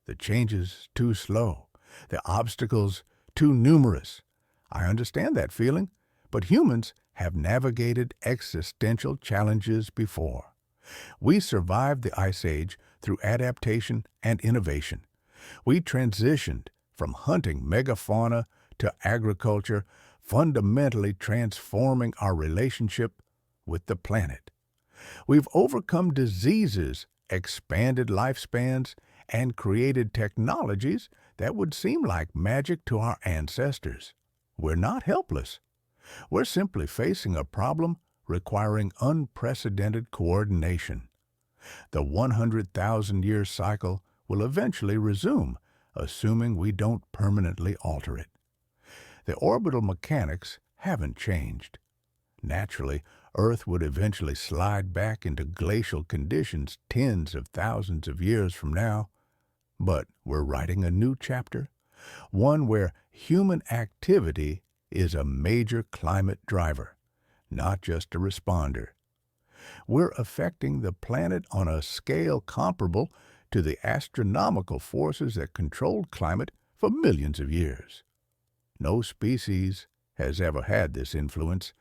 the changes too slow, the obstacles too numerous. I understand that feeling, but humans have navigated existential challenges before. We survived the Ice Age through adaptation and innovation. We transitioned from hunting megafauna to agriculture, fundamentally transforming our relationship with the planet. We've overcome diseases, expanded lifespans, and created technologies that would seem like magic to our ancestors. We're not helpless. We're simply facing a problem requiring unprecedented coordination. The 100,000-year cycle will eventually resume, assuming we don't permanently alter it. The orbital mechanics haven't changed. Naturally, Earth would eventually slide back into glacial conditions tens of thousands of years from now. But we're writing a new chapter, one where human activity is a major climate driver, not just a responder. We're affecting the planet on a scale comparable to the astronomical forces that controlled climate for millions of years. No species has ever had this influence.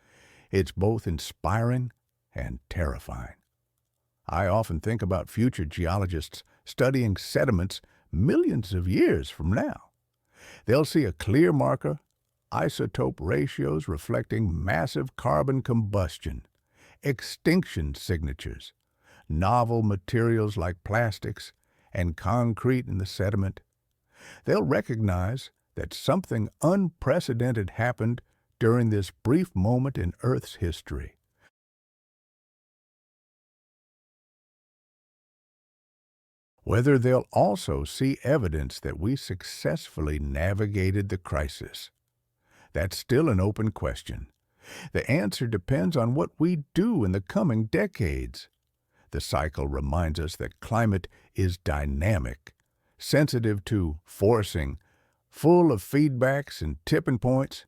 It's both inspiring and terrifying. I often think about future geologists studying sediments millions of years from now. They'll see a clear marker, isotope ratios reflecting massive carbon combustion, extinction signatures, novel materials like plastics, and concrete in the sediment. They'll recognize that something unprecedented happened during this brief moment in Earth's history. Whether they'll also see evidence that we successfully navigated the crisis, that's still an open question. The answer depends on what we do in the coming decades. The cycle reminds us that climate is dynamic, sensitive to forcing, full of feedbacks and tipping points.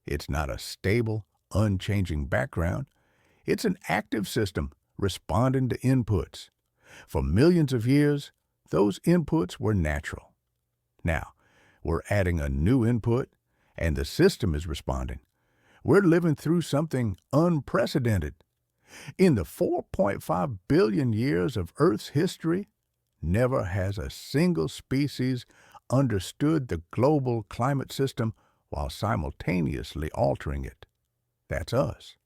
It's not a stable, unchanging background. It's an active system responding to inputs. For millions of years, those inputs were natural. Now, we're adding a new input, and the system is responding. We're living through something unprecedented. In the 4.5 billion years of Earth's history, never has a single species understood the global climate system while simultaneously altering it. That's us.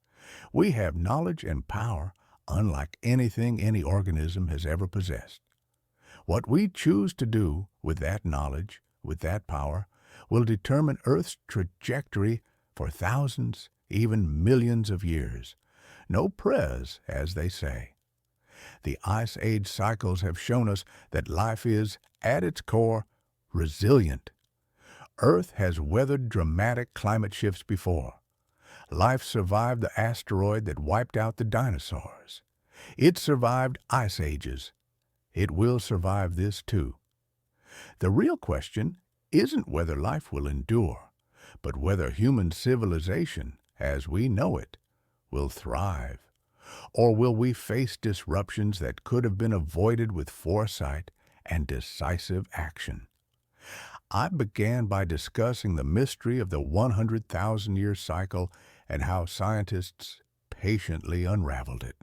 We have knowledge and power unlike anything any organism has ever possessed. What we choose to do with that knowledge, with that power, will determine Earth's trajectory for thousands, even millions of years. No prez, as they say. The Ice Age cycles have shown us that life is, at its core, resilient. Earth has weathered dramatic climate shifts before. Life survived the asteroid that wiped out the dinosaurs. It survived ice ages. It will survive this too. The real question isn't whether life will endure, but whether human civilization, as we know it, will thrive. Or will we face disruptions that could have been avoided with foresight and decisive action? I began by discussing the mystery of the 100,000-year cycle and how scientists patiently unraveled it.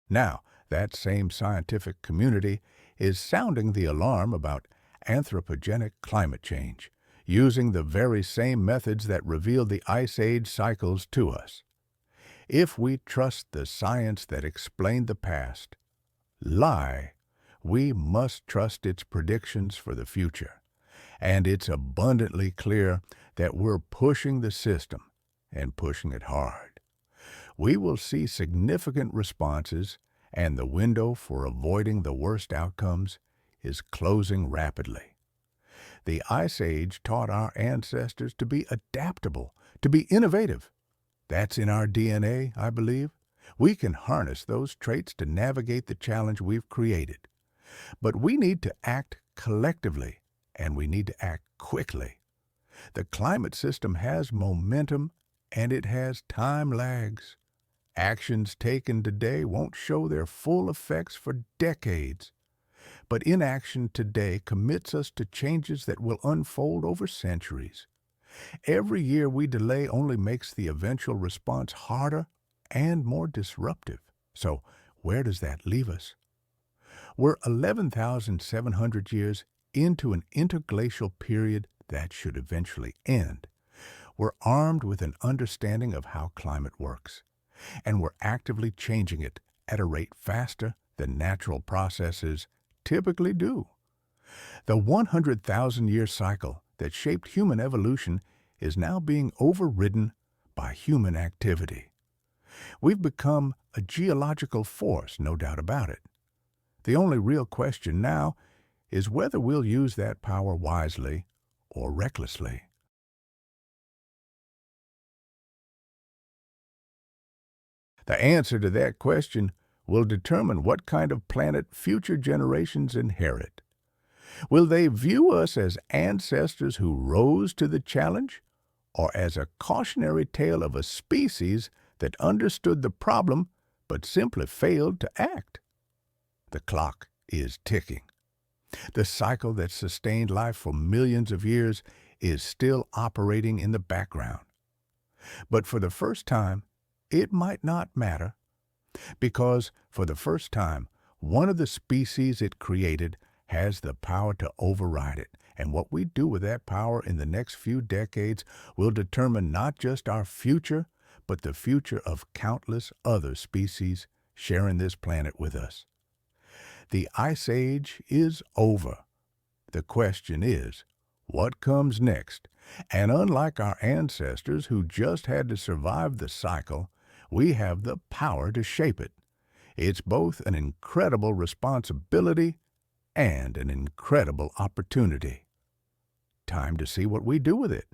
Now, that same scientific community is sounding the alarm about anthropogenic climate change, using the very same methods that revealed the Ice Age cycles to us. If we trust the science that explained the past, we must trust its predictions for the future. And it's abundantly clear that we're pushing the system and pushing it hard. We will see significant responses, and the window for avoiding the worst outcomes is closing rapidly. The Ice Age taught our ancestors to be adaptable, to be innovative. That's in our DNA, I believe. We can harness those traits to navigate the challenge we've created. But we need to act collectively, and we need to act quickly. The climate system has momentum, and it has time lags. Actions taken today won't show their full effects for decades. But inaction today commits us to changes that will unfold over centuries. Every year we delay only makes the eventual response harder and more disruptive. So where does that leave us? We're 11,700 years into an interglacial period that should eventually end. We're armed with an understanding of how climate works, and we're actively changing it at a rate faster than natural processes typically do. The 100,000-year cycle that shaped human evolution is now being overridden by human activity. We've become a geological force, no doubt about it. The only real question now is whether we'll use that power wisely or recklessly. The answer to that question will determine what kind of planet future generations inherit. Will they view us as ancestors who rose to the challenge, or as a cautionary tale of a species that understood the problem but simply failed to act? The clock is ticking. The cycle that sustained life for millions of years is still operating in the background. But for the first time, it might not matter, because for the first time, one of the species it created has the power to override it, and what we do with that power in the next few decades will determine not just our future, but the future of countless other species sharing this planet with us. The Ice Age is over. The question is, what comes next? And unlike our ancestors who just had to survive the cycle, we have the power to shape it. It's both an incredible responsibility and an incredible opportunity. Time to see what we do with it.